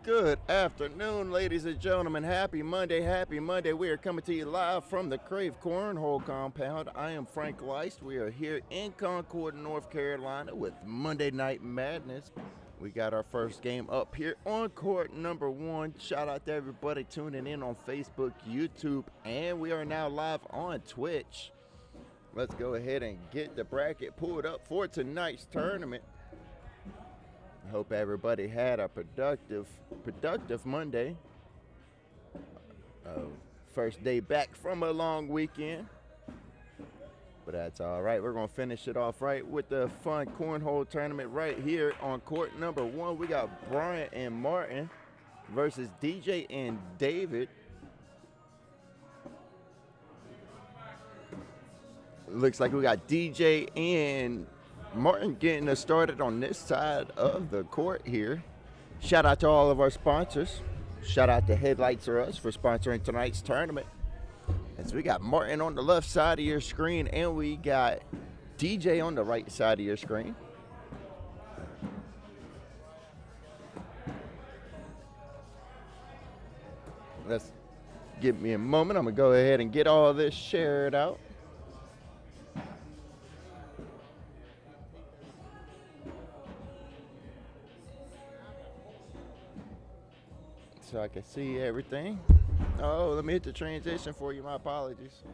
Good afternoon, ladies and gentlemen. Happy Monday, happy Monday. We are coming to you live from the Krave Cornhole compound. I am Frank Leist. We are here in Concord, North Carolina with Monday Night Madness. We got our first game up here on court number 1. Shout out to everybody tuning in on Facebook, YouTube, and we are now live on Twitch. Let's go ahead and get the bracket pulled up for tonight's tournament. I hope everybody had a productive Monday. First day back from a long weekend. But that's all right. We're going to finish it off right with the fun cornhole tournament right here on court number 1. We got Brian and Martin versus DJ and David. Looks like we got DJ and Martin getting us started on this side of the court here. Shout out to all of our sponsors. Shout out to Headlights Are Us for sponsoring tonight's tournament. And so we got Martin on the left side of your screen, and we got DJ on the right side of your screen. Let's give me a moment. I'm going to go ahead and get all this shared out. So I can see everything. Oh, let me hit the transition for you. My apologies.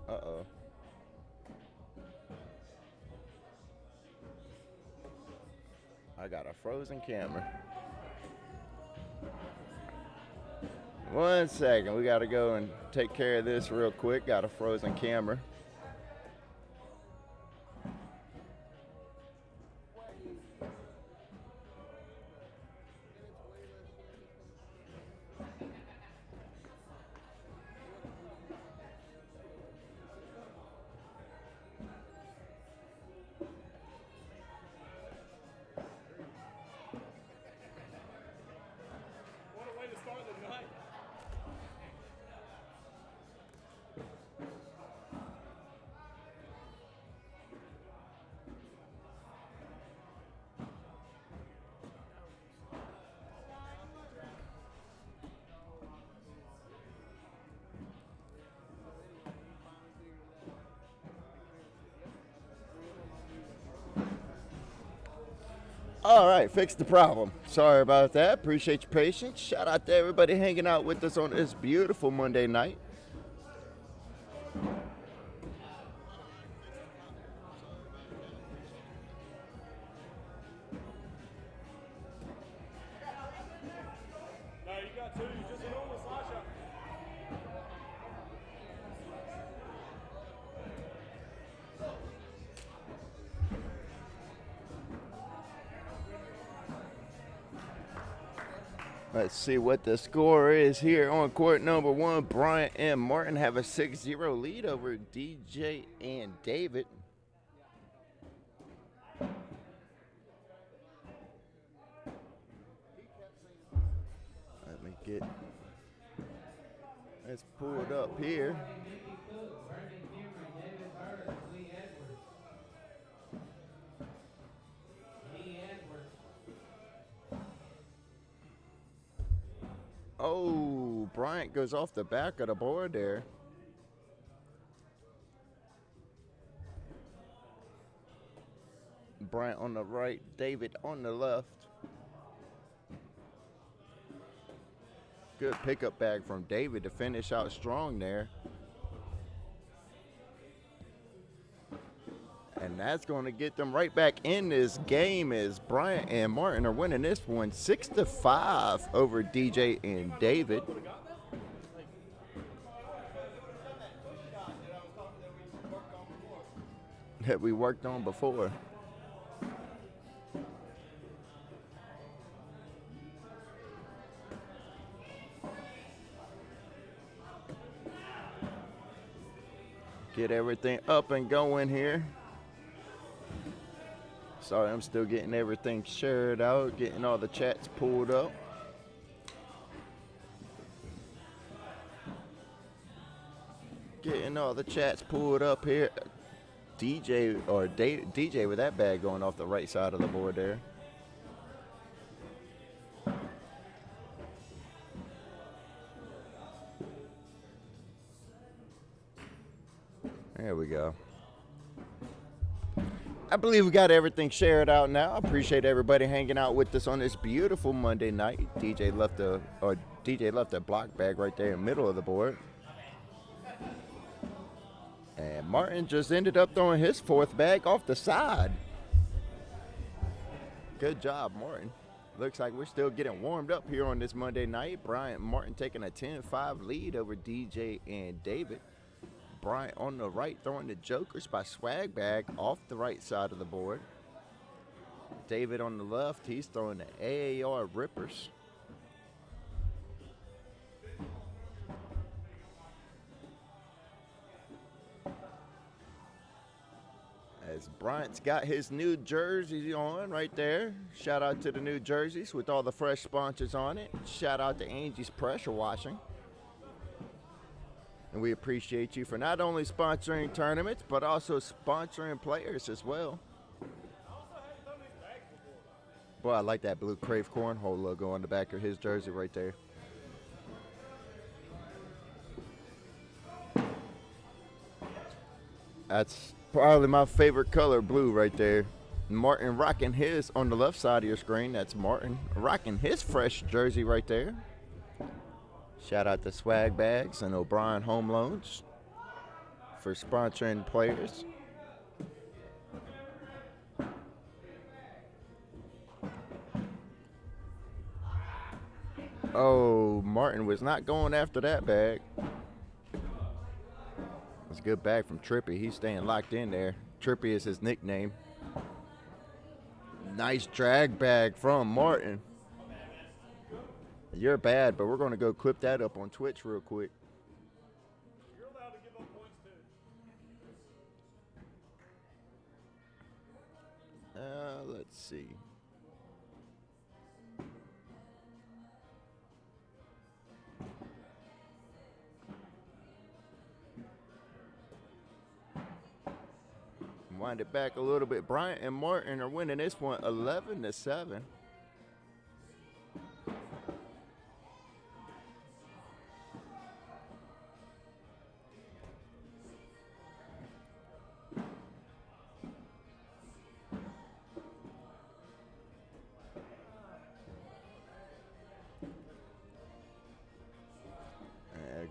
Uh-oh. I got a frozen camera. 1 second. We got to go and take care of this real quick. Got a frozen camera. All right, fixed the problem. Sorry about that. Appreciate your patience. Shout out to everybody hanging out with us on this beautiful Monday night. Let's see what the score is here on court number 1. Brian and Martin have a 6-0 lead over DJ and David. Let me get this pulled up here. Oh, Bryant goes off the back of the board there. Bryant on the right, David on the left. Good pickup bag from David to finish out strong there. And that's going to get them right back in this game as Bryant and Martin are winning this one 6-5 over DJ and David. That we worked on before. Get everything up and going here. Sorry, I'm still getting everything shared out, getting all the chats pulled up. Getting all the chats pulled up here. DJ with that bag going off the right side of the board there. I believe we got everything shared out now. I appreciate everybody hanging out with us on this beautiful Monday night. DJ left a block bag right there in the middle of the board. And Martin just ended up throwing his fourth bag off the side. Good job, Martin. Looks like we're still getting warmed up here on this Monday night. Bryant Martin taking a 10-5 lead over DJ and David. Bryant on the right throwing the jokers by swag bag off the right side of the board. David on the left, he's throwing the AAR rippers. As Bryant's got his new jersey on right there. Shout out to the new jerseys with all the fresh sponsors on it. Shout out to Angie's Pressure Washing. And we appreciate you for not only sponsoring tournaments, but also sponsoring players as well. Boy, I like that blue Krave Cornhole logo on the back of his jersey right there. That's probably my favorite color, blue right there. Martin rocking his on the left side of your screen. That's Martin rocking his fresh jersey right there. Shout out to Swag Bags and O'Brien Home Loans for sponsoring players. Oh, Martin was not going after that bag. It's a good bag from Trippy. He's staying locked in there. Trippy is his nickname. Nice drag bag from Martin. You're bad, but we're going to go clip that up on Twitch real quick. You're allowed to give up points too. Let's see. Wind it back a little bit. Bryant and Martin are winning this one 11-7.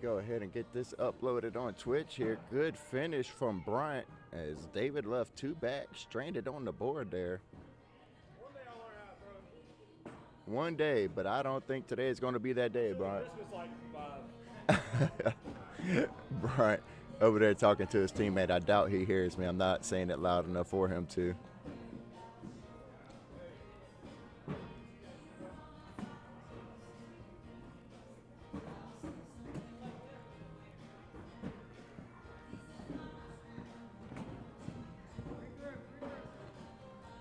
Go ahead and get this uploaded on Twitch here. Good finish from Bryant as David left two back stranded on the board there. One day I'll learn how to throw. One day, but I don't think today is going to be that day, Bryant. Christmas like 5. Bryant over there talking to his teammate. I doubt he hears me. I'm not saying it loud enough for him to.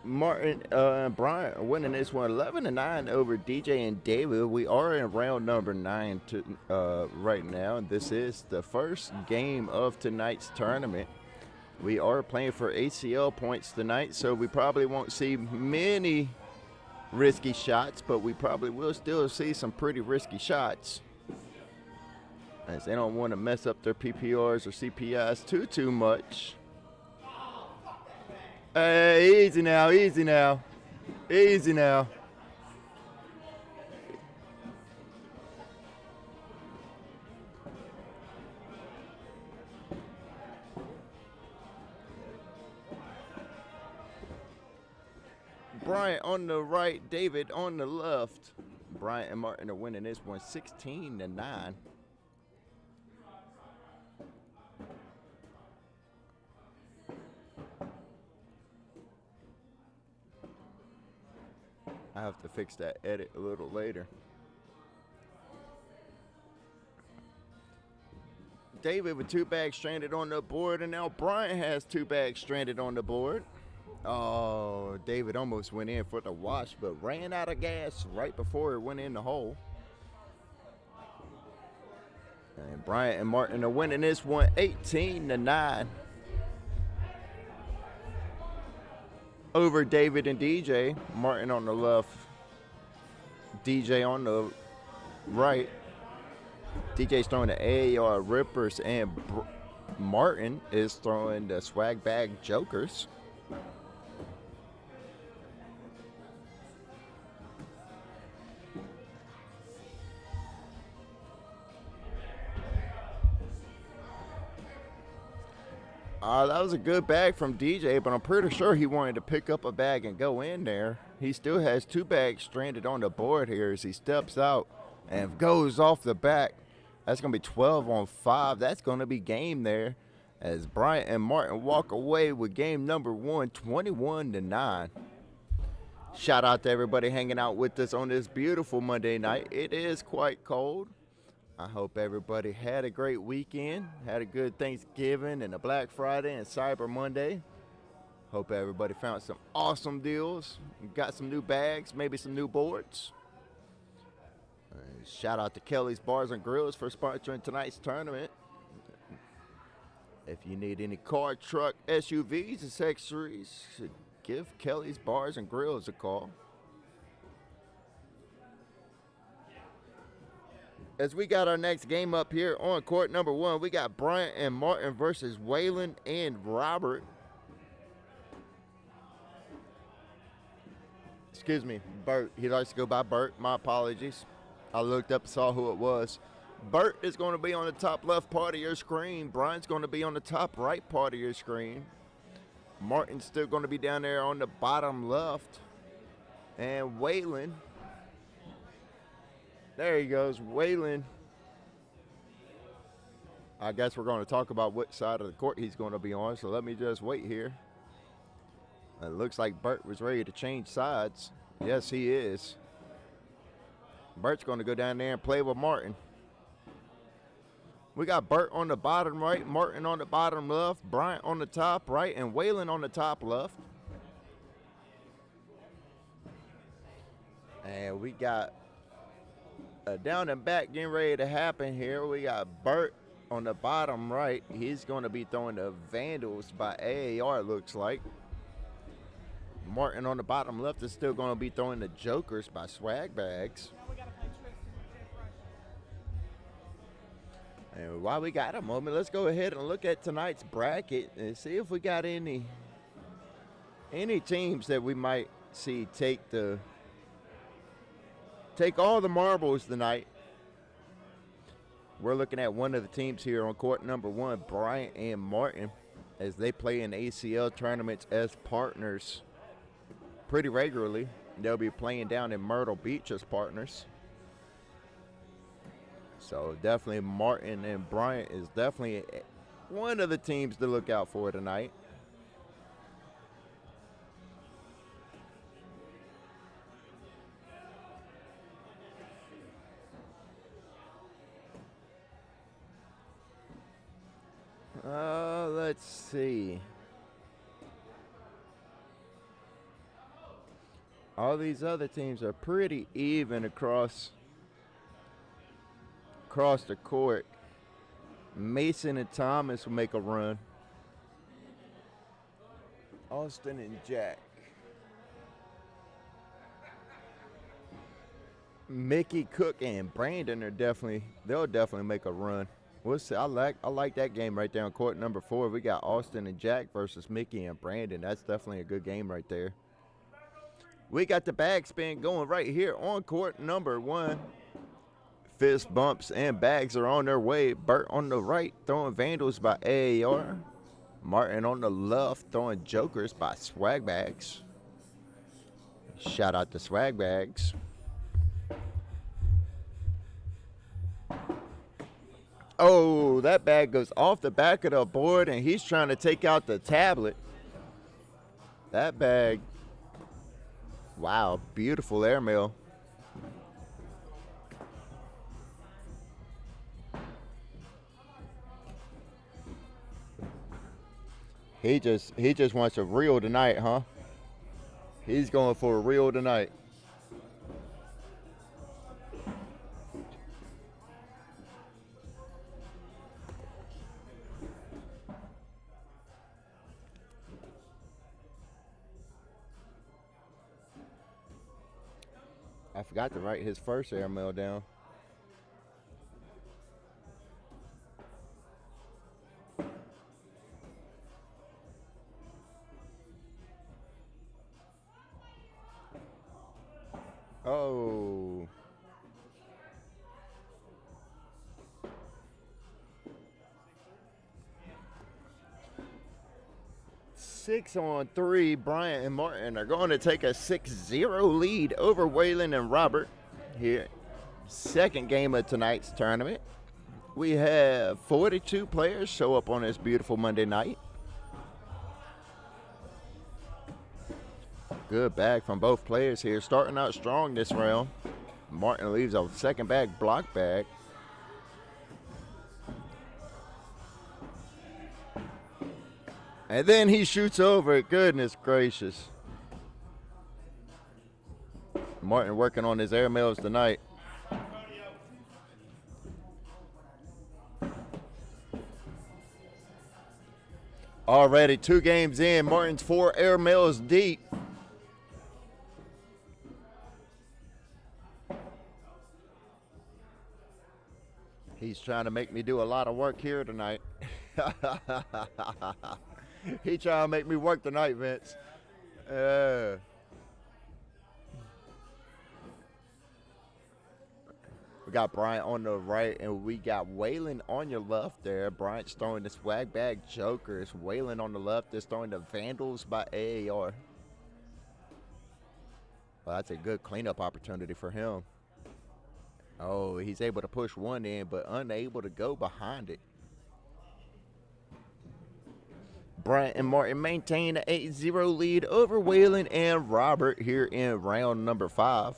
Martin and Bryant are winning this one 11-9 over DJ and David. We are in round number 9 right now, and this is the first game of tonight's tournament. We are playing for ACL points tonight, so we probably won't see many risky shots, but we probably will still see some pretty risky shots, as they don't want to mess up their PPRs or CPIs too much. Hey, easy now, easy now, easy now. Bryant on the right, David on the left. Bryant and Martin are winning this one 16-9. I have to fix that edit a little later. David with two bags stranded on the board, and now Bryant has two bags stranded on the board. Oh, David almost went in for the wash, but ran out of gas right before it went in the hole. And Bryant and Martin are winning this one 18-9. Over David and DJ. Martin on the left, DJ on the right. DJ's throwing the AAR rippers, and Martin is throwing the swag bag jokers. That was a good bag from DJ, but I'm pretty sure he wanted to pick up a bag and go in there. He still has 2 bags stranded on the board here as he steps out and goes off the back. That's going to be 12 on 5. That's going to be game there as Bryant and Martin walk away with game number 1, 21-9. Shout out to everybody hanging out with us on this beautiful Monday night. It is quite cold. I hope everybody had a great weekend, had a good Thanksgiving and a Black Friday and Cyber Monday. Hope everybody found some awesome deals, got some new bags, maybe some new boards. Shout out to Kelly's Bars and Grills for sponsoring tonight's tournament. If you need any car, truck, SUVs, accessories, give Kelly's Bars and Grills a call. As we got our next game up here on court number 1, we got Bryant and Martin versus Waylon and Robert. Excuse me, Bert. He likes to go by Bert. My apologies. I looked up and saw who it was. Bert is going to be on the top left part of your screen. Bryant's going to be on the top right part of your screen. Martin's still going to be down there on the bottom left. And Waylon, there he goes, Waylon. I guess we're going to talk about what side of the court he's going to be on, so let me just wait here. It looks like Bert was ready to change sides. Yes, he is. Bert's going to go down there and play with Martin. We got Bert on the bottom right, Martin on the bottom left, Bryant on the top right, and Waylon on the top left. And we got down and back getting ready to happen here. We got Bert on the bottom right. He's going to be throwing the Vandals by AAR, it looks like. Martin on the bottom left is still going to be throwing the Jokers by Swag Bags. And while we got a moment, let's go ahead and look at tonight's bracket and see if we got any teams that we might see take all the marbles tonight. We're looking at one of the teams here on court number 1, Bryant and Martin, as they play in ACL tournaments as partners pretty regularly. They'll be playing down in Myrtle Beach as partners. So definitely Martin and Bryant is definitely one of the teams to look out for tonight. Let's see. All these other teams are pretty even across the court. Mason and Thomas will make a run. Austin and Jack. Mickey, Cook, and Brandon they'll definitely make a run. We'll see. I like that game right there on court number 4. We got Austin and Jack versus Mickey and Brandon. That's definitely a good game right there. We got the bag spin going right here on court number 1. Fist bumps and bags are on their way. Bert on the right throwing Vandals by AAR. Martin on the left throwing Jokers by Swag Bags. Shout out to Swag Bags. Oh, that bag goes off the back of the board, and he's trying to take out the tablet. That bag, wow, beautiful airmail. He just wants a reel tonight, huh? He's going for a reel tonight. I forgot to write his first airmail down. Oh. 6-on-3, Bryant and Martin are going to take a 6-0 lead over Waylon and Robert here. Second game of tonight's tournament. We have 42 players show up on this beautiful Monday night. Good bag from both players here. Starting out strong this round. Martin leaves a second bag block bag. And then he shoots over it. Goodness gracious. Martin working on his airmails tonight. Already 2 games in. Martin's 4 airmails deep. He's trying to make me do a lot of work here tonight. He trying to make me work tonight, Vince. We got Bryant on the right, and we got Waylon on your left there. Bryant's throwing the swag bag jokers. Waylon on the left is throwing the Vandals by AAR. Well, that's a good cleanup opportunity for him. Oh, he's able to push one in, but unable to go behind it. Bryant and Martin maintain an 8-0 lead over Waylon and Robert here in round number 5.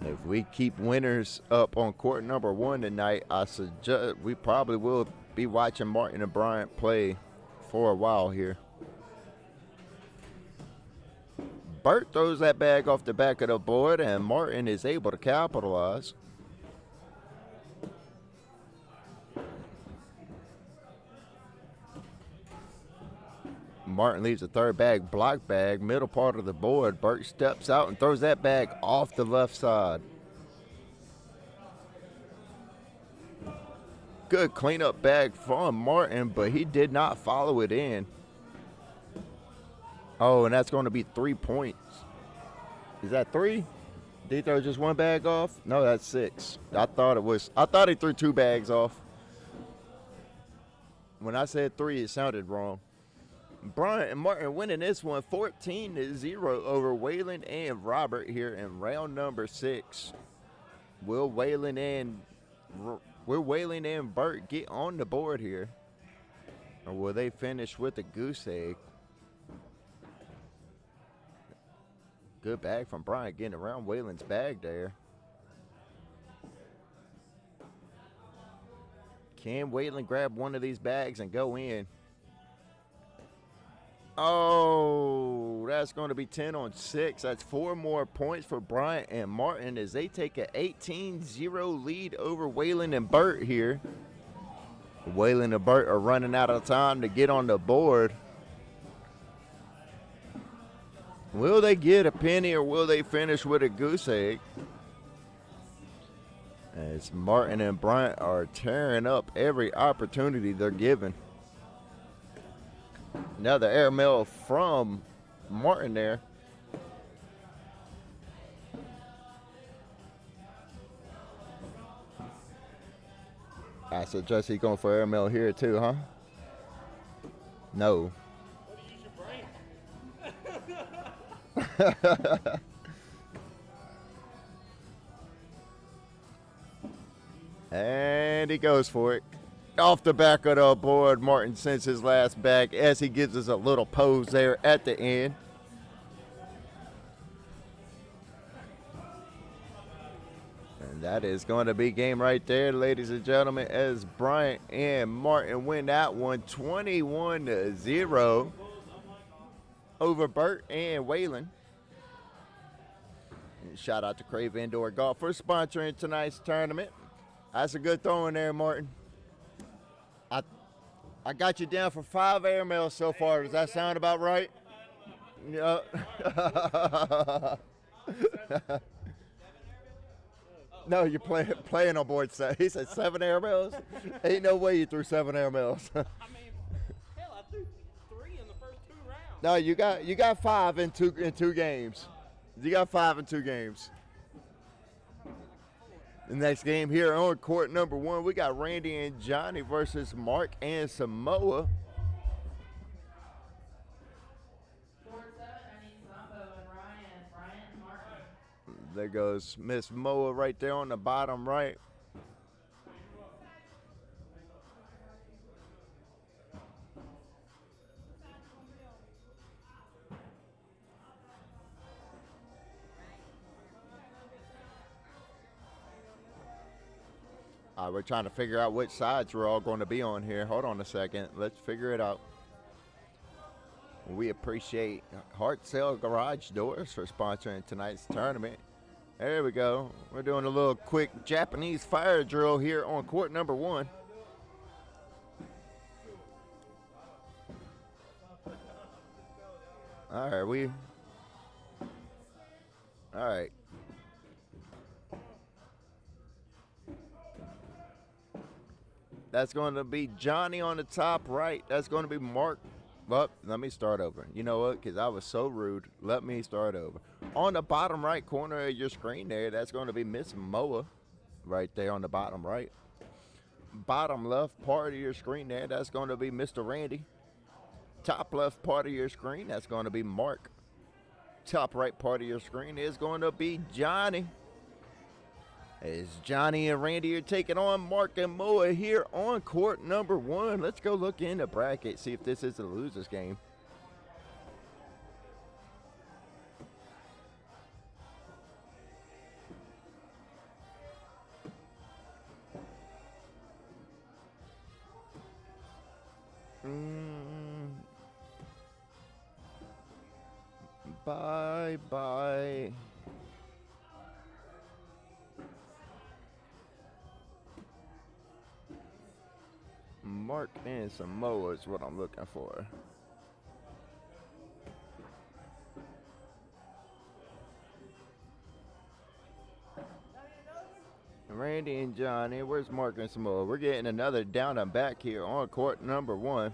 If we keep winners up on court number 1 tonight, I suggest we probably will be watching Martin and Bryant play for a while here. Burt throws that bag off the back of the board, and Martin is able to capitalize. Martin leaves the third bag, block bag, middle part of the board. Burt steps out and throws that bag off the left side. Good cleanup bag from Martin, but he did not follow it in. Oh, and that's going to be 3 points. Is that 3? Did he throw just one bag off? No, that's 6. I thought he threw 2 bags off. When I said 3, it sounded wrong. Bryant and Martin winning this one 14-0 over Waylon and Robert here in round number 6. Will Waylon and Burt get on the board here? Or will they finish with a goose egg? Good bag from Bryant getting around Waylon's bag there. Can Waylon grab one of these bags and go in? Oh, that's going to be 10-on-6. That's 4 more points for Bryant and Martin as they take an 18-0 lead over Waylon and Burt here. Waylon and Burt are running out of time to get on the board. Will they get a penny or will they finish with a goose egg? As Martin and Bryant are tearing up every opportunity they're given. Another airmail from Martin there. I suggest he's going for airmail here too, huh? No. And he goes for it. Off the back of the board, Martin sends his last bag as he gives us a little pose there at the end. And that is going to be game right there, ladies and gentlemen, as Bryant and Martin win that one 21-0 over Burt and Waylon. And shout out to Krave Indoor Golf for sponsoring tonight's tournament. That's a good throw in there, Martin. I got you down for 5 airmails so far. Does that sound about right? Yeah. No, you're playing on board. He said 7 airmails. Ain't no way you threw 7 airmails. I mean, hell, I threw 3 in the first 2 rounds. No, you got 5 in two games. You got 5 in 2 games. The next game here on court number 1, we got Randy and Johnny versus Mark and Samoa. There goes Miss Moa right there on the bottom right. We're trying to figure out which sides we're all going to be on here. Hold on a second. Let's figure it out. We appreciate Heart Sale Garage Doors for sponsoring tonight's tournament. There we go. We're doing a little quick Japanese fire drill here on court number 1. All right. That's going to be Johnny on the top right. That's going to be Mark. Well, let me start over. You know what? Because I was so rude. Let me start over. On the bottom right corner of your screen there, that's going to be Miss Moa right there on the bottom right. Bottom left part of your screen there, that's going to be Mr. Randy. Top left part of your screen, that's going to be Mark. Top right part of your screen is going to be Johnny. As Johnny and Randy are taking on Mark and Moa here on court number 1. Let's go look in the bracket, see if this is a loser's game. Bye. Mark and Samoa is what I'm looking for. Randy and Johnny, where's Mark and Samoa? We're getting another down and back here on court number 1.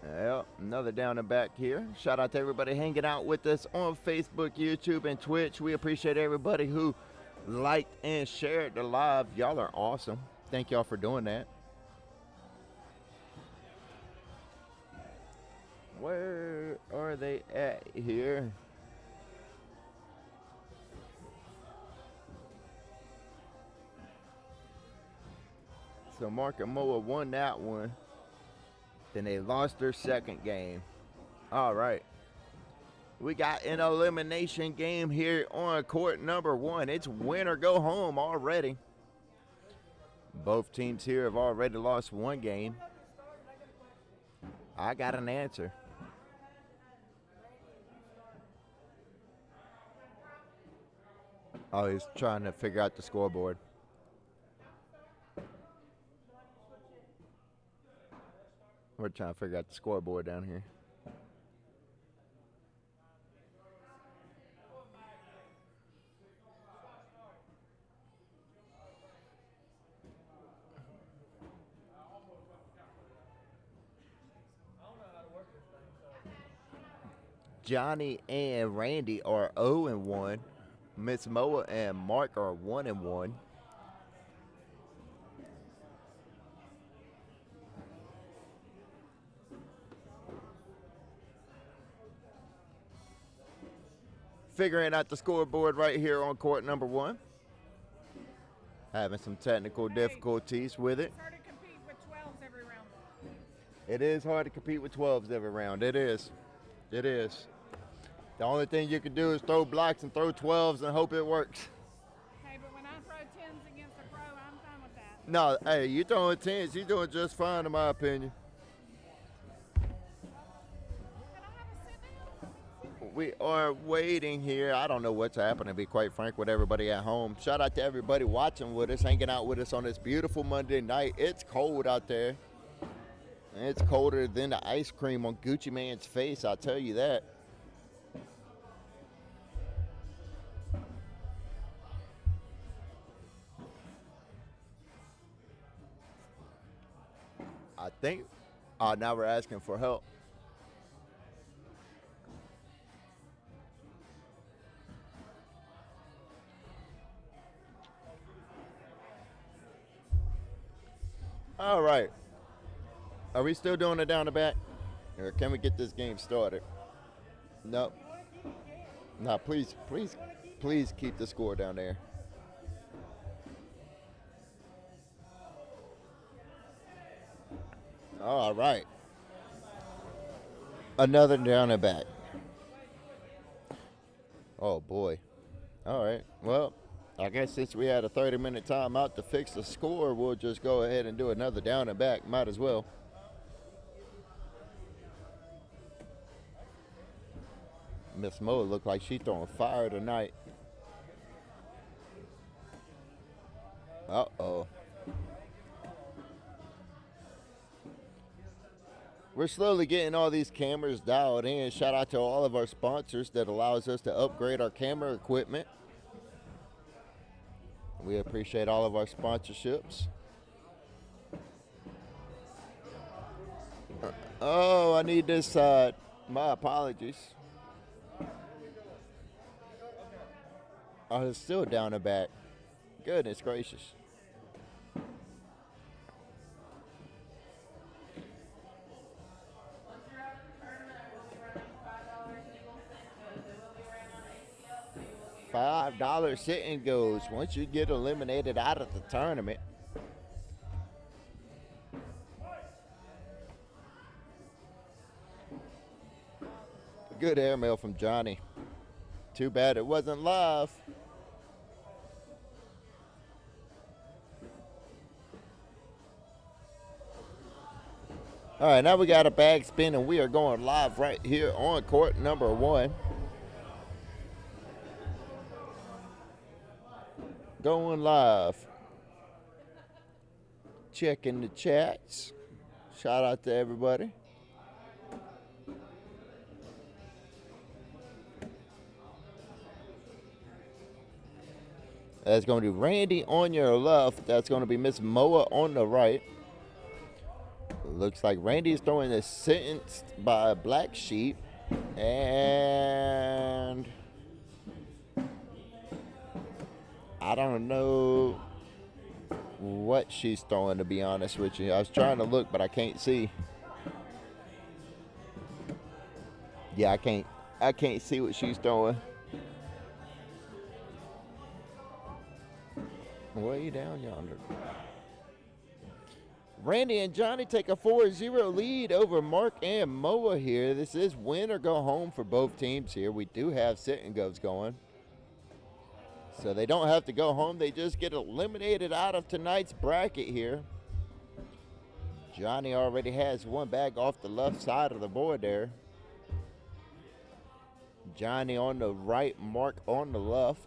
Yep, another down and back here. Shout out to everybody hanging out with us on Facebook, YouTube, and Twitch. We appreciate everybody who liked and shared the live. Y'all are awesome. Thank y'all for doing that. Where are they at here? So Mark and Moa won that one. Then they lost their second game. All right. We got an elimination game here on court number 1. It's win or go home already. Both teams here have already lost one game. I got an answer. Oh, he's trying to figure out the scoreboard. We're trying to figure out the scoreboard down here. Johnny and Randy are 0-1. Miss Moa and Mark are 1-1. Figuring out the scoreboard right here on court number 1. Having some technical difficulties with it. It's hard to compete with 12s every round. It is hard to compete with 12s every round. It is. It is. The only thing you can do is throw blocks and throw 12s and hope it works. Hey, but when I throw 10s against a pro, I'm fine with that. No, hey, you throwing 10s, you're doing just fine in my opinion. Can I have a sit down? We are waiting here. I don't know what's happening, to be quite frank, with everybody at home. Shout out to everybody watching with us, hanging out with us on this beautiful Monday night. It's cold out there. It's colder than the ice cream on Gucci Mane's face, I'll tell you that. I think, now we're asking for help. All right. Are we still doing it down the back? Or can we get this game started? No. No, please, please, please keep the score down there. All right. Another down and back. Oh, boy. All right. Well, I guess since we had a 30-minute timeout to fix the score, we'll just go ahead and do another down and back. Might as well. Miss Mo looked like she's throwing fire tonight. Uh-oh. We're slowly getting all these cameras dialed in. Shout out to all of our sponsors that allows us to upgrade our camera equipment. We appreciate all of our sponsorships. Oh, I need this side. My apologies. Oh, it's still down and back. Goodness gracious. $5 sit-in goes once you get eliminated out of the tournament. Good airmail from Johnny. Too bad it wasn't live. All right, now we got a bag spin, and we are going live right here on court number 1. Going live. Checking the chats. Shout out to everybody. That's going to be Randy on your left. That's going to be Miss Moa on the right. Looks like Randy is throwing a sentenced by a Black Sheep. And I don't know what she's throwing, to be honest with you. I was trying to look, but I can't see. Yeah, I can't see what she's throwing. Way down yonder. Randy and Johnny take a 4-0 lead over Mark and Moa here. This is win or go home for both teams here. We do have sit-and-goes going. So they don't have to go home. They just get eliminated out of tonight's bracket here. Johnny already has one bag off the left side of the board there. Johnny on the right, Mark on the left.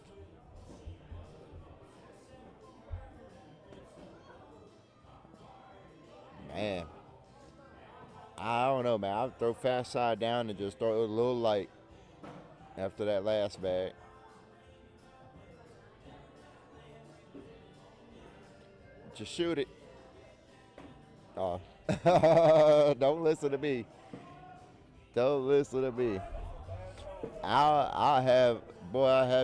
Man, I don't know, man. I'll throw fast side down and just throw it a little light after that last bag. Just shoot it. Oh. Don't listen to me. Don't listen to me. I have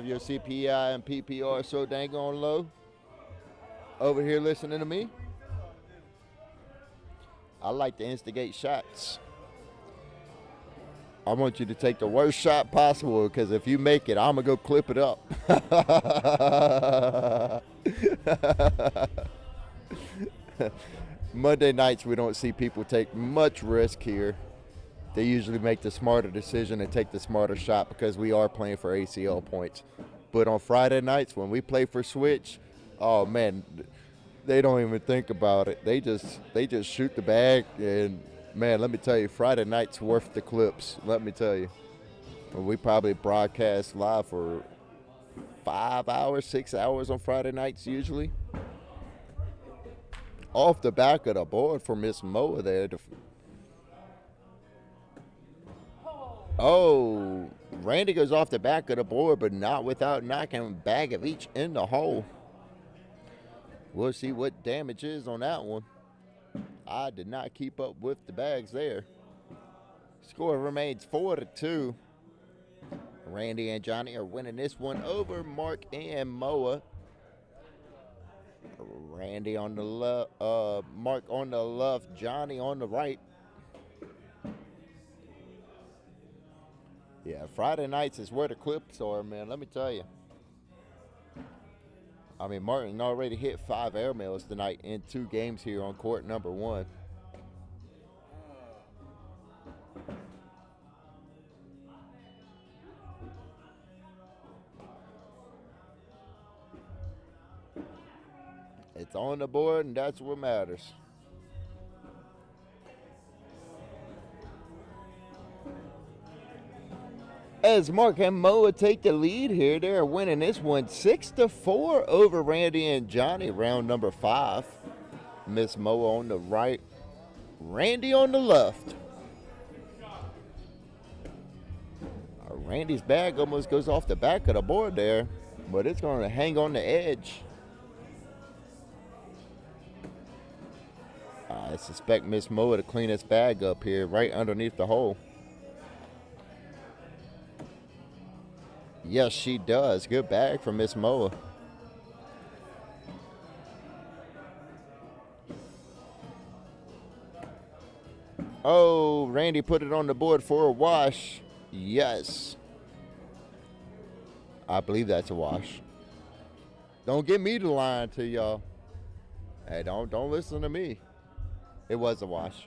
your CPI and PPR so dang on low. Over here listening to me. I like to instigate shots. I want you to take the worst shot possible, because if you make it, I'm going to go clip it up. Monday nights, we don't see people take much risk here. They usually make the smarter decision and take the smarter shot because we are playing for ACL points. But on Friday nights, when we play for Switch, oh, man, they don't even think about it. They just shoot the bag, and man, let me tell you, Friday night's worth the clips. Let me tell you, we probably broadcast live for 5 hours, 6 hours on Friday nights usually. Off the back of the board for Miss Moa there. Oh, Randy goes off the back of the board, but not without knocking a bag of each in the hole. We'll see what damage is on that one. I did not keep up with the bags there. Score remains 4-2. Randy and Johnny are winning this one over Mark and Moa. Randy on the left, Mark on the left, Johnny on the right. Yeah, Friday nights is where the clips are, man. Let me tell you. I mean, Martin already hit 5 airmails tonight in 2 games here on court number 1. It's on the board, and that's what matters. As Mark and Moa take the lead here, they're winning this one 6-4 over Randy and Johnny, round number 5. Miss Moa on the right, Randy on the left. Randy's bag almost goes off the back of the board there, but it's going to hang on the edge. I suspect Miss Moa to clean this bag up here right underneath the hole. Yes, she does. Good bag from Miss Moa. Oh, Randy put it on the board for a wash. Yes. I believe that's a wash. Don't get me to lying to y'all. Hey, don't listen to me. It was a wash.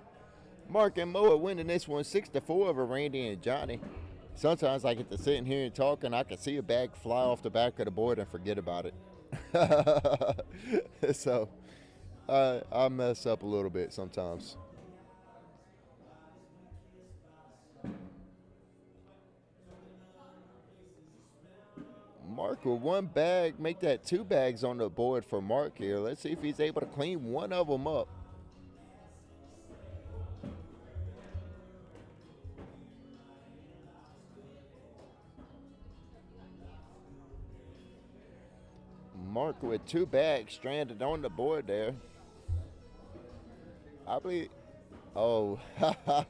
Mark and Moa winning this one 6-4 over Randy and Johnny. Sometimes I get to sit in here and talk, and I can see a bag fly off the back of the board and forget about it. So I mess up a little bit sometimes. Mark with 1 bag, make that 2 bags on the board for Mark here. Let's see if he's able to clean one of them up. Mark with 2 bags stranded on the board there. I believe, oh,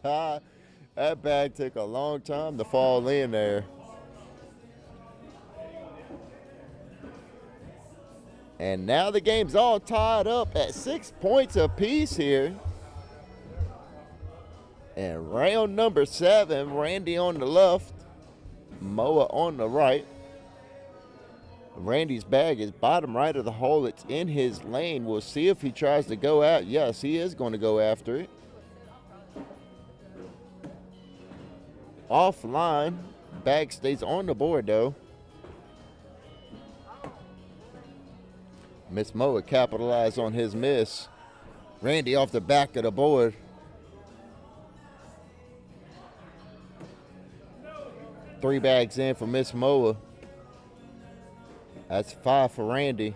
that bag took a long time to fall in there. And now the game's all tied up at 6 points apiece here. And round number 7, Randy on the left, Moa on the right. Randy's bag is bottom right of the hole. It's in his lane. We'll see if he tries to go out. Yes, he is going to go after it. Offline. Bag stays on the board, though. Miss Moa capitalized on his miss. Randy off the back of the board. Three bags in for Miss Moa. That's 5 for Randy.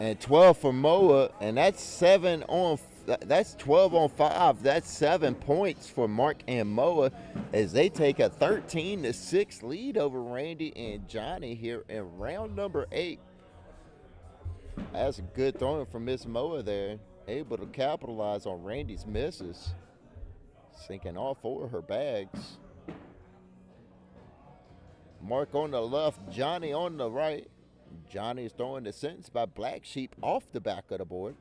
And 12 for Moa, and that's 12 on 5. That's 7 points for Mark and Moa as they take a 13-6 lead over Randy and Johnny here in round number 8. That's a good throwing from Miss Moa there. Able to capitalize on Randy's misses. Sinking all 4 of her bags. Mark on the left, Johnny on the right. Johnny's throwing the sentence by Black Sheep off the back of the board.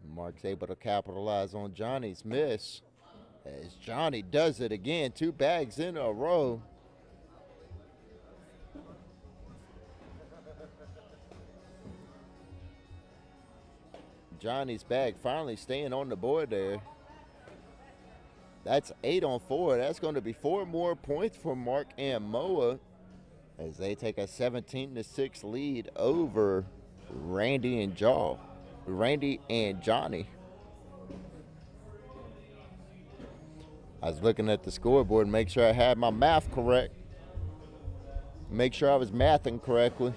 Mark's able to capitalize on Johnny's miss as Johnny does it again. 2 bags in a row. Johnny's bag finally staying on the board there. That's 8 on 4. That's going to be 4 more points for Mark and Moa as they take a 17-6 lead over Randy and Johnny. I was looking at the scoreboard, make sure I had my math correct. Make sure I was mathing correctly.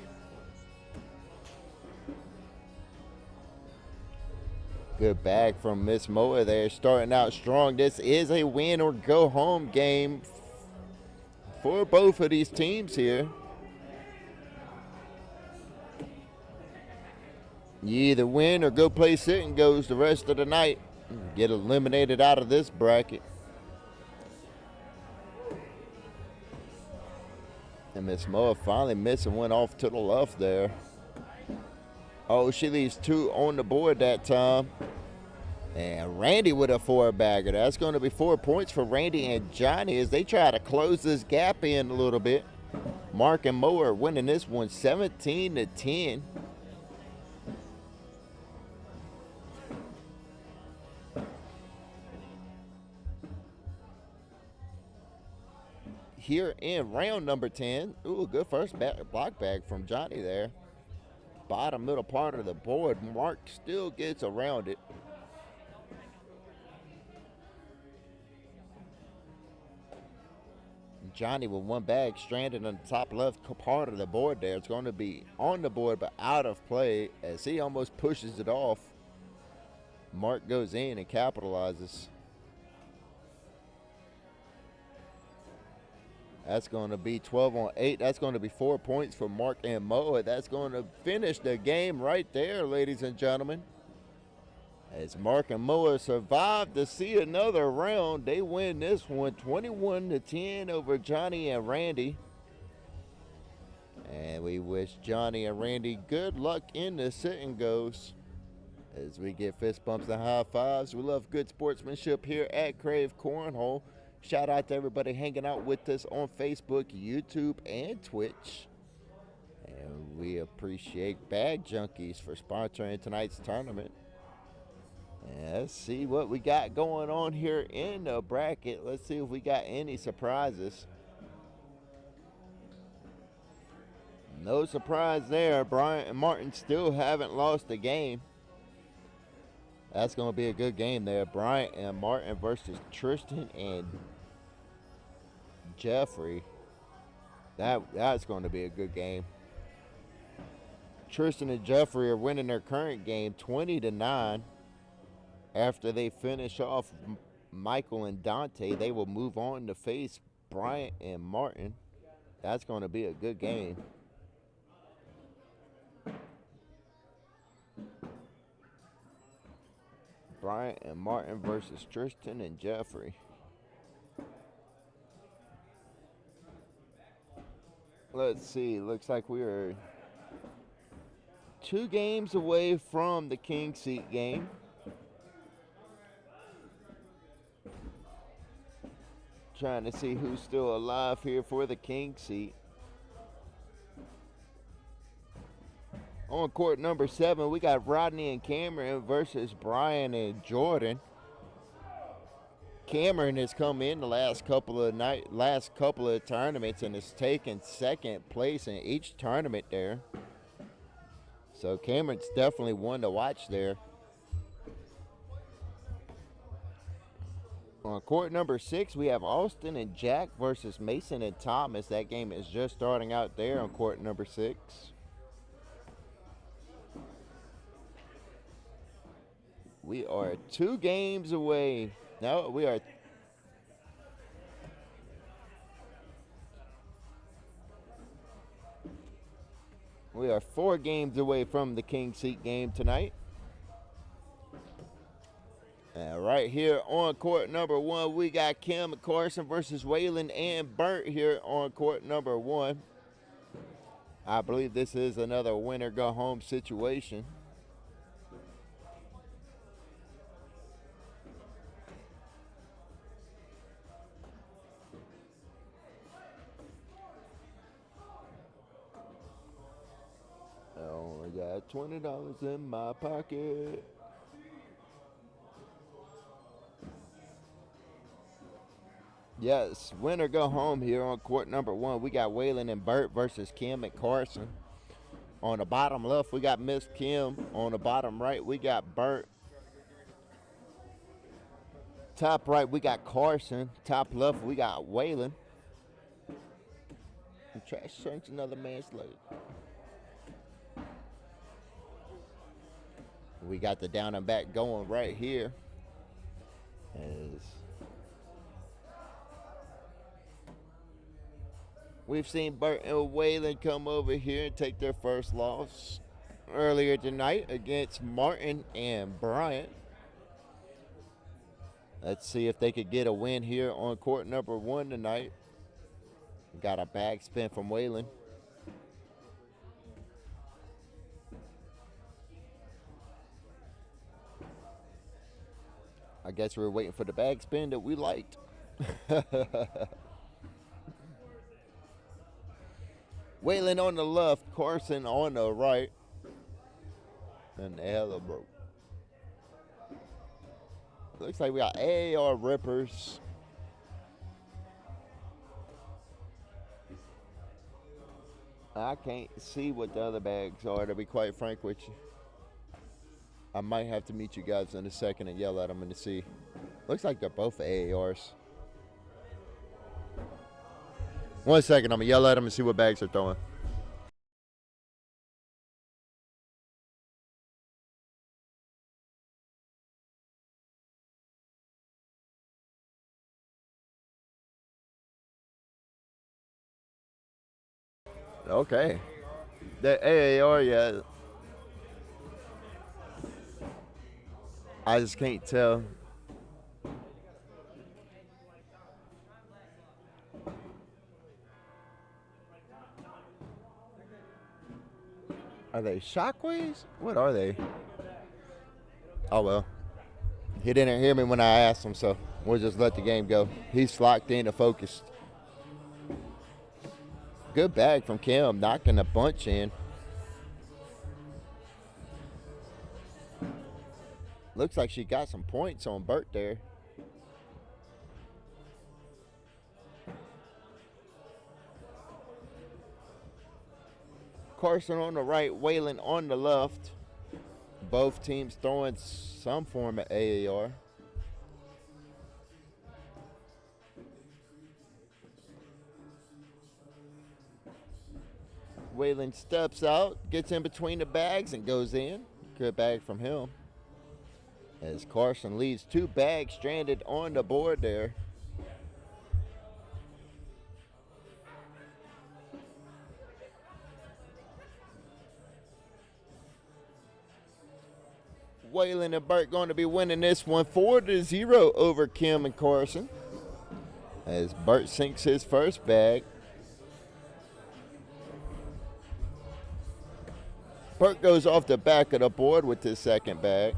Good bag from Miss Moa there, starting out strong. This is a win or go home game for both of these teams here. You either win or go play sit and goes the rest of the night. Get eliminated out of this bracket. And Miss Moa finally missing one off to the left there. Oh, she leaves 2 on the board that time. And Randy with a 4-bagger. That's going to be 4 points for Randy and Johnny as they try to close this gap in a little bit. Mark and Mo are winning this one 17-10. Here in round number 10. Ooh, good first block bag from Johnny there. Bottom middle part of the board. Mark still gets around it. Johnny with 1 bag stranded on the top left part of the board there. It's going to be on the board but out of play as he almost pushes it off. Mark goes in and capitalizes. That's going to be 12 on 8. That's going to be 4 points for Mark and Moa. That's going to finish the game right there, ladies and gentlemen. As Mark and Moa survive to see another round, they win this one 21-10 over Johnny and Randy. And we wish Johnny and Randy good luck in the sit and goes. As we get fist bumps and high fives, we love good sportsmanship here at Krave Cornhole. Shout out to everybody hanging out with us on Facebook, YouTube, and Twitch. And we appreciate Bag Junkies for sponsoring tonight's tournament. And let's see what we got going on here in the bracket. Let's see if we got any surprises. No surprise there. Bryant and Martin still haven't lost a game. That's going to be a good game there. Bryant and Martin versus Tristan and Jeffrey. That's going to be a good game. Tristan and Jeffrey are winning their current game 20-9. After they finish off Michael and Dante, they will move on to face Bryant and Martin. That's going to be a good game. Bryant and Martin versus Tristan and Jeffrey. Let's see. Looks like we are 2 games away from the King Seat game. Trying to see who's still alive here for the King Seat. On court number 7, we got Rodney and Cameron versus Brian and Jordan. Cameron has come in the last couple of tournaments and has taken 2nd place in each tournament there. So Cameron's definitely one to watch there. On court number 6, we have Austin and Jack versus Mason and Thomas. That game is just starting out there on court number 6. We are 2 games away. No, we are. We are 4 games away from the King Seat game tonight. Right here on court number 1, we got Kim Carson versus Waylon and Burt here on court number 1. I believe this is another winner go home situation. I only got $20 in my pocket. Yes, winner go home here on court number 1. We got Waylon and Burt versus Kim and Carson. On the bottom left, we got Miss Kim. On the bottom right, we got Burt. Top right, we got Carson. Top left, we got Waylon. And trash shrinks another man's leg. We got the down and back going right here. As we've seen Burt and Waylon come over here and take their first loss earlier tonight against Martin and Bryant. Let's see if they could get a win here on court number 1 tonight. Got a bag spin from Waylon. I guess we were waiting for the bag spin that we liked. Waylon on the left, Carson on the right. And Ella broke. Looks like we got AAR rippers. I can't see what the other bags are, to be quite frank with you. I might have to meet you guys in a second and yell at them and see. Looks like they're both AARs. 1 second, I'm going to yell at them and see what bags they're throwing. Okay. The AAR, yeah. I just can't tell. Are they shockwaves? What are they? Oh, well. He didn't hear me when I asked him, so we'll just let the game go. He's locked in and focused. Good bag from Kim, knocking a bunch in. Looks like she got some points on Bert there. Carson on the right, Waylon on the left. Both teams throwing some form of AAR. Waylon steps out, gets in between the bags, and goes in. Good bag from him. As Carson leaves 2 bags stranded on the board there. Waylon and Bert going to be winning this one 4-0 over Kim and Carson. As Bert sinks his first bag. Bert goes off the back of the board with his second bag.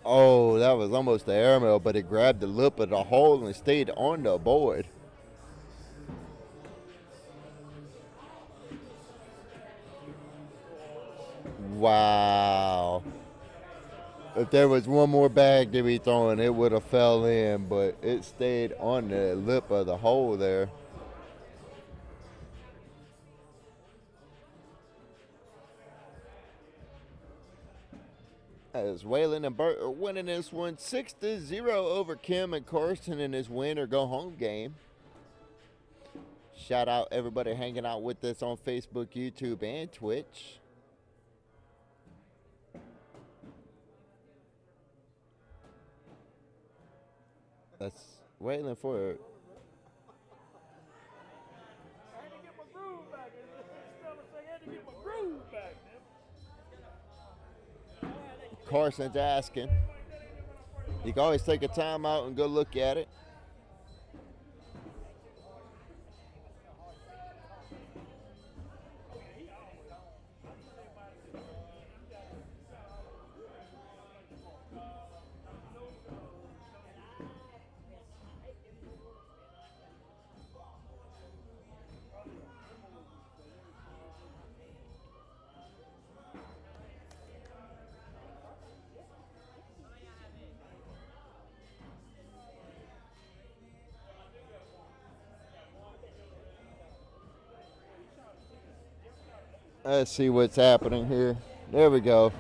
Oh, that was almost the airmail, but it grabbed the lip of the hole and stayed on the board. Wow. If there was one more bag to be thrown, it would have fell in, but it stayed on the lip of the hole there. As Waylon and Bert are winning this one 6-0 over Kim and Carson in this win or go home game. Shout out everybody hanging out with us on Facebook, YouTube, and Twitch. That's Waylon for it. I had to get my groove back. Stella said I had to get my groove back, man. Carson's asking. You can always take a time out and go look at it. Let's see what's happening here. There we go.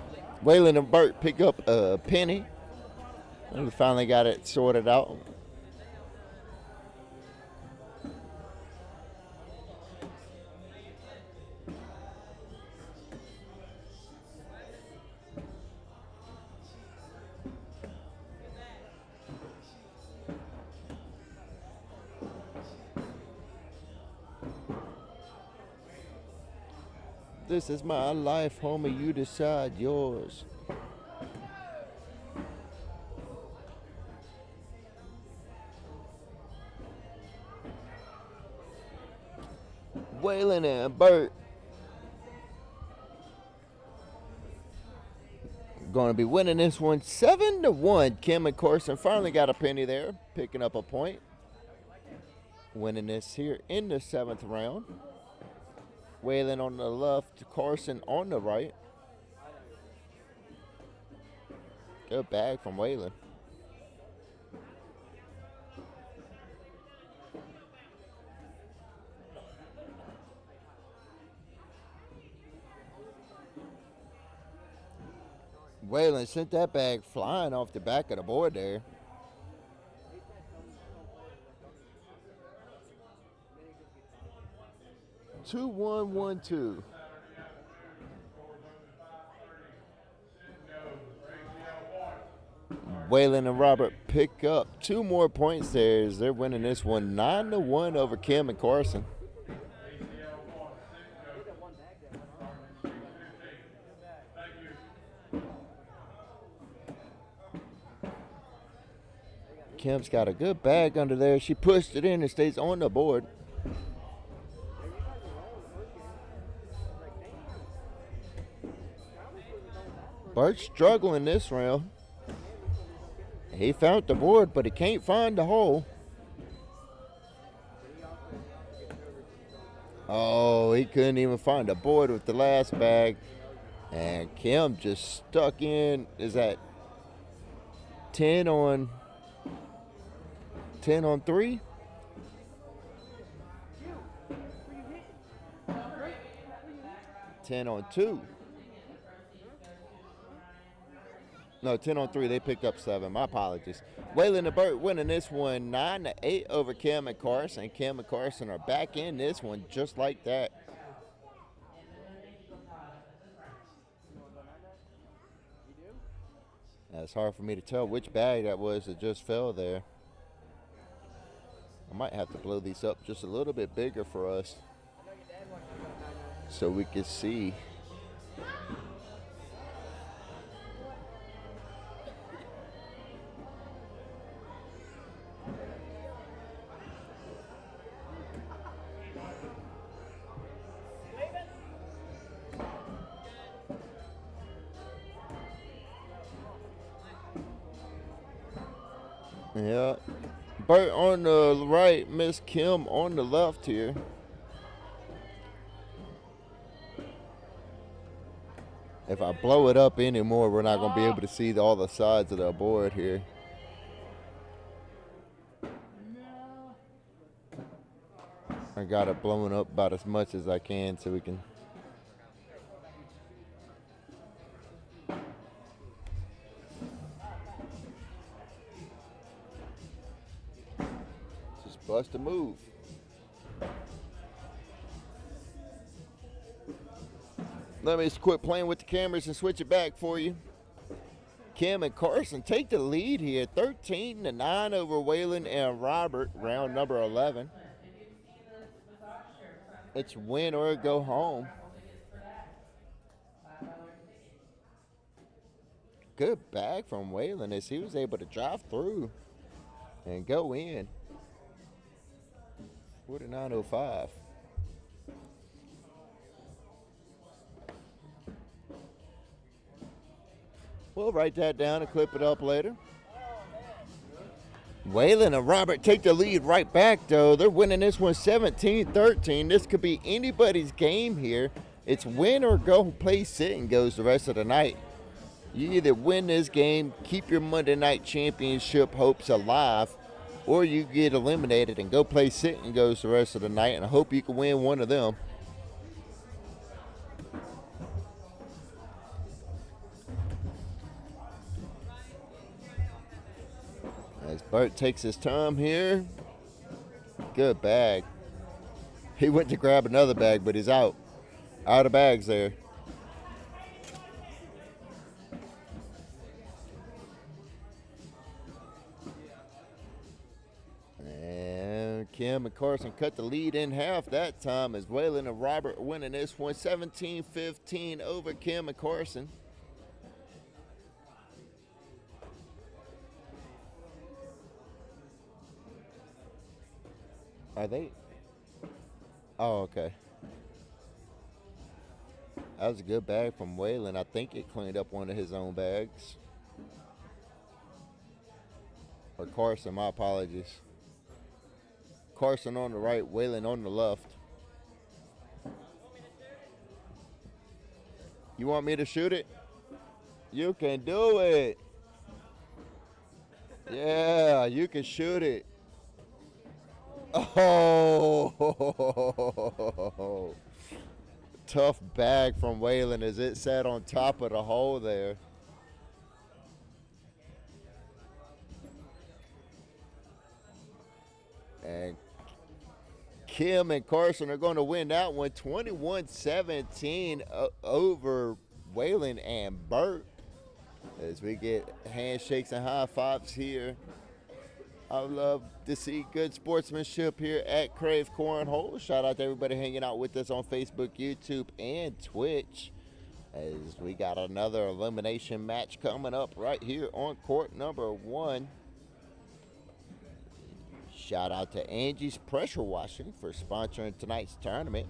Waylon and Bert pick up a penny. And we finally got it sorted out. This is my life, homie. You decide yours. Waylon and Bert going to be winning this one 7-1. Kim and Carson finally got a penny there, picking up a point. Winning this here in the 7th round. Waylon on the left, Carson on the right. Good bag from Waylon. Waylon sent that bag flying off the back of the board there. Two, 1, 1, 2. Waylon and Robert pick up 2 more points there as they're winning this one 9-1 over Kim and Carson. Kim's got a good bag under there. She pushed it in and stays on the board. Bert's struggling this round. He found the board, but he can't find the hole. Oh, he couldn't even find the board with the last bag. And Kim just stuck in. Is that 10 on 3? Ten on 2. No, 10 on 3. They picked up 7. My apologies. Waylon and Bert winning this one 9-8 over Kim and Carson. Kim and Carson are back in this one just like that. It's hard for me to tell which bag that was that just fell there. I might have to blow these up just a little bit bigger for us so we can see. Yeah. Bert on the right, Miss Kim on the left here. If I blow it up anymore, we're not going to be able to see all the sides of the board here. I got it blown up about as much as I can so we can. Just bust a move. Let me just quit playing with the cameras and switch it back for you. Kim and Carson take the lead here, 13-9 over Waylon and Robert, round number 11. It's win or go home. Good bag from Waylon as he was able to drive through and go in. 49.05. We'll write that down and clip it up later. Waylon and Robert take the lead right back, though. They're winning this one 17-13. This could be anybody's game here. It's win or go. Play sit and goes the rest of the night. You either win this game, keep your Monday night championship hopes alive, or you get eliminated and go play sit and goes the rest of the night, and I hope you can win one of them. As Bert takes his time here. Good bag. He went to grab another bag, but he's out. Out of bags there. And Kim and Carson cut the lead in half that time as Waylon and Robert winning this one 17-15 over Kim and Carson. Are they? Oh, okay. That was a good bag from Waylon. I think it cleaned up one of his own bags. Or Carson, my apologies. Carson on the right, Waylon on the left. You want me to shoot it? You can do it. Yeah, you can shoot it. Oh, tough bag from Waylon as it sat on top of the hole there. And Kim and Carson are going to win that one 21-17 over Waylon and Burt. As we get handshakes and high fives here. I love to see good sportsmanship here at Krave Cornhole. Shout out to everybody hanging out with us on Facebook, YouTube, and Twitch. As we got another elimination match coming up right here on court number 1. Shout out to Angie's Pressure Washing for sponsoring tonight's tournament.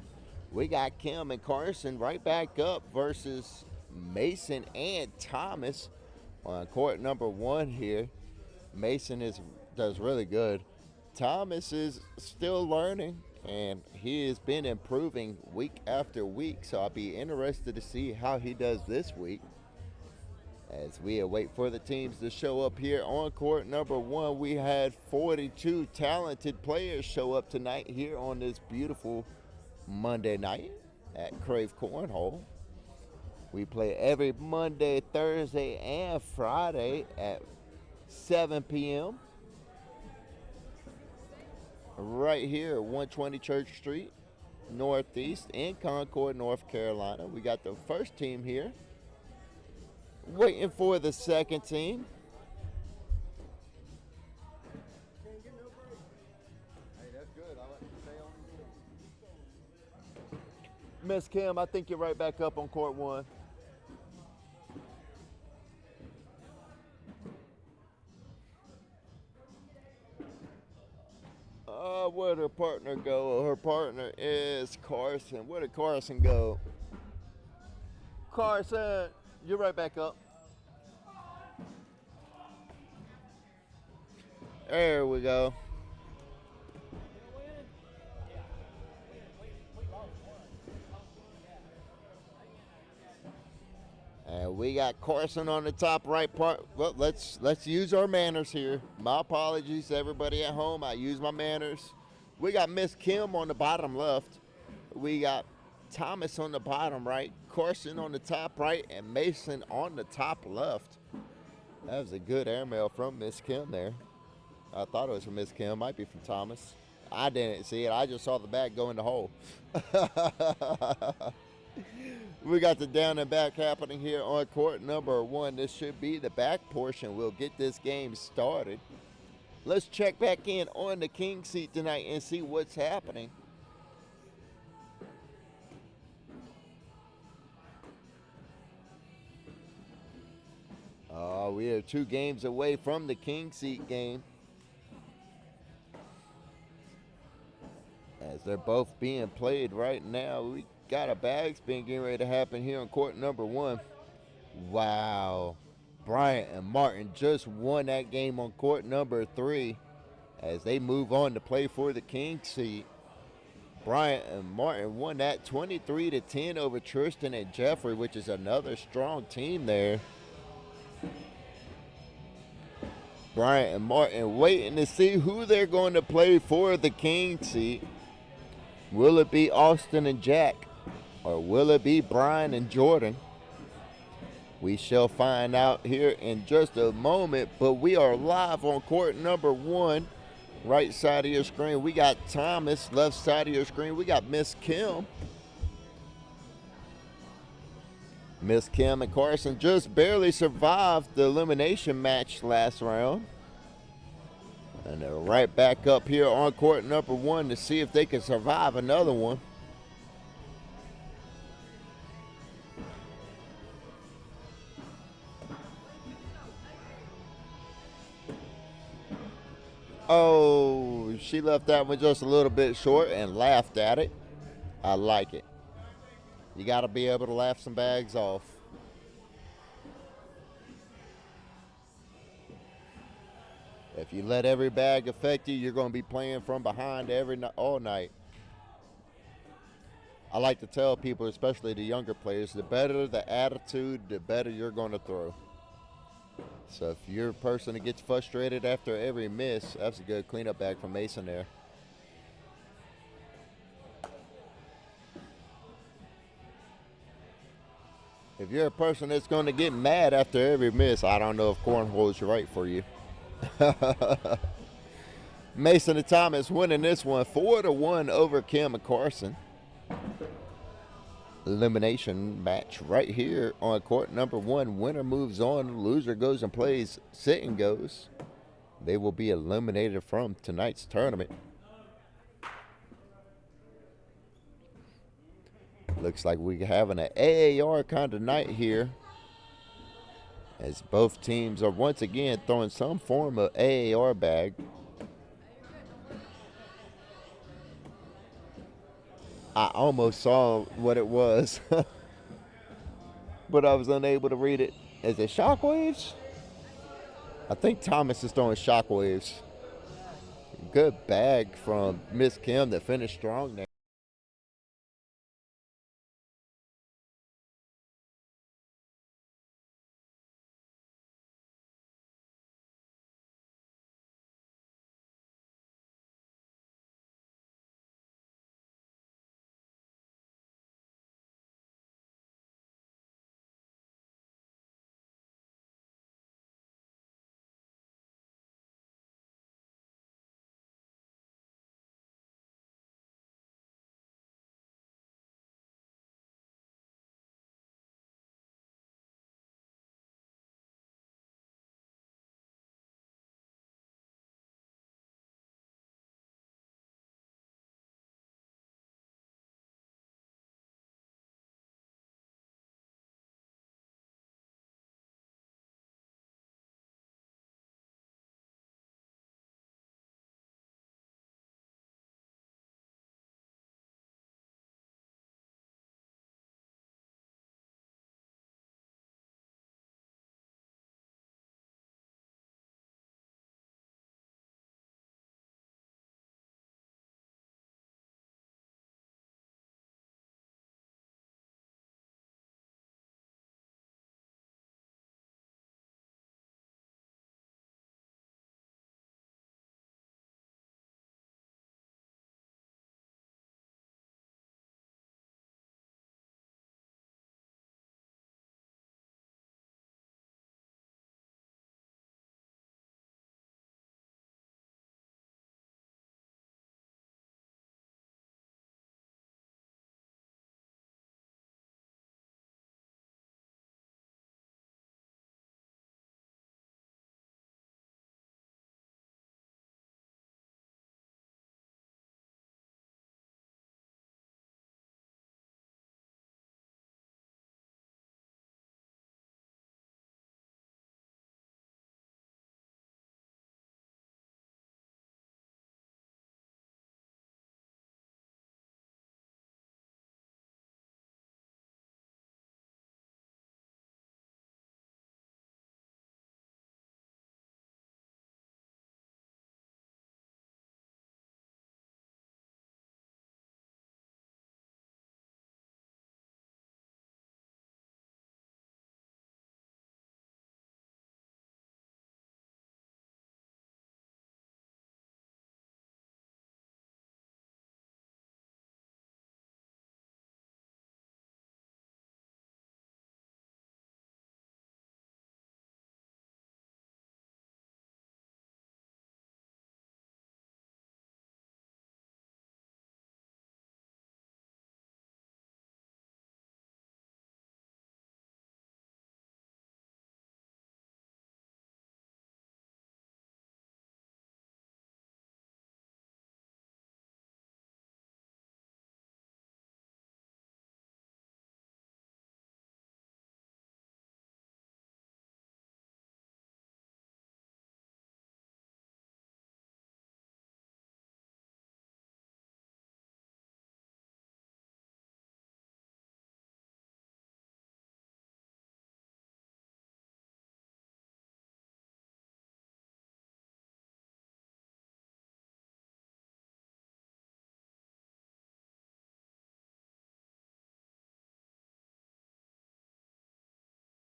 We got Kim and Carson right back up versus Mason and Thomas on court number 1 here. Mason does really good. Thomas is still learning, and he has been improving week after week, so I'll be interested to see how he does this week. As we await for the teams to show up here on court number 1, we had 42 talented players show up tonight here on this beautiful Monday night at Krave Cornhole. We play every Monday, Thursday, and Friday at 7 p.m. right here at 120 Church Street, Northeast in Concord, North Carolina. We got the first team here. Waiting for the second team. Can't get no break. Hey, that's good. I like to stay on. Miss Kim, I think you're right back up on court 1. Where'd her partner go? Her partner is Carson. Where did Carson go? Carson, you're right back up. There we go. And we got Carson on the top right part. Well, let's use our manners here. My apologies to everybody at home. I use my manners. We got Miss Kim on the bottom left. We got Thomas on the bottom right, Carson on the top right, and Mason on the top left. That was a good airmail from Miss Kim there. I thought it was from Miss Kim. Might be from Thomas. I didn't see it. I just saw the bag go in the hole. We got the down and back happening here on court number 1. This should be the back portion. We'll get this game started. Let's check back in on the king seat tonight and see what's happening. We are 2 games away from the king seat game, as they're both being played right now. We got a bags being getting ready to happen here on court number 1. Wow. Bryant and Martin just won that game on court number 3 as they move on to play for the king seat. Bryant and Martin won that 23-10 over Tristan and Jeffrey, which is another strong team there. Bryant and Martin waiting to see who they're going to play for the king seat. Will it be Austin and Jack, or will it be Brian and Jordan? We shall find out here in just a moment, but we are live on court number 1. Right side of your screen, we got Thomas. Left side of your screen, we got Miss Kim. Miss Kim and Carson just barely survived the elimination match last round. And they're right back up here on court number 1 to see if they can survive another one. Oh, she left that one just a little bit short and laughed at it. I like it. You got to be able to laugh some bags off. If you let every bag affect you, you're going to be playing from behind all night. I like to tell people, especially the younger players, the better the attitude, the better you're going to throw. So if you're a person that gets frustrated after every miss, that's a good cleanup bag from Mason there. If you're a person that's going to get mad after every miss, I don't know if cornhole is right for you. Mason and Thomas winning this one 4-1 over Kim and Carson. Elimination match right here on court number 1. Winner moves on, loser goes and plays sit and goes. They will be eliminated from tonight's tournament. Looks like we're having an AAR kind of night here, as both teams are once again throwing some form of AAR bag. I almost saw what it was, but I was unable to read it. Is it shockwaves? I think Thomas is throwing shockwaves. Good bag from Miss Kim that finished strong there.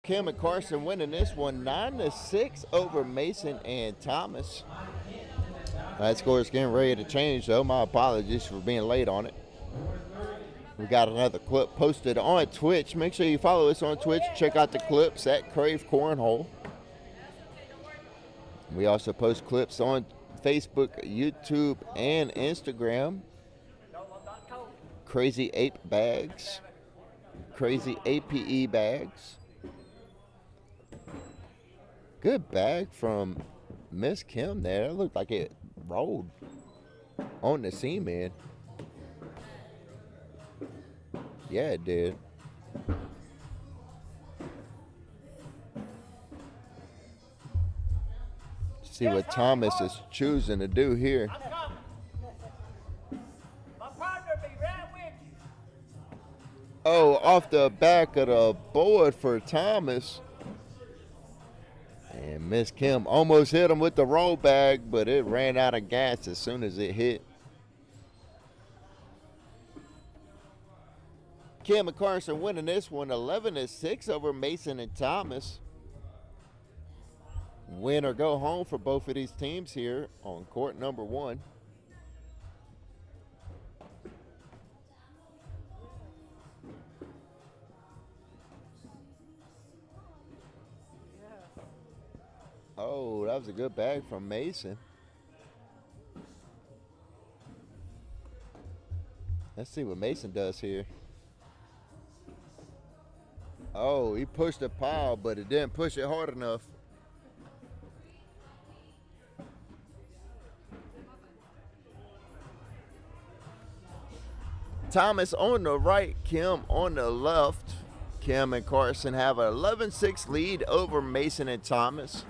Kim and Carson winning this one 9-6 over Mason and Thomas. That score is getting ready to change, though. My apologies for being late on it. We got another clip posted on Twitch. Make sure you follow us on Twitch. Check out the clips at Krave Cornhole. We also post clips on Facebook, YouTube, and Instagram. Crazy Ape Bags. Crazy APE Bags. Good bag from Miss Kim there. It looked like it rolled on the cement. Yeah, it did. See what Thomas is choosing to do here. Oh, off the back of the board for Thomas. And Miss Kim almost hit him with the roll bag, but it ran out of gas as soon as it hit. Kim and Carson winning this one 11-6 over Mason and Thomas. Win or go home for both of these teams here on court number 1. Oh, that was a good bag from Mason. Let's see what Mason does here. Oh, he pushed the pile, but it didn't push it hard enough. Thomas on the right, Kim on the left. Kim and Carson have an 11-6 lead over Mason and Thomas.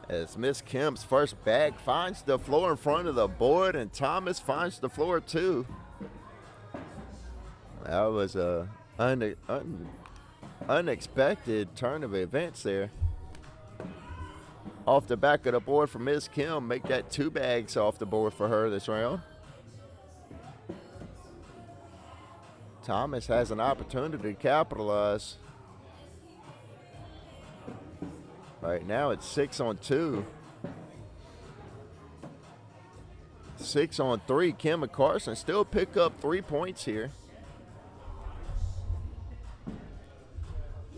As Miss Kim's first bag finds the floor in front of the board, and Thomas finds the floor too. That was a unexpected turn of events there. Off the back of the board for Miss Kim, make that 2 bags off the board for her this round. Thomas has an opportunity to capitalize. Right now it's 6-on-2. 6-on-3. Kim and Carson still pick up 3 points here.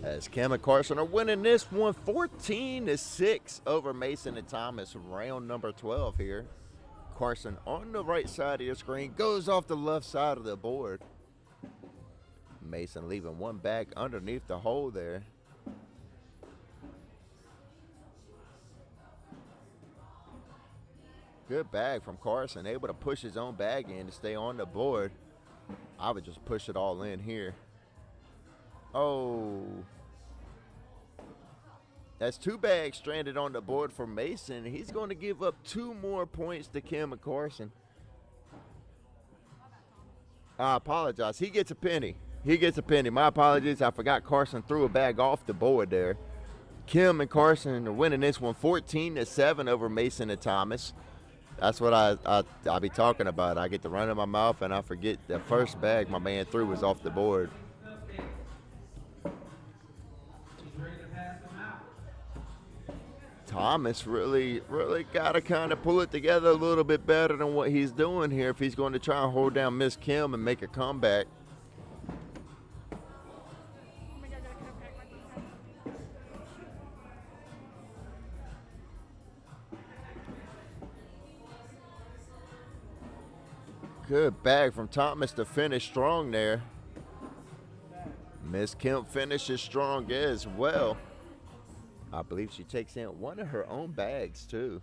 As Kim and Carson are winning this one 14-6 over Mason and Thomas. Round number 12 here. Carson on the right side of your screen goes off the left side of the board. Mason leaving 1 bag underneath the hole there. Good bag from Carson, able to push his own bag in to stay on the board. I would just push it all in here. Oh. That's 2 bags stranded on the board for Mason. He's going to give up 2 more points to Kim and Carson. I apologize. He gets a penny. He gets a penny. My apologies. I forgot Carson threw a bag off the board there. Kim and Carson are winning this one 14-7 over Mason and Thomas. That's what I be talking about. I get to run in my mouth and I forget the first bag my man threw was off the board. Thomas really got to kind of pull it together a little bit better than what he's doing here if he's going to try and hold down Miss Kim and make a comeback. Good bag from Thomas to finish strong there. Miss Kim finishes strong as well. I believe she takes in 1 of her own bags too.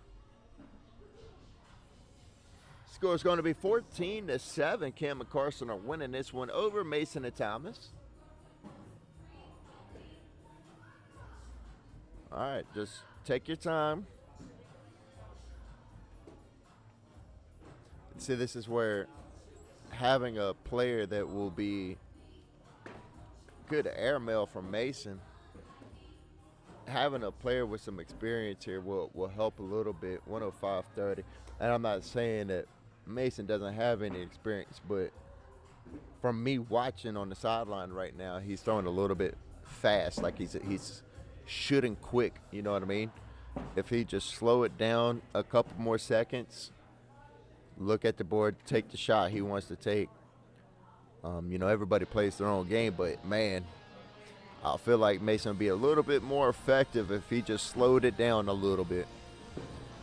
Score is going to be 14-7. Kim and Carson are winning this one over Mason and Thomas. All right, just take your time. See, this is where having a player that will be good airmail from Mason, having a player with some experience here will help a little bit. 105.30. And I'm not saying that Mason doesn't have any experience, but from me watching on the sideline right now, he's throwing a little bit fast, like he's shooting quick. You know what I mean? If he just slow it down a couple more seconds, look at the board, take the shot he wants to take. You know, everybody plays their own game, but man, I feel like Mason would be a little bit more effective if he just slowed it down a little bit.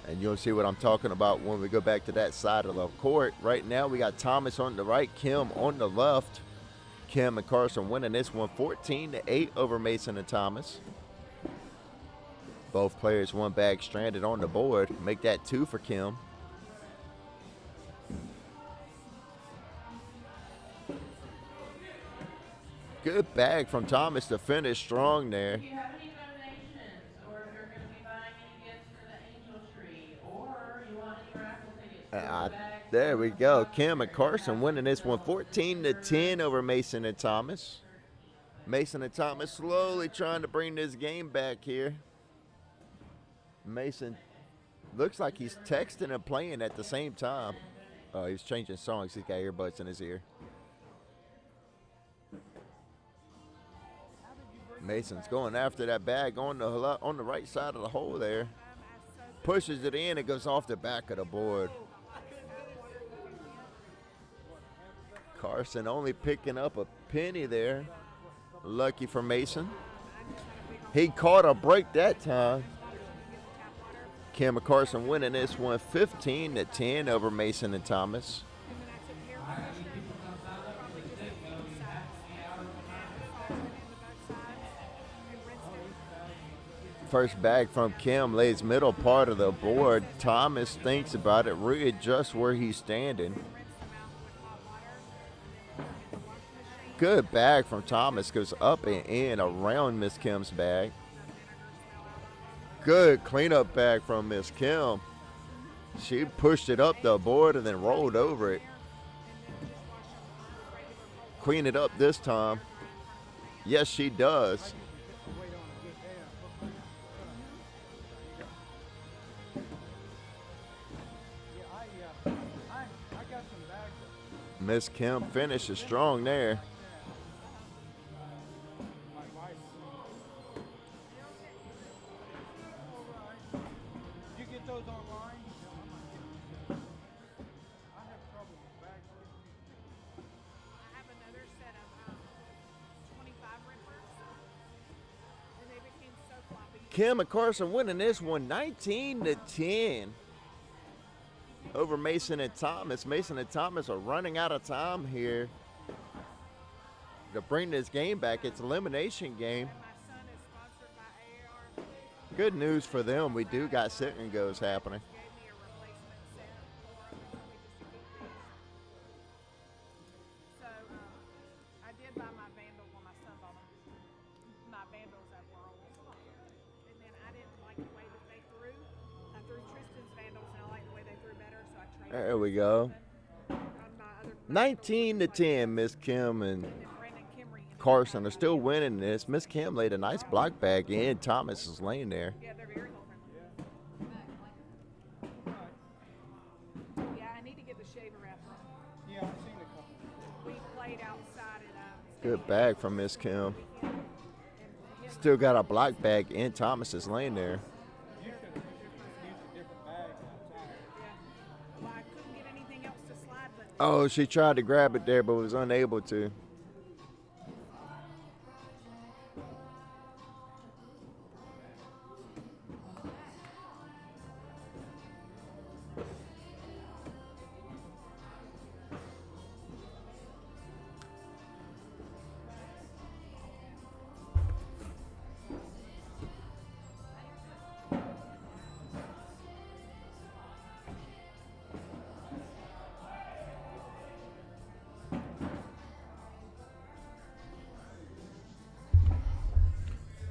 And you'll see what I'm talking about when we go back to that side of the court. Right now, we got Thomas on the right, Kim on the left. Kim and Carson winning this one 14-8 over Mason and Thomas. Both players one bag stranded on the board. Make that 2 for Kim. Good bag from Thomas to finish strong there. If you have any donations, or if you're going to be buying any gifts for the Angel Tree, or you want any raffle tickets for the bags. There we go. Kim and Carson winning this one 14-10 over Mason and Thomas. Mason and Thomas slowly trying to bring this game back here. Mason looks like he's texting and playing at the same time. Oh, he's changing songs. He's got earbuds in his ear. Mason's going after that bag on the right side of the hole there. Pushes it in. It goes off the back of the board. Carson only picking up a penny there. Lucky for Mason. He caught a break that time. Kim and Carson winning this one 15-10 over Mason and Thomas. First bag from Kim lays middle part of the board. Thomas thinks about it, readjusts where he's standing. Good bag from Thomas, goes up and in around Miss Kim's bag. Good cleanup bag from Miss Kim. She pushed it up the board and then rolled over it. Clean it up this time. Yes, she does. Miss Kim finishes strong there. You get those online? I have trouble with bags. I have another set of 25 rippers, and they became so floppy. Kim and Carson winning this one 19-10 over Mason and Thomas. Mason and Thomas are running out of time here to bring this game back. It's an elimination game. My son is sponsored by AAR. Good news for them. We do got sit and goes happening. Gave me a replacement set for them. So I did buy my Vandal when my son bought them. My Vandals at World. And then I didn't like the way that they threw. I threw Tristan's Vandals and I liked the way they threw better, so I traded. There we go. On my other 19-10, Miss Kim and Brandon Kimry. Carson are still winning this. Miss Kim laid a nice block bag in. Thomas is laying there. Yeah, they're very hole friendly. Yeah, I need to get the shaver after. Yeah, I've seen a couple. We played outside at Good bag from Miss Kim. and his Still got a block bag in. Thomas is laying there. You could have used a different bag outside. well, I couldn't get anything else to slide but Oh, she tried to grab it there but was unable to.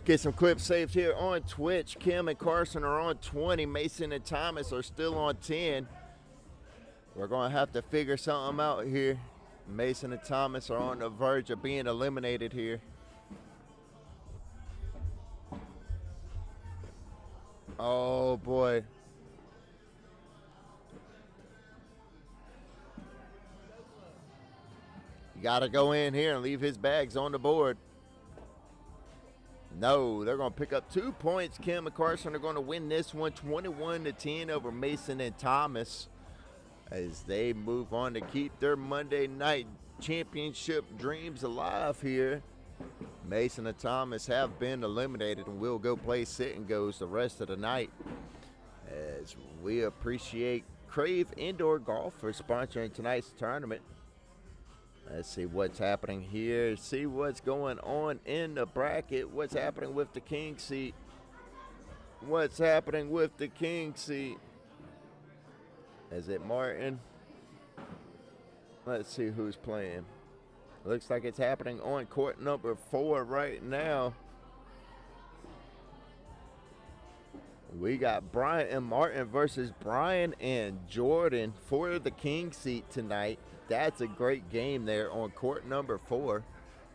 Get some clips saved here on Twitch. Kim and Carson are on 20. Mason and Thomas are still on 10. We're going to have to figure something out here. Mason and Thomas are on the verge of being eliminated here. Oh, boy. You got to go in here and leave his bags on the board. No, they're going to pick up 2 points. Kim and Carson are going to win this one 21-10 over Mason and Thomas as they move on to keep their Monday night championship dreams alive here. Mason and Thomas have been eliminated and will go play sit-and-goes the rest of the night. As we appreciate Krave Indoor Golf for sponsoring tonight's tournament. Let's see what's happening here. See what's going on in the bracket. What's happening with the king seat. What's happening with the king seat. Is it Martin? Let's see who's playing. Looks like it's happening on court number 4 right now. We got Brian and Martin versus Brian and Jordan for the king seat tonight. That's a great game there on court number 4.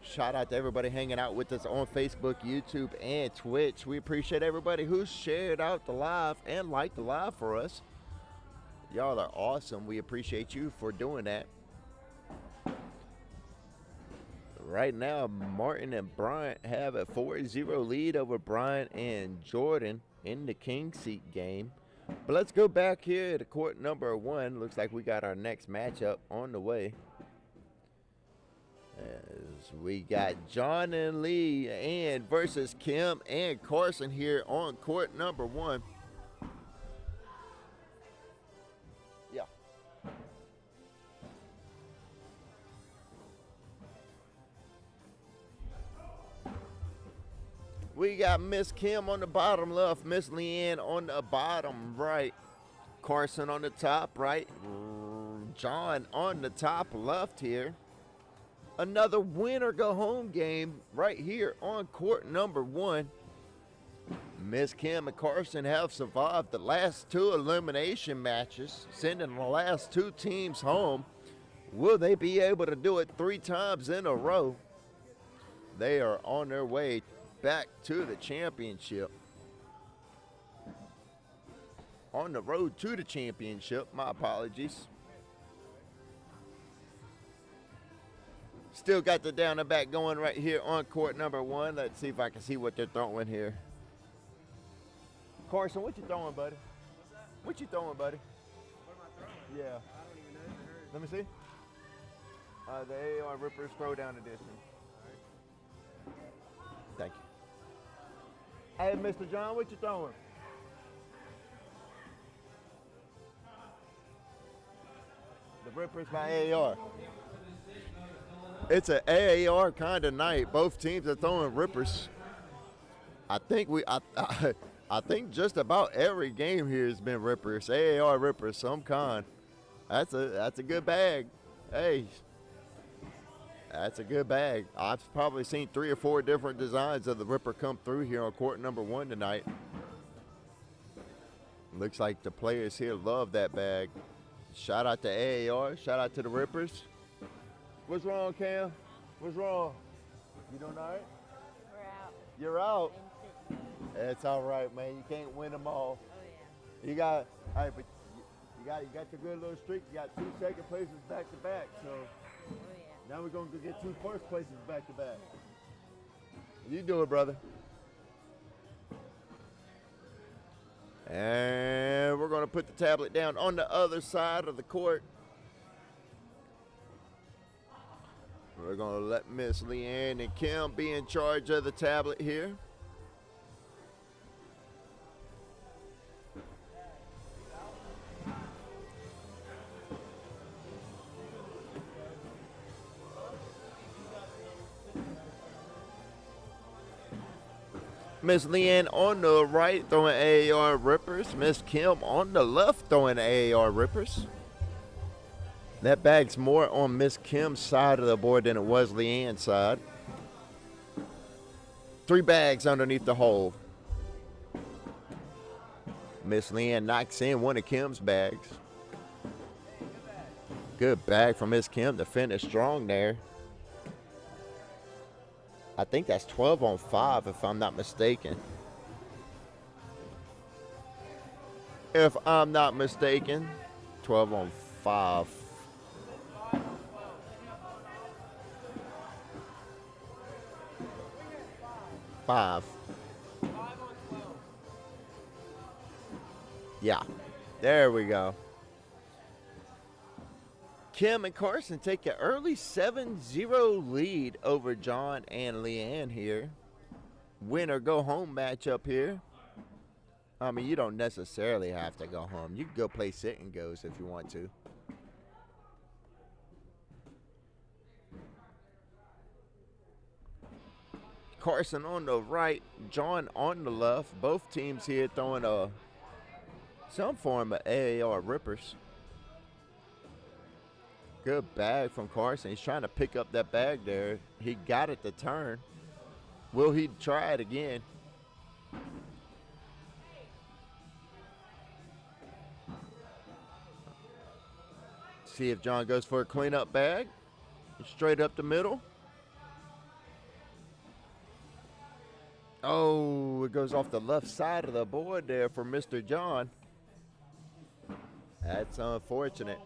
Shout out to everybody hanging out with us on Facebook, YouTube, and Twitch. We appreciate everybody who shared out the live and liked the live for us. Y'all are awesome. We appreciate you for doing that. Right now, Martin and Bryant have a 4-0 lead over Brian and Jordan in the king seat game. But let's go back here to court number 1. Looks like we got our next matchup on the way. As we got John and Lee and versus Kim and Carson here on court number 1. Yeah. We got Miss Kim on the bottom left, Miss Leanne on the bottom right, Carson on the top right, John on the top left here. Another winner go home game right here on court number 1. Miss Kim and Carson have survived the last 2 elimination matches, sending the last 2 teams home. Will they be able to do it 3 times in a row? They are on their way back to the championship. On the road to the championship, my apologies. Still got the down and back going right here on court number 1. Let's see if I can see what they're throwing here. Carson, what you throwing, buddy? What's that? What you throwing, buddy? What am I throwing? Yeah. I don't even know if I heard. Let me see. The AR Rippers Throwdown Edition. Thank you. Hey, Mr. John, what you throwing? The Rippers by AAR. It's an AAR kind of night. Both teams are throwing Rippers. I think I think just about every game here has been Rippers. AAR Rippers, some kind. That's a good bag. Hey, that's a good bag. I've probably seen 3 or 4 different designs of the Ripper come through here on court number 1 tonight. Looks like the players here love that bag. Shout out to AAR. Shout out to the Rippers. What's wrong, Cam? What's wrong? You doing all right? We're out. You're out. And sitting. It's all right, man. You can't win them all. Oh yeah. You got, hey, but you got your good little streak. You got 2 second places back to back. So Oh yeah. now we're gonna go get 2 first places back to back. You do it, brother. And we're gonna put the tablet down on the other side of the court. We're gonna let Miss Leanne and Kim be in charge of the tablet here. Miss Leanne on the right throwing AAR Rippers. Miss Kim on the left throwing AAR Rippers. That bag's more on Miss Kim's side of the board than it was Leanne's side. 3 bags underneath the hole. Miss Leanne knocks in one of Kim's bags. Good bag from Miss Kim to finish strong there. I think that's 12 on 5 if I'm not mistaken. If I'm not mistaken, 12 on 5. Yeah, there we go. Kim and Carson take an early 7-0 lead over John and Leanne here. Win or go home matchup here. I mean, you don't necessarily have to go home. You can go play sit and goes if you want to. Carson on the right, John on the left. Both teams here throwing some form of AAR rippers. Good bag from Carson. He's trying to pick up that bag there. He got it to turn. Will he try it again? See if John goes for a cleanup bag. Straight up the middle. Oh, it goes off the left side of the board there for Mr. John. That's unfortunate.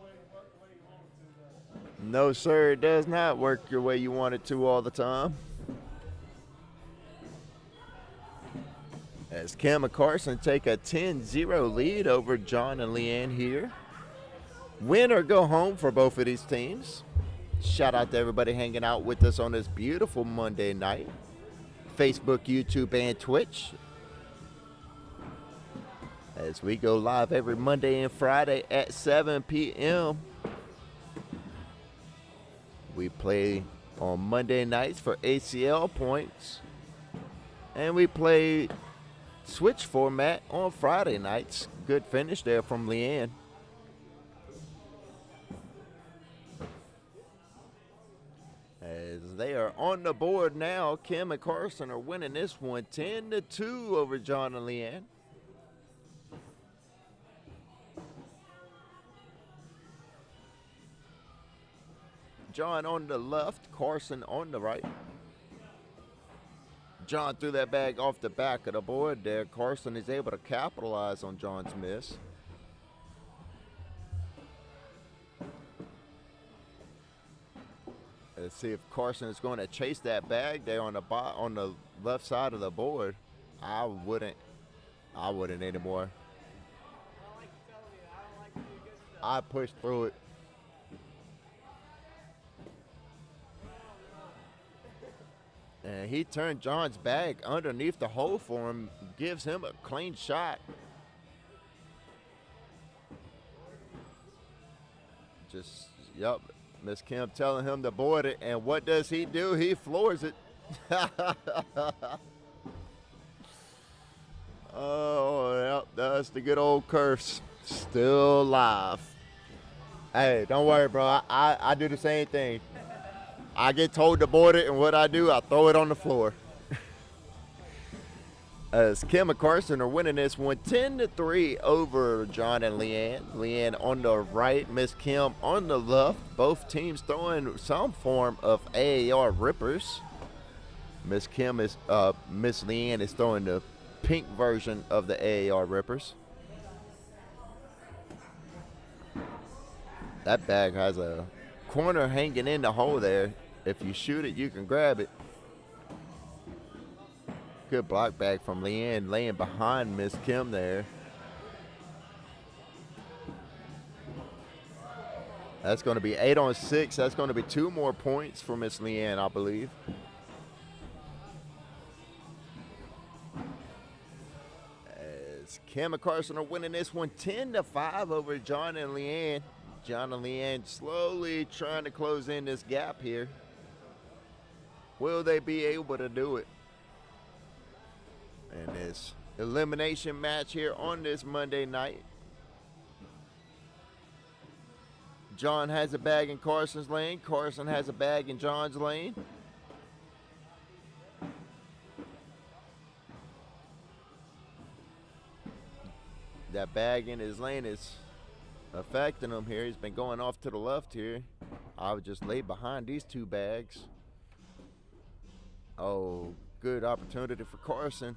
No, sir, it does not work your way you want it to all the time. As Cam and Carson take a 10-0 lead over John and Leanne here. Win or go home for both of these teams. Shout out to everybody hanging out with us on this beautiful Monday night. Facebook, YouTube, and Twitch. As we go live every Monday and Friday at 7 p.m. We play on Monday nights for ACL points. And we play switch format on Friday nights. Good finish there from Leanne. As they are on the board now, Kim and Carson are winning this one 10-2 over John and Leanne. John on the left, Carson on the right. John threw that bag off the back of the board there. Carson is able to capitalize on John's miss. Let's see if Carson is going to chase that bag there on the left side of the board. I wouldn't anymore. I pushed through it. And he turned John's bag underneath the hole for him, gives him a clean shot. Yep, Miss Kim telling him to board it, and what does he do? He floors it. Oh, yep, that's the good old curse. Still live. Hey, don't worry, bro. I do the same thing. I get told to board it, and what I do, I throw it on the floor. As Kim and Carson are winning this one 10-3 over John and Leanne. Leanne on the right, Miss Kim on the left. Both teams throwing some form of AAR rippers. Miss Leanne is throwing the pink version of the AAR rippers. That bag has a corner hanging in the hole there. If you shoot it, you can grab it. Good block bag from Leanne, laying behind Miss Kim there. That's going to be 8 on 6. That's going to be 2 more points for Miss Leanne, I believe. As Kim and Carson are winning this one 10-5 over John and Leanne. John and Leanne slowly trying to close in this gap here. Will they be able to do it? And this elimination match here on this Monday night. John has a bag in Carson's lane. Carson has a bag in John's lane. That bag in his lane is affecting him here. He's been going off to the left here. I would just lay behind these 2 bags. Oh, good opportunity for Carson.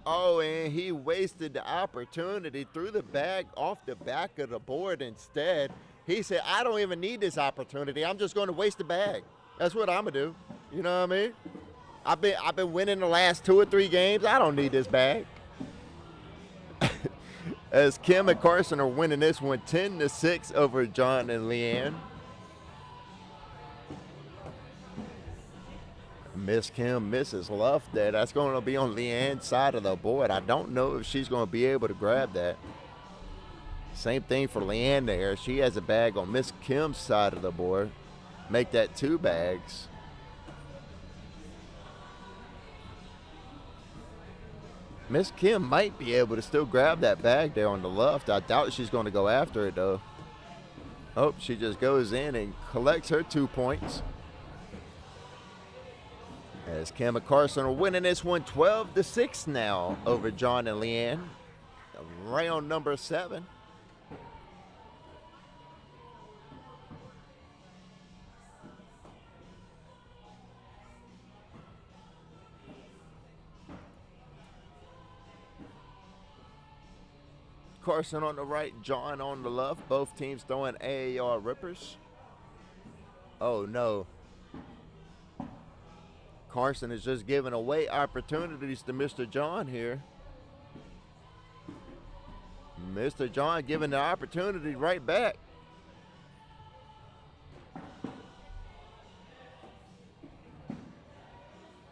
Oh, and he wasted the opportunity, threw the bag off the back of the board instead. He said, I don't even need this opportunity. I'm just going to waste the bag. That's what I'm going to do. You know what I mean? I've been winning the last 2 or 3 games. I don't need this bag. as Kim and Carson are winning this one 10-6 over John and Leanne. Miss Kim misses left there. That's going to be on Leanne's side of the board. I don't know if she's going to be able to grab that. Same thing for Leanne there. She has a bag on Miss Kim's side of the board. Make that 2 bags. Miss Kim might be able to still grab that bag there on the left. I doubt she's going to go after it, though. Oh, she just goes in and collects her 2 points. As Kim and Carson are winning this one 12-6 now over John and Leanne. Round number 7. Carson on the right, John on the left. Both teams throwing AAR rippers. Oh, no. Carson is just giving away opportunities to Mr. John here. Mr. John giving the opportunity right back.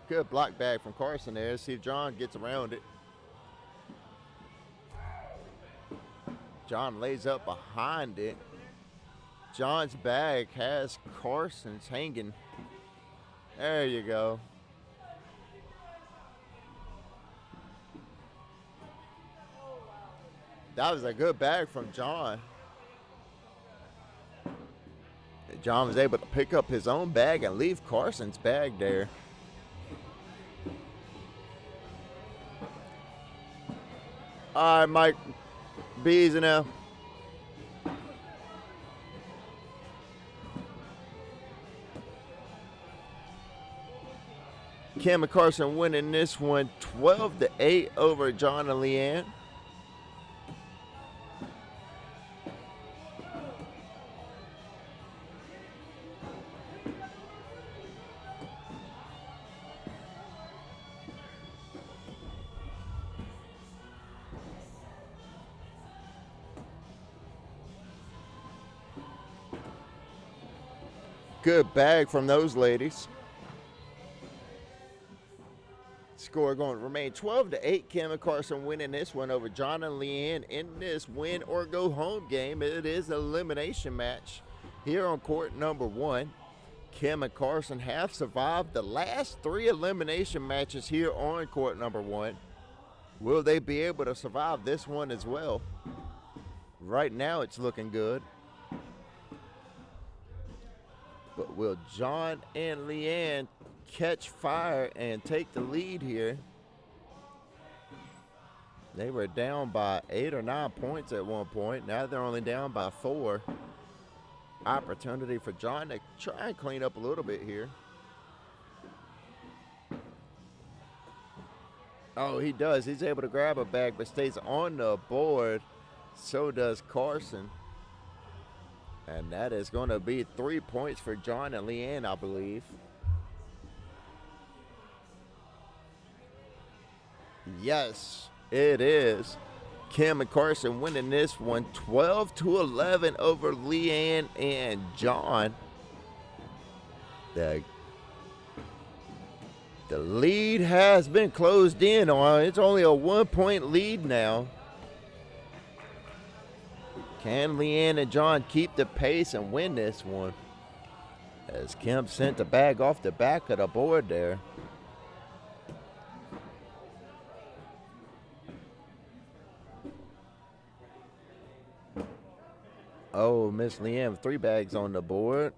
Good block bag from Carson there. See if John gets around it. John lays up behind it. John's bag has Carson's hanging. There you go. That was a good bag from John. John was able to pick up his own bag and leave Carson's bag there. All right, Mike. Be easy now. Kim and Carson winning this one 12-8 over John and Leanne. Good bag from those ladies. Score going to remain 12-8. Kim and Carson winning this one over John and Leanne in this win or go home game. It is an elimination match here on court number 1. Kim and Carson have survived the last 3 elimination matches here on court number 1. Will they be able to survive this one as well? Right now it's looking good. But will John and Leanne catch fire and take the lead here? They were down by 8 or 9 points at one point. Now they're only down by 4. Opportunity for John to try and clean up a little bit here. Oh, he does. He's able to grab a bag but stays on the board. So does Carson. And that is going to be 3 points for John and Leanne, I believe. Yes, it is. Kim and Carson winning this one 12-11 over Leanne and John. The lead has been closed in on. It's only a 1-point lead now. Can Leanne and John keep the pace and win this one? As Kim sent the bag off the back of the board there. Oh, Miss Leanne with 3 bags on the board.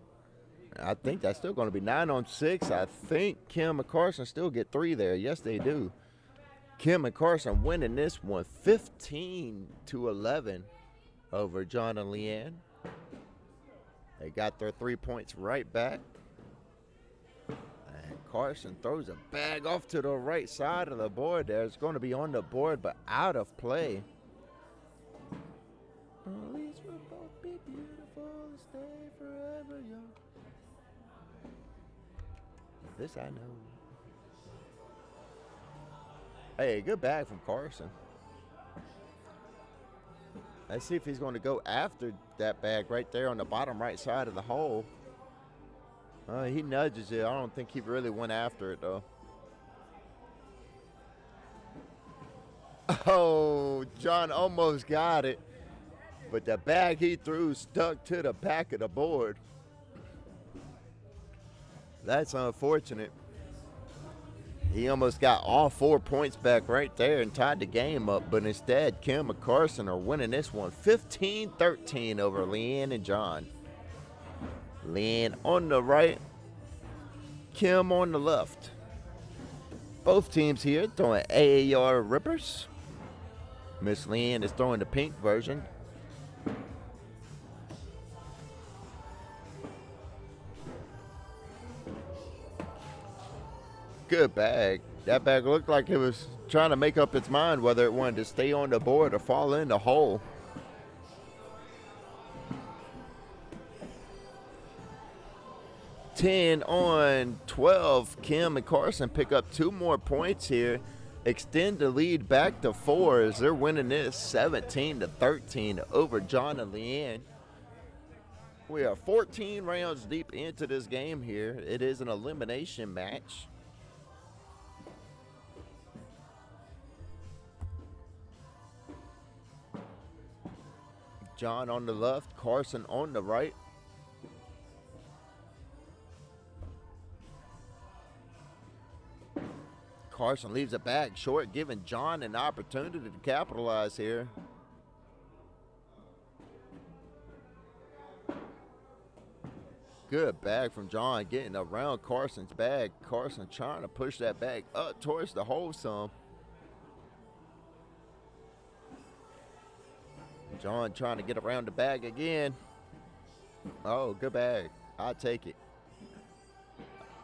I think that's still going to be 9 on 6. I think Kim and Carson still get 3 there. Yes, they do. Kim and Carson winning this one 15-11 over John and Leanne. They got their 3 points right back. And Carson throws a bag off to the right side of the board there. It's going to be on the board but out of play. At least we'll both be beautiful and stay forever young. This I know. Hey, good bag from Carson. Let's see if he's going to go after that bag right there on the bottom right side of the hole. He nudges it. I don't think he really went after it, though. Oh, John almost got it. But the bag he threw stuck to the back of the board. That's unfortunate. He almost got all 4 points back right there and tied the game up, but instead, Kim and Carson are winning this one 15-13 over Leanne and John. Leanne on the right, Kim on the left. Both teams here throwing AAR rippers. Miss Leanne is throwing the pink version. Good bag. That bag looked like it was trying to make up its mind whether it wanted to stay on the board or fall in the hole. (10-12). Kim and Carson pick up 2 more points here. Extend the lead back to 4 as they're winning this 17-13 over John and Leanne. We are 14 rounds deep into this game here. It is an elimination match. John on the left, Carson on the right. Carson leaves a bag short, giving John an opportunity to capitalize here. Good bag from John, getting around Carson's bag. Carson trying to push that bag up towards the hole some. John trying to get around the bag again. Oh, good bag. I'll take it.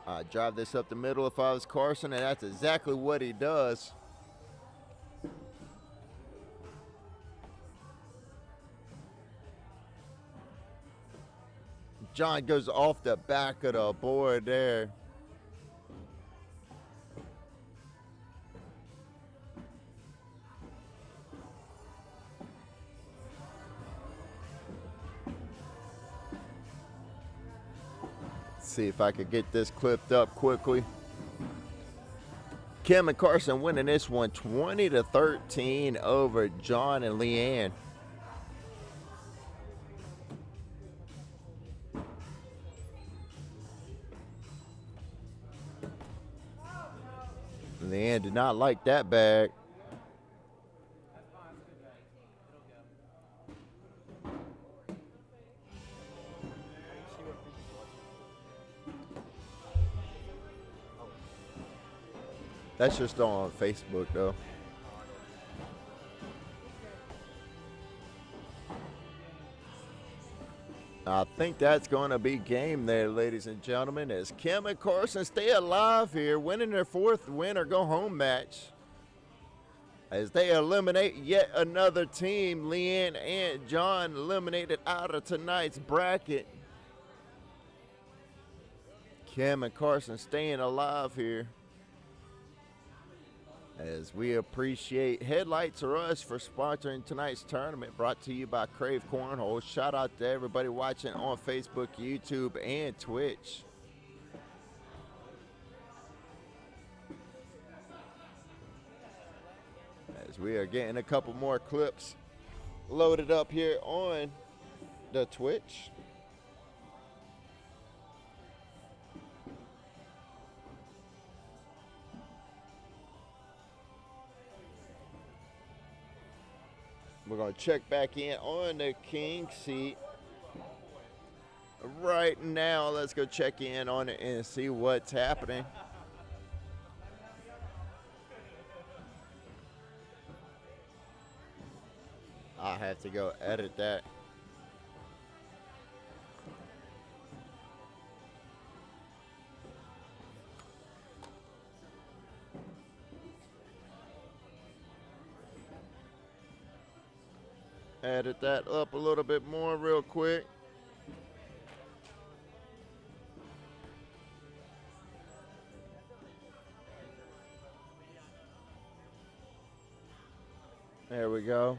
I drive this up the middle if I was Carson, and that's exactly what he does. John goes off the back of the board there. See if I could get this clipped up quickly. Kim and Carson winning this one 20-13 over John and Leanne. Leanne did not like that bag. That's just on Facebook, though. I think that's going to be game there, ladies and gentlemen, as Kim and Carson stay alive here, winning their 4th win or go home match. As they eliminate yet another team, Leanne and John eliminated out of tonight's bracket. Kim and Carson staying alive here. As we appreciate Headlights Are Us for sponsoring tonight's tournament, brought to you by Krave Cornhole. Shout out to everybody watching on Facebook, YouTube, and Twitch. As we are getting a couple more clips loaded up here on the Twitch. We're going to check back in on the king seat. Right now, let's go check in on it and see what's happening. I have to go edit that. Edit that up a little bit more real quick. There we go.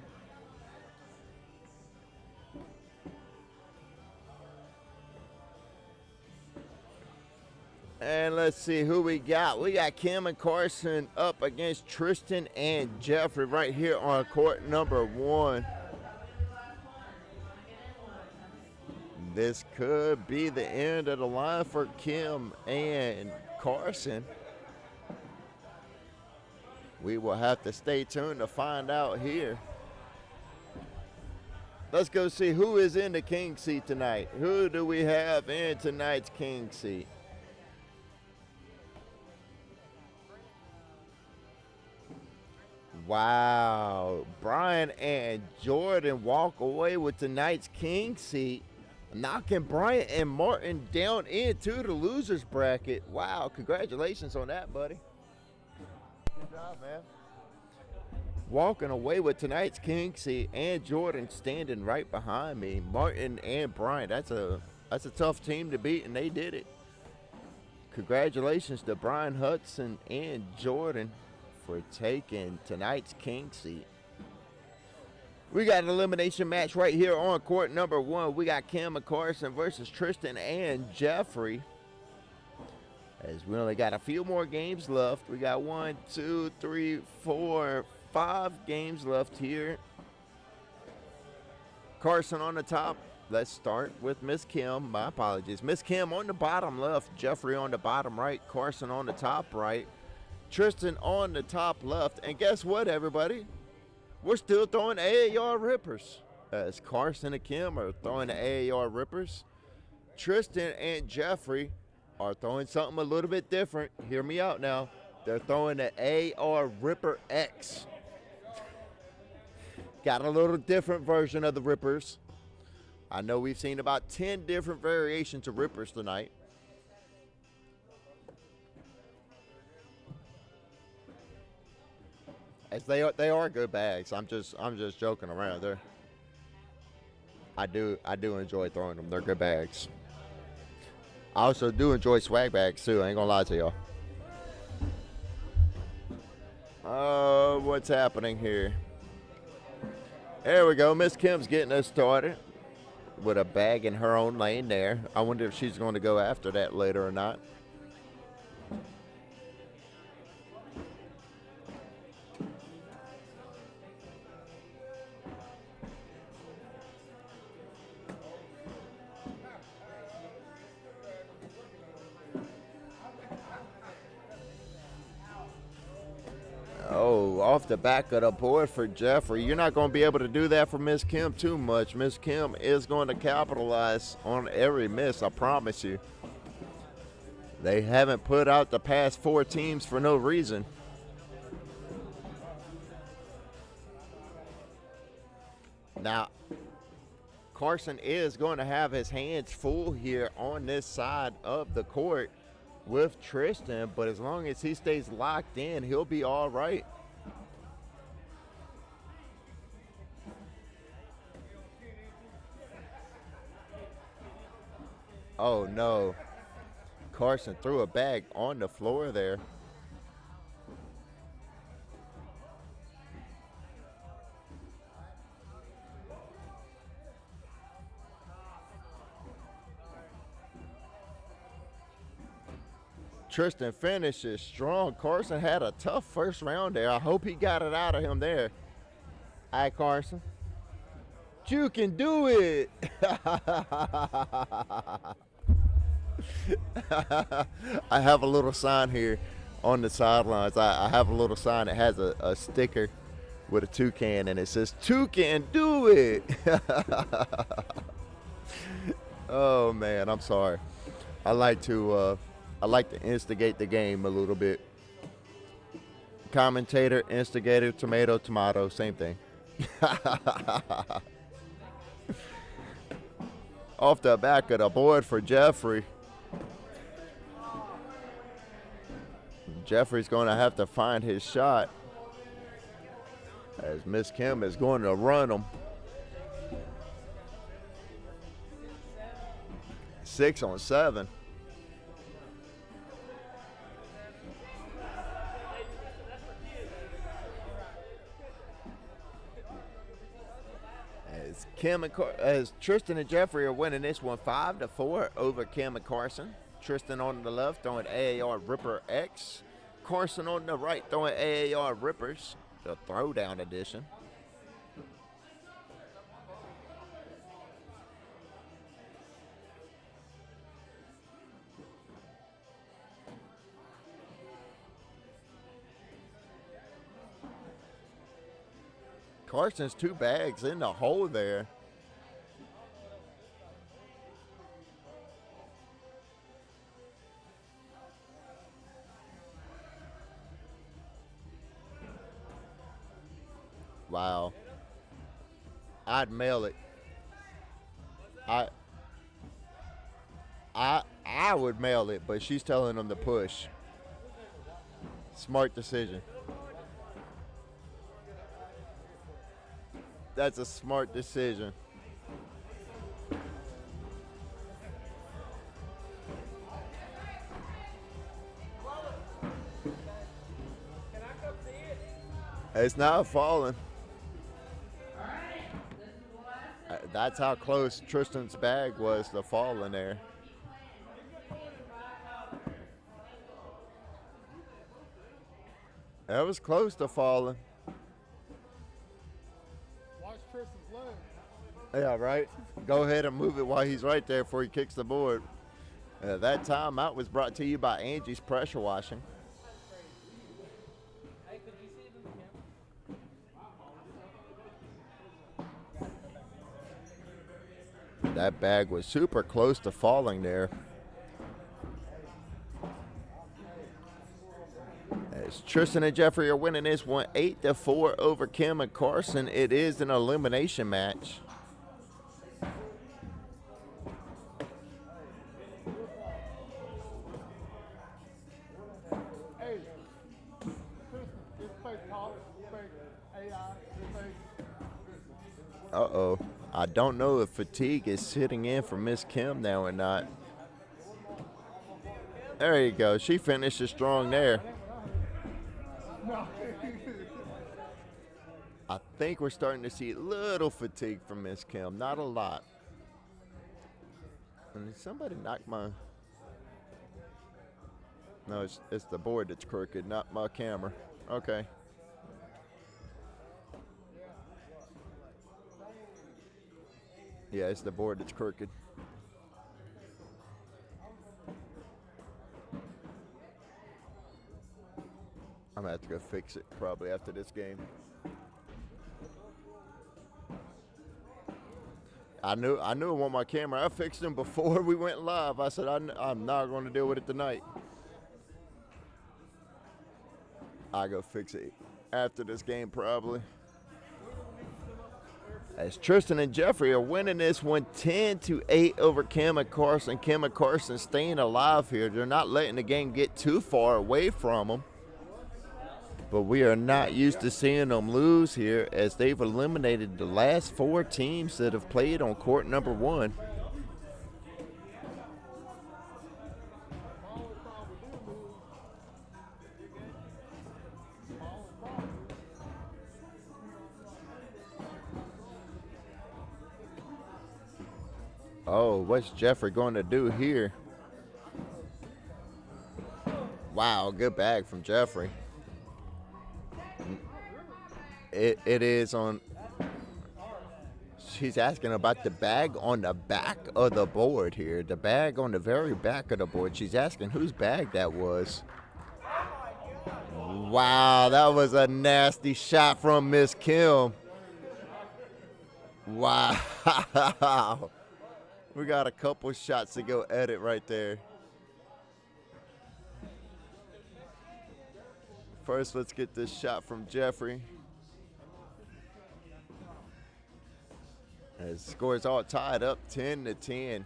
And let's see who we got. We got Kim and Carson up against Tristan and Jeffrey right here on court number 1. This could be the end of the line for Kim and Carson. We will have to stay tuned to find out here. Let's go see who is in the king seat tonight. Who do we have in tonight's king seat? Wow. Brian and Jordan walk away with tonight's king seat, knocking Brian and Martin down into the losers bracket. Wow. Congratulations on that, buddy. Good job, man. Walking away with tonight's king seat, and Jordan standing right behind me. Martin and Brian. That's a tough team to beat, and they did it. Congratulations to Brian Hudson and Jordan for taking tonight's king seat. We got an elimination match right here on court number 1. We got Kim and Carson versus Tristan and Jeffrey. As we only got a few more games left. We got 1, 2, 3, 4, 5 games left here. Carson on the top. Let's start with Miss Kim. My apologies. Miss Kim on the bottom left. Jeffrey on the bottom right. Carson on the top right. Tristan on the top left. And guess what, everybody? We're still throwing AAR rippers. As Carson and Kim are throwing the AAR rippers, Tristan and Jeffrey are throwing something a little bit different. Hear me out now. They're throwing the AR Ripper X. Got a little different version of the rippers. I know we've seen about 10 different variations of rippers tonight. As they are good bags. I'm just joking around there. I do enjoy throwing them. They're good bags. I also do enjoy swag bags too. I ain't gonna lie to y'all. Oh, what's happening here? There we go. Miss Kim's getting us started with a bag in her own lane there. I wonder if she's going to go after that later or not. Oh, off the back of the board for Jeffrey. You're not going to be able to do that for Miss Kim too much. Miss Kim is going to capitalize on every miss, I promise you. They haven't put out the past 4 teams for no reason. Now, Carson is going to have his hands full here on this side of the court with Tristan, but as long as he stays locked in, he'll be all right. Oh no. Carson threw a bag on the floor there. Tristan finishes strong. Carson had a tough first round there. I hope he got it out of him there. All right, Carson. You can do it. I have a little sign here on the sidelines. I have a little sign that has a sticker with a toucan, and it says, "Toucan, do it." Oh, man, I'm sorry. I like to instigate the game a little bit. Commentator, instigator, tomato, tomato, same thing. Off the back of the board for Jeffrey. Jeffrey's going to have to find his shot as Miss Kim is going to run him. 6 on 7. As Tristan and Jeffrey are winning this one 5-4 over Kim and Carson. Tristan on the left throwing AAR Ripper X. Carson on the right throwing AAR Rippers, the throwdown edition. Carson's 2 bags in the hole there. Wow. I'd mail it. I would mail it, but she's telling them to push. Smart decision. That's a smart decision. It's not falling. That's how close Tristan's bag was to falling there. That was close to falling. Watch Tristan's leg. Yeah, right. Go ahead and move it while he's right there before he kicks the board. That timeout was brought to you by Angie's Pressure Washing. That bag was super close to falling there. As Tristan and Jeffrey are winning this one 8-4 over Kim and Carson. It is an elimination match. Hey, Tristan, just play talk, play AI, just play. Uh-oh. I don't know if fatigue is sitting in for Miss Kim now or not. There you go. She finishes strong there. I think we're starting to see a little fatigue from Miss Kim. Not a lot. And did somebody knock my... No, it's the board that's crooked, not my camera. Okay. Yeah, it's the board that's crooked. I'm gonna have to go fix it probably after this game. I knew I want my camera. I fixed them before we went live. I said I'm not going to deal with it tonight. I go fix it after this game probably. As Tristan and Jeffrey are winning this one 10-8 over Kim and Carson. Kim and Carson staying alive here. They're not letting the game get too far away from them. But we are not used to seeing them lose here as they've eliminated the last 4 teams that have played on court number 1. Oh, what's Jeffrey going to do here? Wow, good bag from Jeffrey. It is on. She's asking about the bag on the back of the board here. The bag on the very back of the board. She's asking whose bag that was. Wow, that was a nasty shot from Miss Kim. Wow. We got a couple shots to go edit right there. First, let's get this shot from Jeffrey. The score's all tied up 10-10.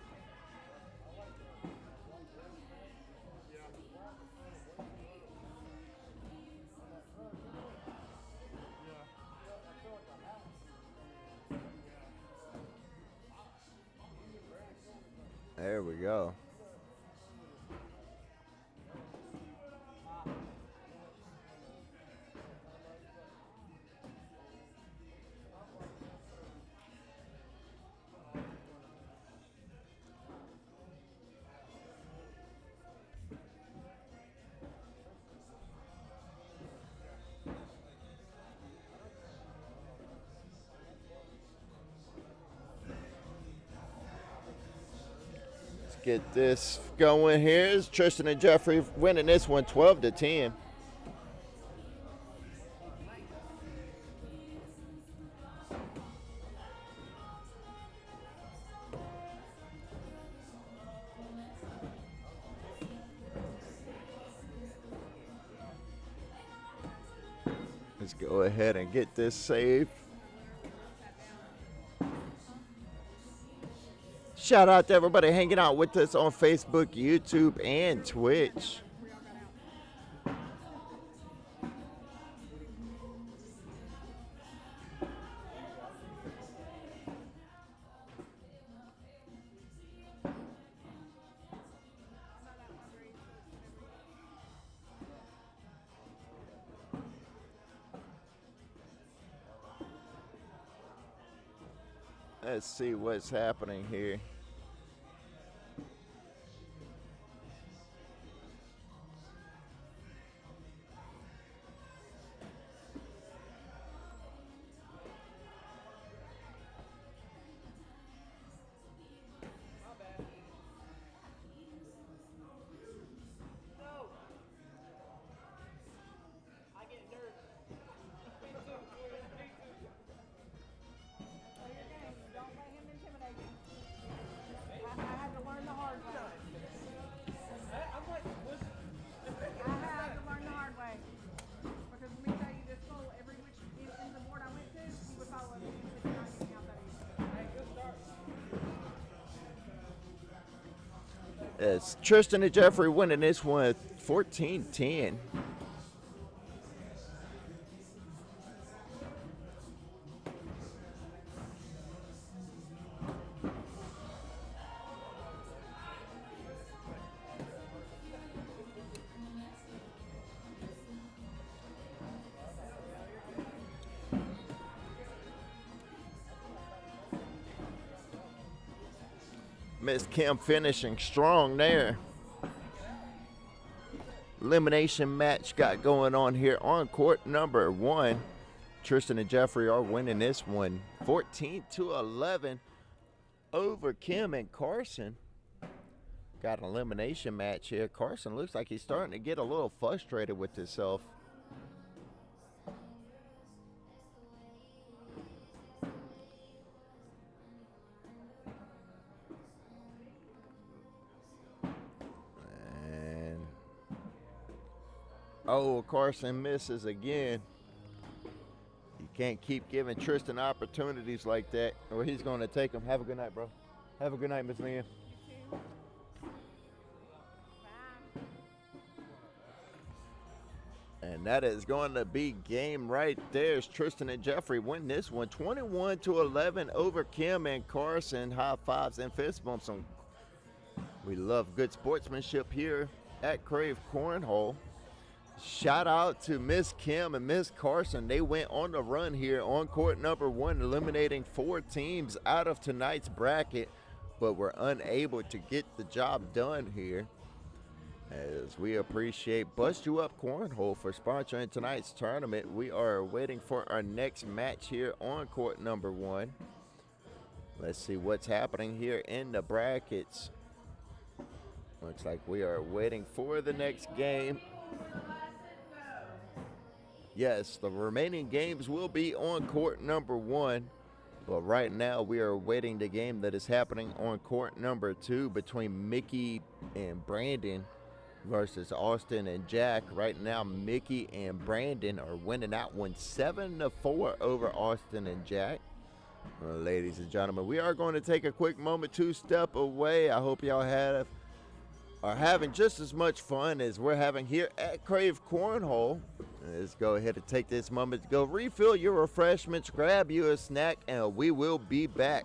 There we go. Get this going here. Is Tristan and Jeffrey winning this one 12-10. Let's go ahead and get this saved. Shout out to everybody hanging out with us on Facebook, YouTube, and Twitch. Let's see what's happening here. It's Tristan and Jeffrey winning this one 14-10. Miss Kim finishing strong there. Elimination match got going on here on court number 1. Tristan and Jeffrey are winning this one 14-11 over Kim and Carson. Got an elimination match here. Carson looks like he's starting to get a little frustrated with himself. Oh, Carson misses again. You can't keep giving Tristan opportunities like that, or he's going to take them. Have a good night, bro. Have a good night, Miss Leanne. And that is going to be game right there. As Tristan and Jeffrey win this one 21-11 over Kim and Carson. High fives and fist bumps. We love good sportsmanship here at Krave Cornhole. Shout out to Miss Kim and Miss Carson. They went on the run here on court number 1, eliminating 4 teams out of tonight's bracket, but were unable to get the job done here. As we appreciate Bust You Up Cornhole for sponsoring tonight's tournament. We are waiting for our next match here on court number 1. Let's see what's happening here in the brackets. Looks like we are waiting for the next game. Yes, the remaining games will be on court number 1, but right now we are awaiting the game that is happening on court number 2 between Mickey and Brandon versus Austin and Jack. Right now, Mickey and Brandon are winning that one 7-4 over Austin and Jack. Well, ladies and gentlemen, we are going to take a quick moment to step away. I hope y'all are having just as much fun as we're having here at Krave Cornhole. Let's go ahead and take this moment to go refill your refreshments, grab you a snack, and we will be back.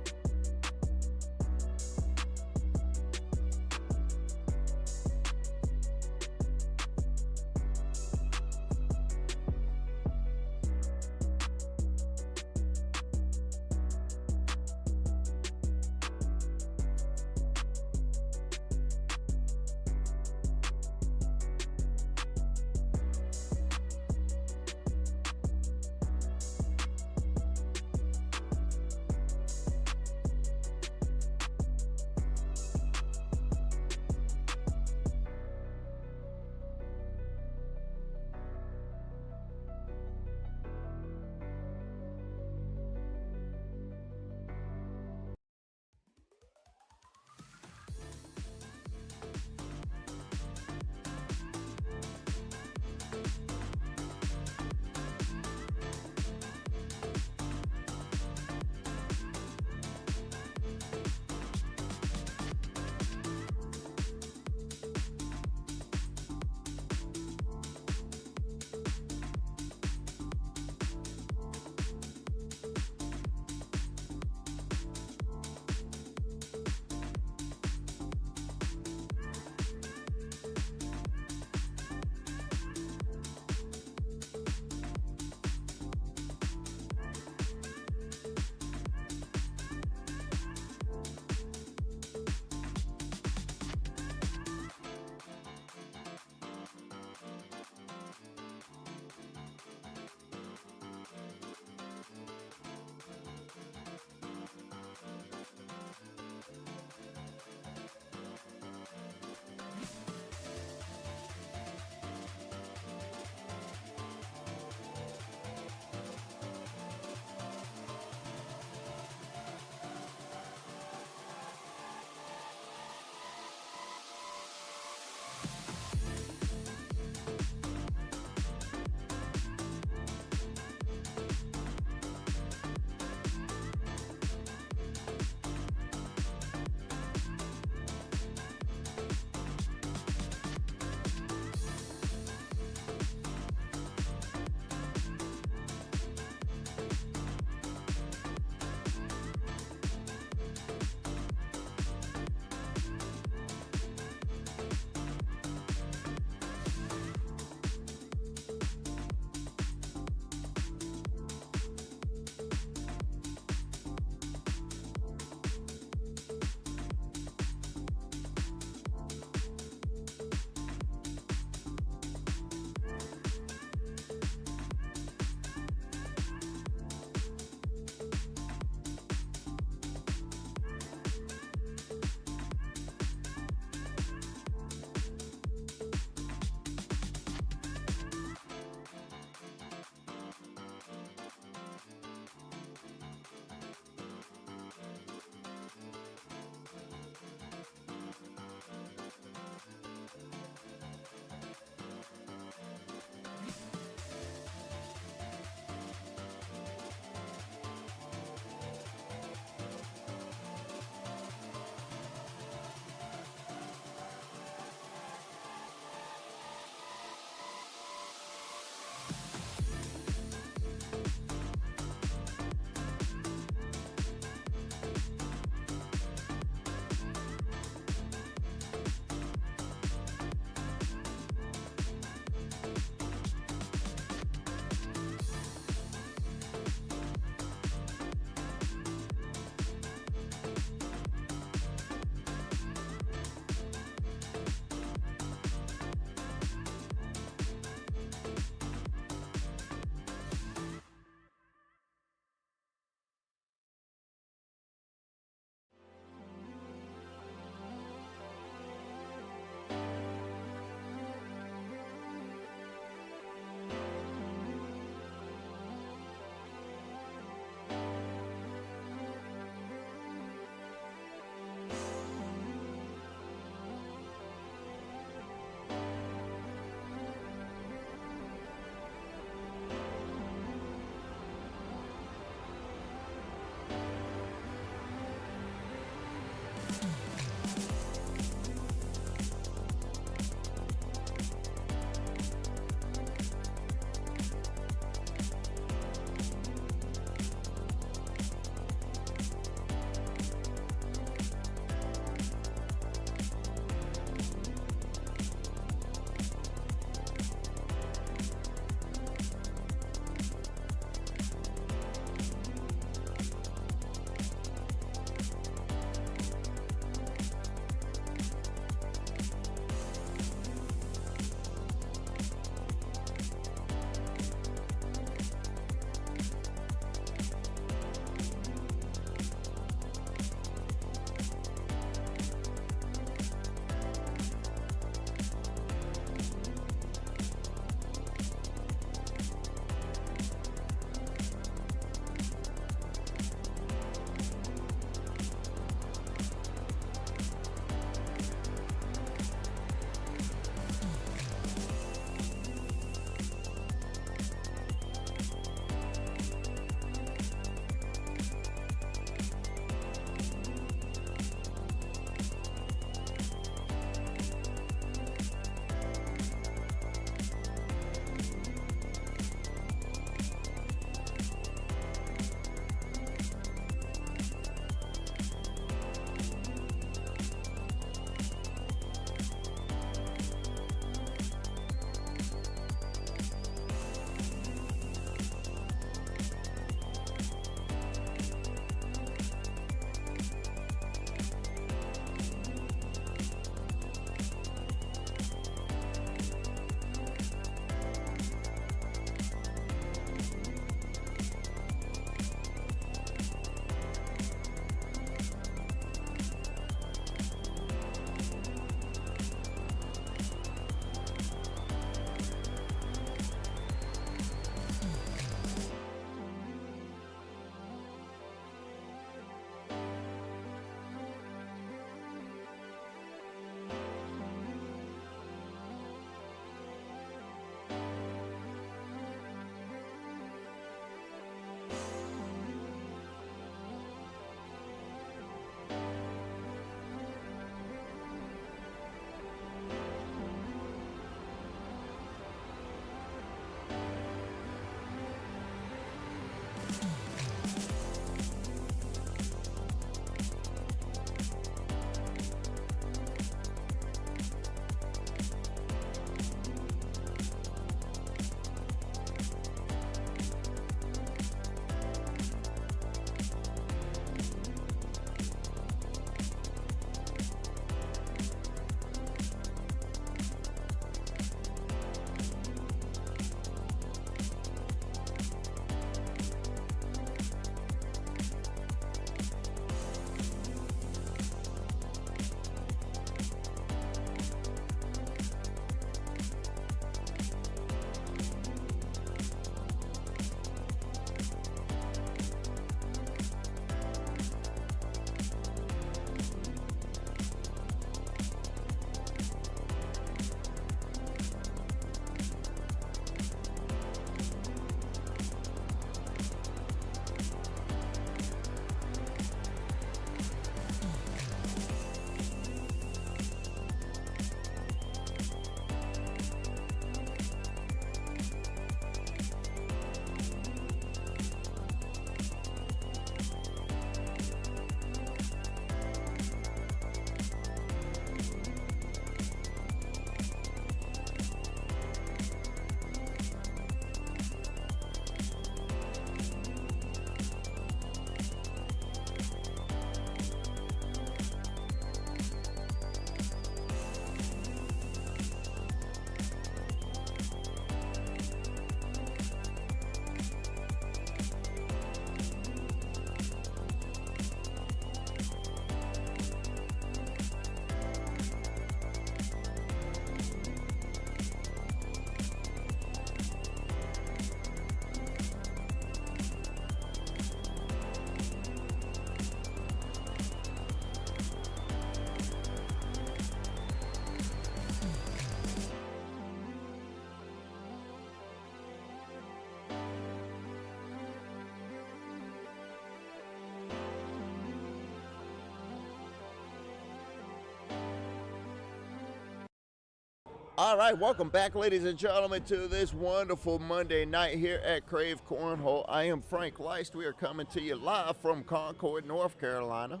All right, welcome back, ladies and gentlemen, to this wonderful Monday night here at Krave Cornhole. I am Frank Leist. We are coming to you live from Concord, North Carolina.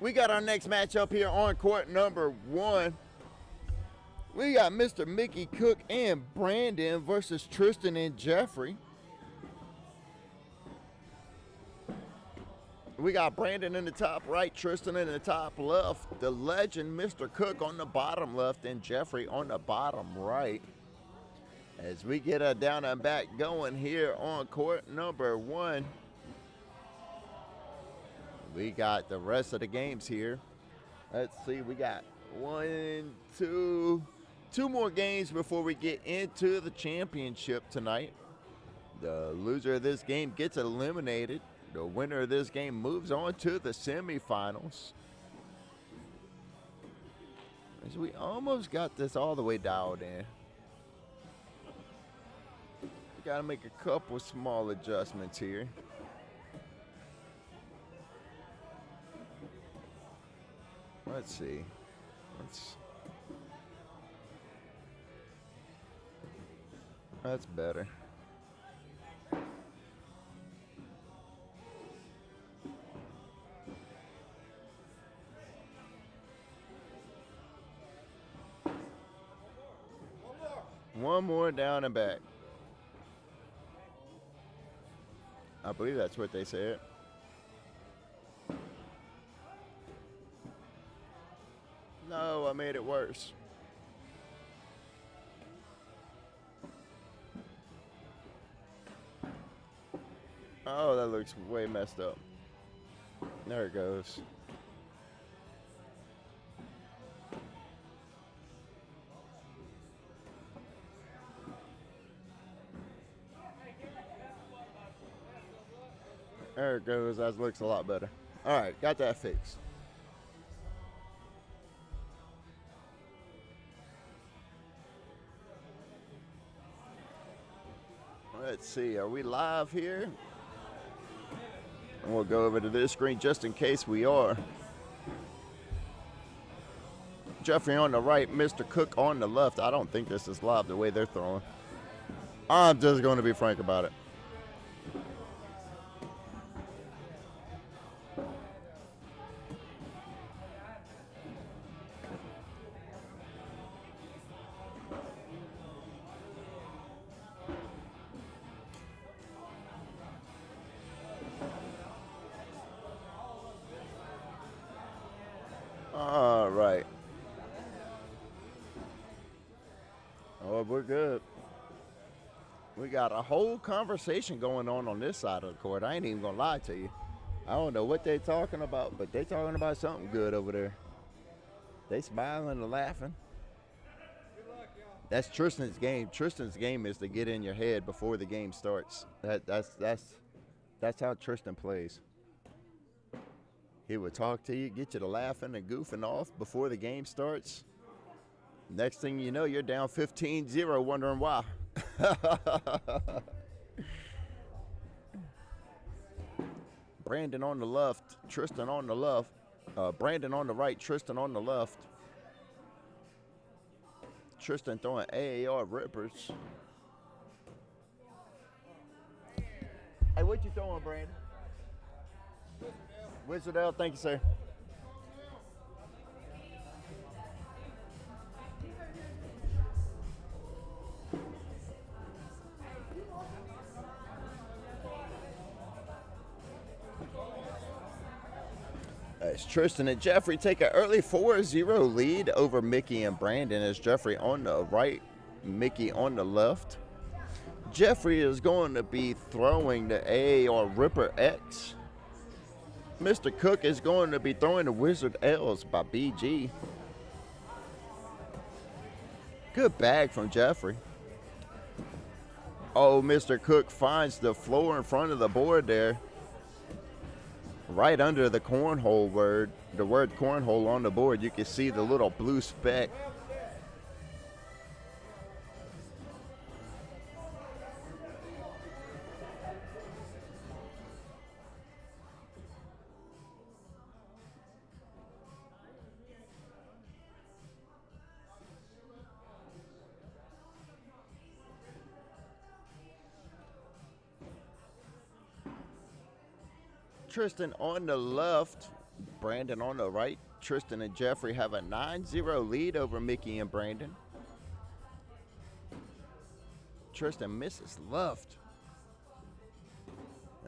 We got our next matchup here on court number 1. We got Mr. Mickey Cook and Brandon versus Tristan and Jeffrey. We got Brandon in the top right, Tristan in the top left, the legend Mr. Cook on the bottom left, and Jeffrey on the bottom right. As we get a down and back going here on court number 1. We got the rest of the games here. Let's see, we got two more games before we get into the championship tonight. The loser of this game gets eliminated. The winner of this game moves on to the semifinals. As we almost got this all the way dialed in. We got to make a couple small adjustments here. Let's see. That's better. One more down and back. I believe that's what they said. No, I made it worse. Oh, that looks way messed up. There it goes. There it goes. That looks a lot better. All right, got that fixed. Let's see, are we live here? And we'll go over to this screen just in case we are. Jeffrey on the right, Mr. Cook on the left. I don't think this is live the way they're throwing. I'm just going to be frank about it. All right. Oh, we're good. We got a whole conversation going on this side of the court. I ain't even gonna lie to you. I don't know what they talking about, but they talking about something good over there. They smiling and laughing. That's Tristan's game. Tristan's game is to get in your head before the game starts. That's how Tristan plays. He would talk to you, get you to laughing and goofing off before the game starts. Next thing you know, you're down 15-0, wondering why. Brandon on the left, Tristan on the left. Brandon on the right, Tristan on the left. Tristan throwing AAR rippers. Hey, what you throwing, Brandon? Wizard L, thank you, sir. As Tristan and Jeffrey take an early 4-0 lead over Mickey and Brandon, as Jeffrey on the right, Mickey on the left. Jeffrey is going to be throwing the AAR Ripper X. Mr. Cook is going to be throwing the Wizard L's by BG. Good bag from Jeffrey. Oh, Mr. Cook finds the floor in front of the board there. Right under the cornhole word, the word cornhole on the board, you can see the little blue speck. Tristan on the left, Brandon on the right. Tristan and Jeffrey have a 9-0 lead over Mickey and Brandon. Tristan misses left.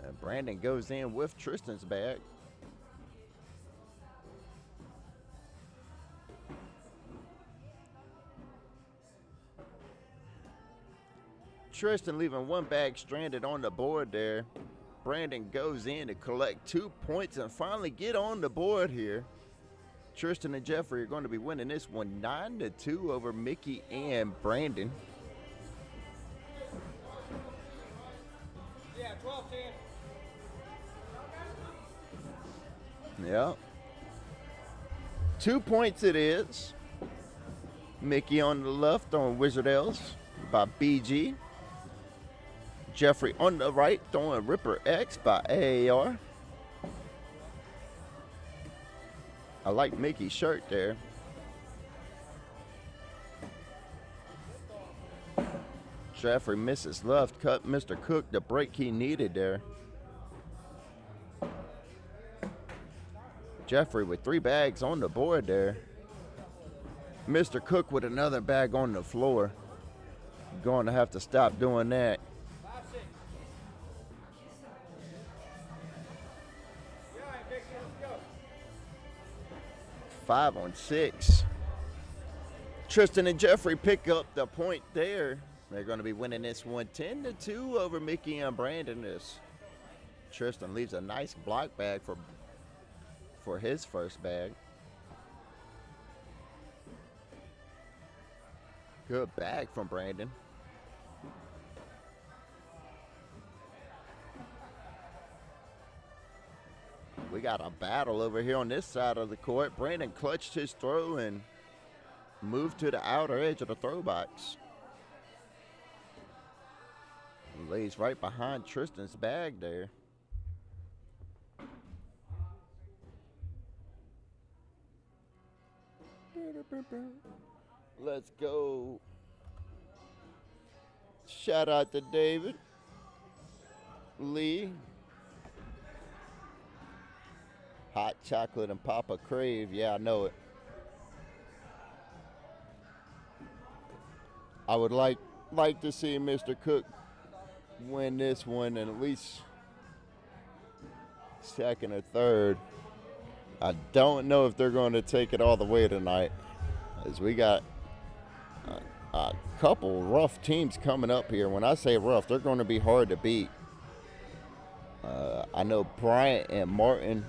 And Brandon goes in with Tristan's bag. Tristan leaving one bag stranded on the board there. Brandon goes in to collect 2 points and finally get on the board here. Tristan and Jeffrey are going to be winning this one 9-2 over Mickey and Brandon. Yeah, 12-10. Yeah. 2 points it is. Mickey on the left on Wizard L's by BG. Jeffrey on the right throwing Ripper X by AAR. I like Mickey's shirt there. Jeffrey misses left, cut Mr. Cook the break he needed there. Jeffrey with 3 bags on the board there. Mr. Cook with another bag on the floor. Going to have to stop doing that. 5 on 6. Tristan and Jeffrey pick up the point there. They're going to be winning this one 10-2 over Mickey and Brandon. Tristan leaves a nice block bag for his first bag. Good bag from Brandon. We got a battle over here on this side of the court. Brandon clutched his throw and moved to the outer edge of the throw box. Lays right behind Tristan's bag there. Let's go. Shout out to David, Lee, Hot Chocolate and Papa Krave. Yeah, I know it. I would like to see Mr. Cook win this one and at least second or third. I don't know if they're going to take it all the way tonight, as we got a couple rough teams coming up here. When I say rough, they're going to be hard to beat. I know Bryant and Martin.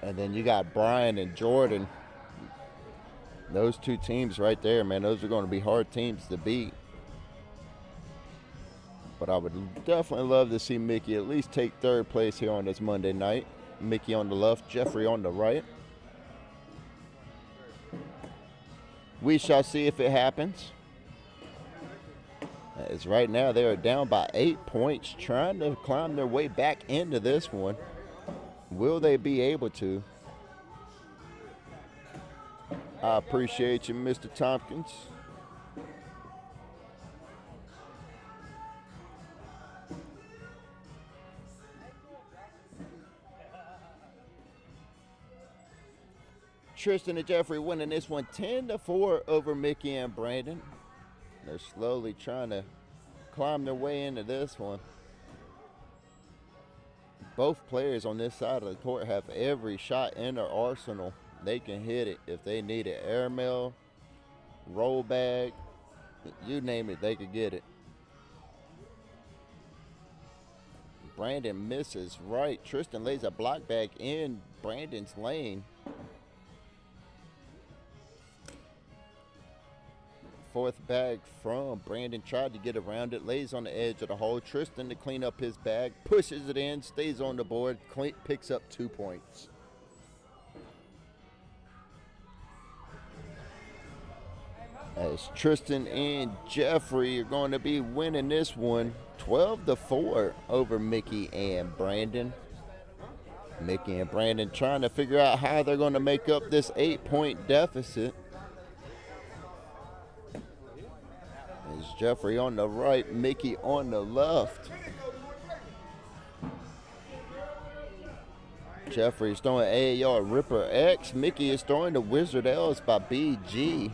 And then you got Brian and Jordan. Those two teams right there, man, those are going to be hard teams to beat. But I would definitely love to see Mickey at least take third place here on this Monday night. Mickey on the left, Jeffrey on the right. We shall see if it happens. As right now they are down by 8 points, trying to climb their way back into this one. Will they be able to? I appreciate you, Mr. Tompkins. Tristan and Jeffrey winning this one 10-4 over Mickey and Brandon. They're slowly trying to climb their way into this one. Both players on this side of the court have every shot in their arsenal. They can hit it if they need it. Airmail, roll bag, you name it, they could get it. Brandon misses right. Tristan lays a block bag in Brandon's lane. Fourth bag from Brandon, tried to get around it, lays on the edge of the hole. Tristan to clean up his bag, pushes it in, stays on the board, picks up 2 points. As Tristan and Jeffrey are going to be winning this one 12-4 over Mickey and Brandon. Mickey and Brandon trying to figure out how they're going to make up this 8-point deficit. As Jeffrey on the right, Mickey on the left. Jeffrey's throwing AAR Ripper X. Mickey is throwing the Wizard L's by BG.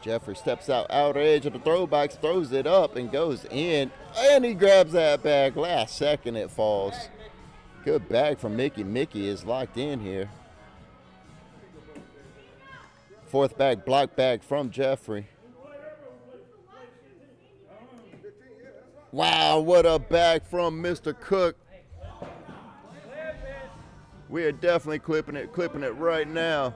Jeffrey steps outer edge of the throwbacks, throws it up and goes in. And he grabs that bag. Last second it falls. Good bag from Mickey. Mickey is locked in here. Fourth bag, block bag from Jeffrey. Wow, what a bag from Mr. Cook. We are definitely clipping it right now.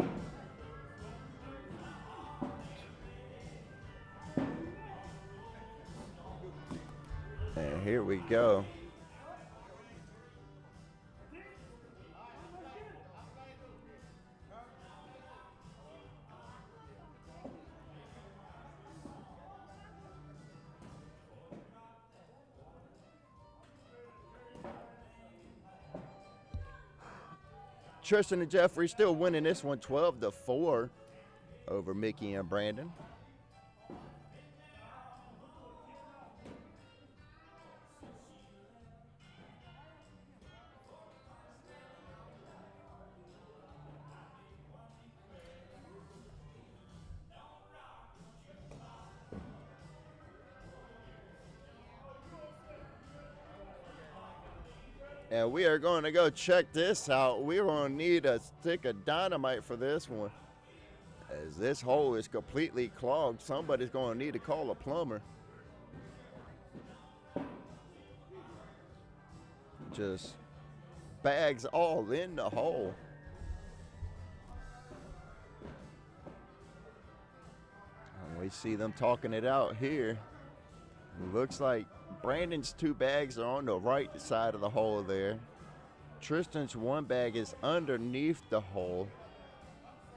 And here we go. Tristan and Jeffrey still winning this one 12-4 over Mickey and Brandon. And we are going to go check this out. We're going to need a stick of dynamite for this one, as this hole is completely clogged. Somebody's going to need to call a plumber. Just bags all in the hole. And we see them talking it out here. Looks like Brandon's two bags are on the right side of the hole there. Tristan's one bag is underneath the hole.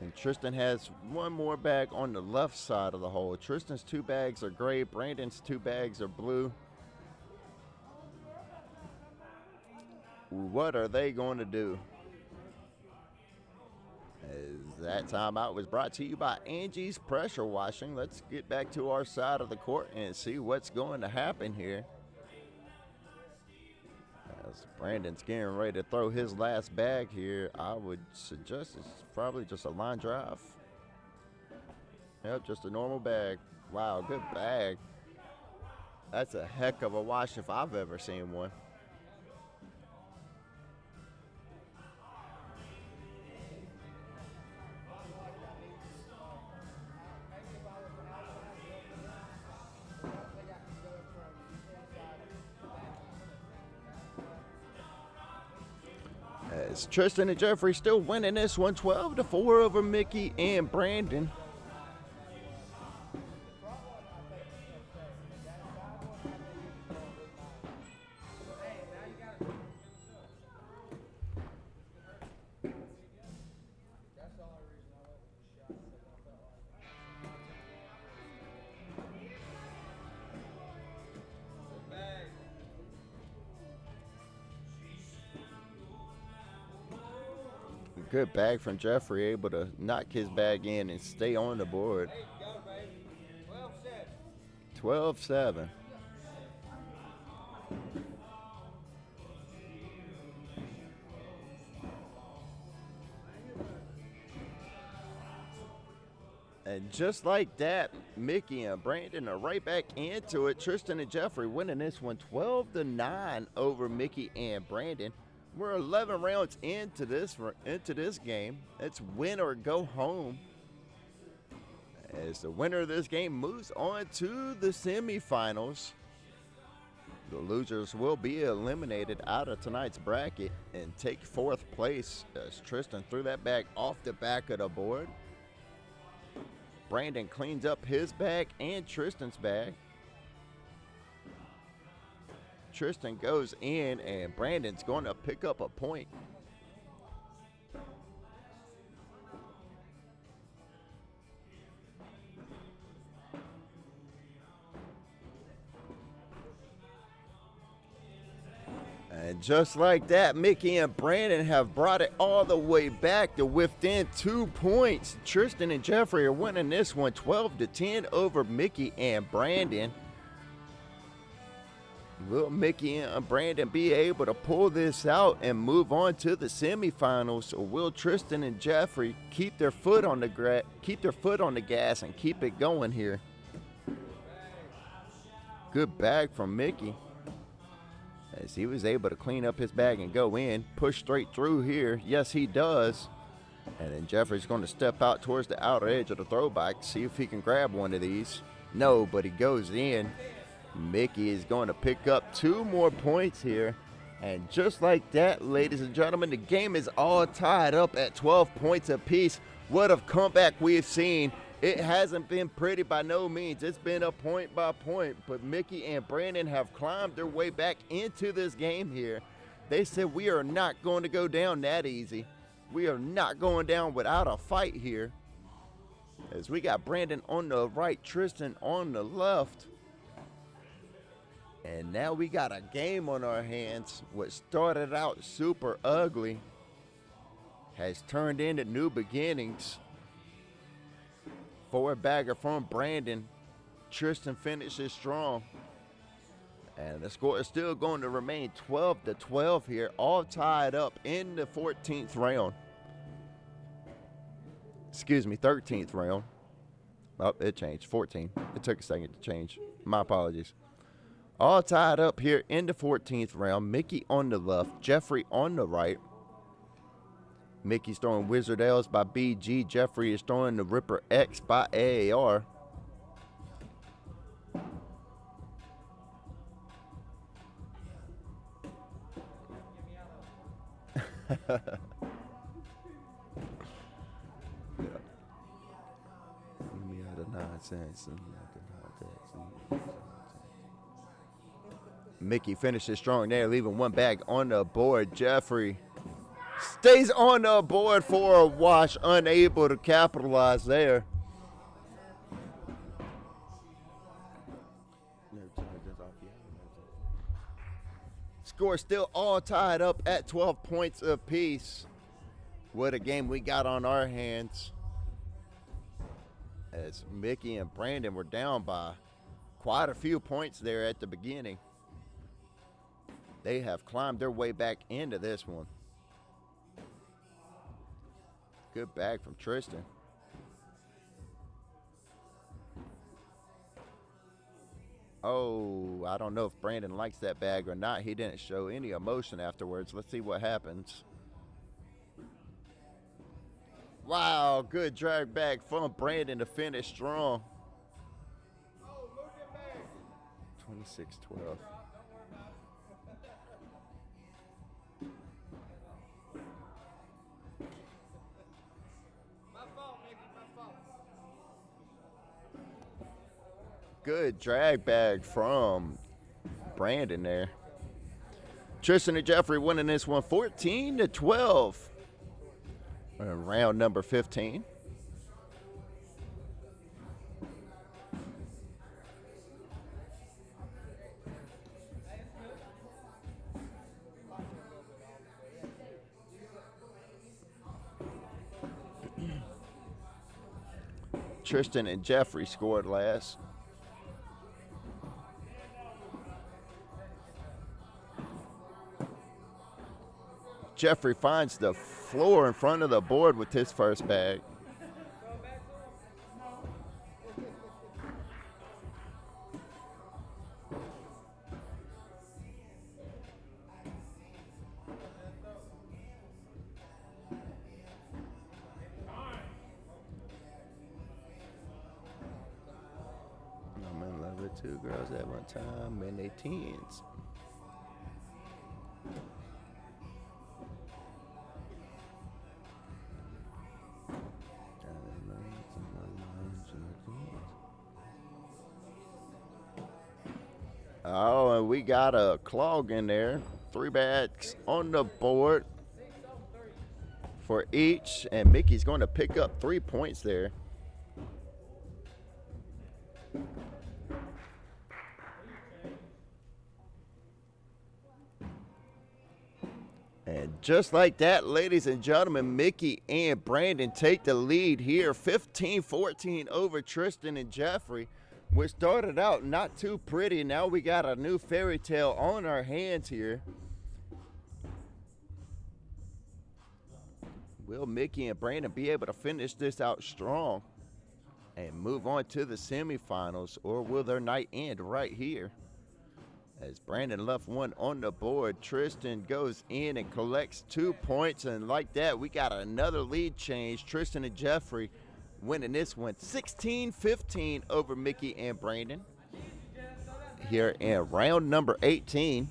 And Tristan has one more bag on the left side of the hole. Tristan's two bags are gray. Brandon's two bags are blue. What are they going to do? As that timeout was brought to you by Angie's Pressure Washing. Let's get back to our side of the court and see what's going to happen here. As Brandon's getting ready to throw his last bag here, I would suggest it's probably just a line drive. Yep, just a normal bag. Wow, good bag. That's a heck of a wash if I've ever seen one. As Tristan and Jeffrey still winning this one 12-4 over Mickey and Brandon. Good bag from Jeffrey, able to knock his bag in and stay on the board. 12-7. And just like that, Mickey and Brandon are right back into it. Tristan and Jeffrey winning this one 12-9 over Mickey and Brandon. We're 11 rounds into this game. It's win or go home. As the winner of this game moves on to the semifinals. The losers will be eliminated out of tonight's bracket and take fourth place as Tristan threw that bag off the back of the board. Brandon cleans up his bag and Tristan's bag. Tristan goes in and Brandon's going to pick up a point. And just like that, Mickey and Brandon have brought it all the way back to within 2 points. Tristan and Jeffrey are winning this one 12-10 over Mickey and Brandon. Will Mickey and Brandon be able to pull this out and move on to the semifinals, or will Tristan and Jeffrey keep their foot on the gas and keep it going here? Good bag from Mickey, as he was able to clean up his bag and go in, push straight through here. Yes, he does. And then Jeffrey's going to step out towards the outer edge of the throwback, see if he can grab one of these. No, but he goes in. Mickey is going to pick up 2 more points here. And just like that, ladies and gentlemen, the game is all tied up at 12 points apiece. What a comeback we have seen. It hasn't been pretty by no means. It's been a point by point. But Mickey and Brandon have climbed their way back into this game here. They said, we are not going to go down that easy. We are not going down without a fight here. As we got Brandon on the right, Tristan on the left. And now we got a game on our hands. What started out super ugly has turned into new beginnings. 4-bagger from Brandon. Tristan finishes strong. And the score is still going to remain 12-12 here, all tied up in the 14th round. Excuse me, 13th round. Oh, it changed, 14. It took a second to change. My apologies. All tied up here in the 14th round. Mickey on the left, Jeffrey on the right. Mickey's throwing Wizard L's by BG. Jeffrey is throwing the Ripper X by AAR. Mickey finishes strong there, leaving 1 bag on the board. Jeffrey stays on the board for a wash, unable to capitalize there. Score still all tied up at 12 points apiece. What a game we got on our hands, as Mickey and Brandon were down by quite a few points there at the beginning. They have climbed their way back into this one. Good bag from Tristan. Oh, I don't know if Brandon likes that bag or not. He didn't show any emotion afterwards. Let's see what happens. Wow, good drag back from Brandon to finish strong. 26-12. Good drag bag from Brandon there. Tristan and Jeffrey winning this one 14-12. Round number 15. Tristan and Jeffrey scored last. Jeffrey finds the floor in front of the board with his first bag. I'm in love with 2 girls at one time in their teens. Oh, and we got a clog in there. 3 bags on the board for each. And Mickey's going to pick up 3 points there. And just like that, ladies and gentlemen, Mickey and Brandon take the lead here. 15-14 over Tristan and Jeffrey. We started out not too pretty. Now we got a new fairy tale on our hands here. Will Mickey and Brandon be able to finish this out strong and move on to the semifinals, or will their night end right here? As Brandon left one on the board, Tristan goes in and collects 2 points, and like that, we got another lead change. Tristan and Jeffrey winning this one 16-15 over Mickey and Brandon here in round number 18.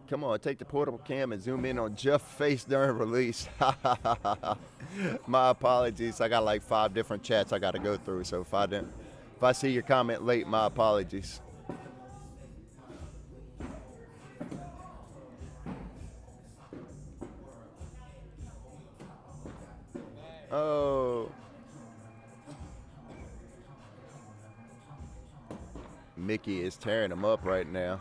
Come on, take the portable cam and zoom in on Jeff's face during release. My apologies. I got like 5 different chats I got to go through, so if I see your comment late, my apologies. Oh. Mickey is tearing him up right now.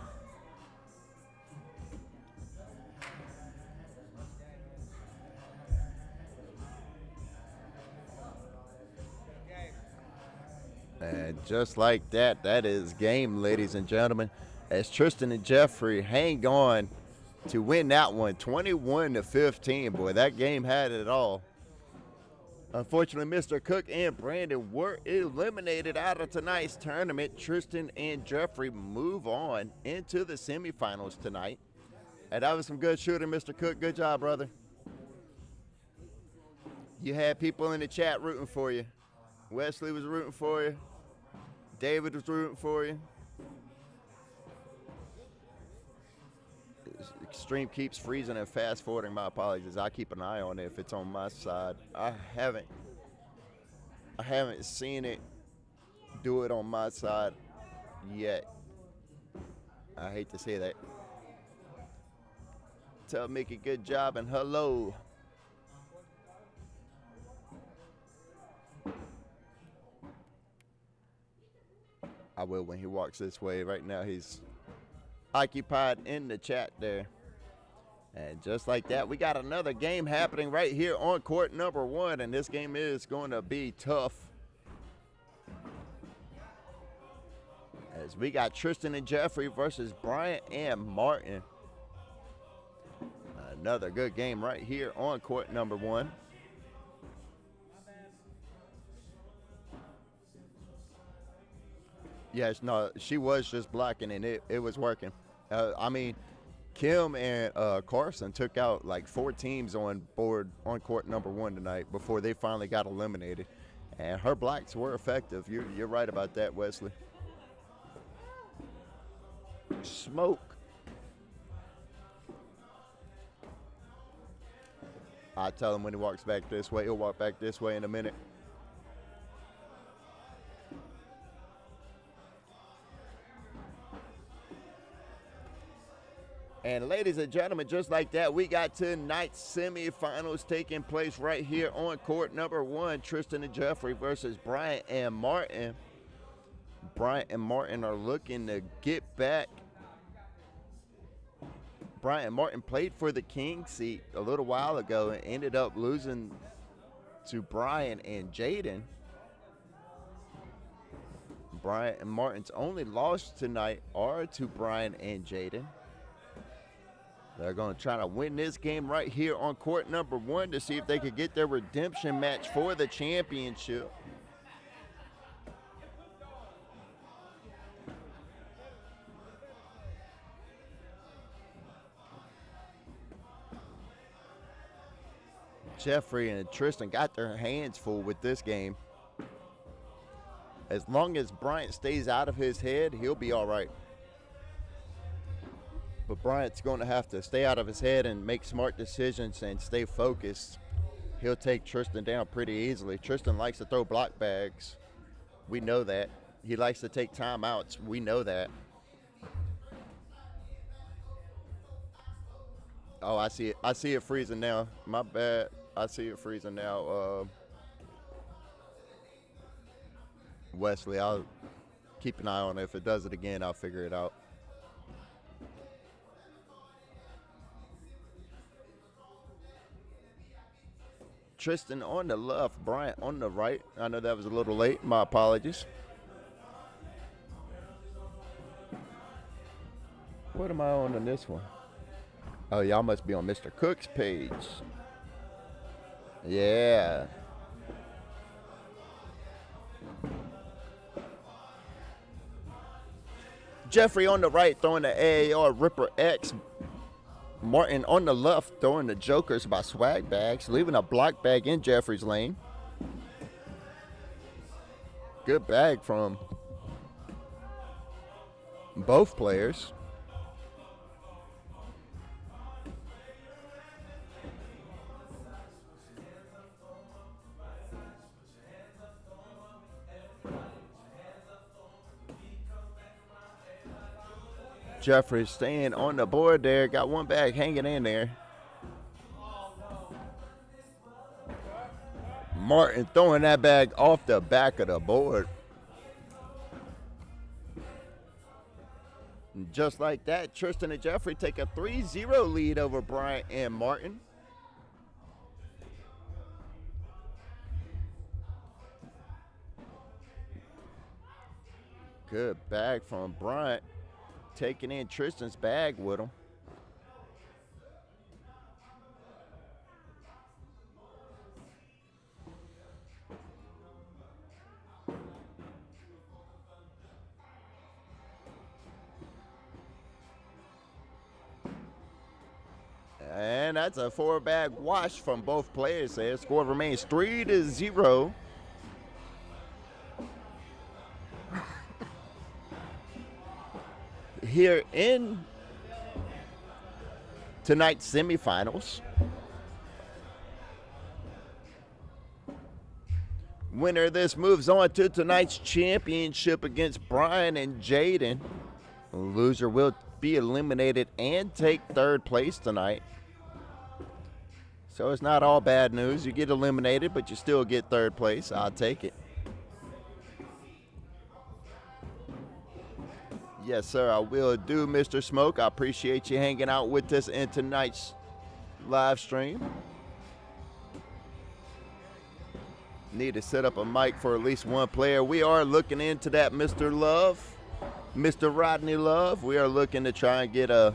And just like that, that is game, ladies and gentlemen, as Tristan and Jeffrey hang on to win that one 21-15. Boy, that game had it all. Unfortunately, Mr. Cook and Brandon were eliminated out of tonight's tournament. Tristan and Jeffrey move on into the semifinals tonight. And that was some good shooting, Mr. Cook. Good job, brother. You had people in the chat rooting for you. Wesley was rooting for you. David was rooting for you. Extreme keeps freezing and fast forwarding. My apologies. I'll keep an eye on it if it's on my side. I haven't seen it do it on my side yet. I hate to say that. Tell Mickey good job and hello. I will when he walks this way. Right now he's occupied in the chat there. And just like that, we got another game happening right here on court number 1, and this game is going to be tough. As we got Tristan and Jeffrey versus Bryant and Martin. Another good game right here on court number 1. Yes, no, she was just blocking and it was working. I mean, Kim and Carson took out like 4 teams on board on court number 1 tonight before they finally got eliminated. And her blocks were effective. You're right about that, Wesley. Smoke. I tell him when he walks back this way, he'll walk back this way in a minute. And ladies and gentlemen, just like that, we got tonight's semifinals taking place right here on court number 1. Tristan and Jeffrey versus Bryant and Martin. Bryant and Martin are looking to get back. Bryant Martin played for the King seat a little while ago and ended up losing to Brian and Jaden. Bryant and Martin's only loss tonight are to Brian and Jaden. They're going to try to win this game right here on court number 1 to see if they could get their redemption match for the championship. Jeffrey and Tristan got their hands full with this game. As long as Bryant stays out of his head, he'll be all right. But Bryant's going to have to stay out of his head and make smart decisions and stay focused. He'll take Tristan down pretty easily. Tristan likes to throw block bags. We know that. He likes to take timeouts. We know that. Oh, I see it. I see it freezing now. My bad. I see it freezing now. Wesley, I'll keep an eye on it. If it does it again, I'll figure it out. Tristan on the left, Bryant on the right. I know that was a little late. My apologies. What am I on this one? Oh, y'all must be on Mr. Cook's page. Yeah. Jeffrey on the right throwing the AAR Ripper X. Martin on the left throwing the Jokers by Swag Bags, leaving a block bag in Jeffrey's lane. Good bag from both players. Jeffrey staying on the board there. Got one bag hanging in there. Martin throwing that bag off the back of the board. And just like that, Tristan and Jeffrey take a 3-0 lead over Bryant and Martin. Good bag from Bryant. Taking in Tristan's bag with him. And that's a 4-bag wash from both players there. Score remains 3-0. Here in tonight's semifinals. Winner of this moves on to tonight's championship against Brian and Jaden. Loser will be eliminated and take third place tonight. So it's not all bad news. You get eliminated, but you still get third place. I'll take it. Yes, sir, I will do, Mr. Smoke. I appreciate you hanging out with us in tonight's live stream. Need to set up a mic for at least one player. We are looking into that, Mr. Love, Mr. Rodney Love. We are looking to try and get a...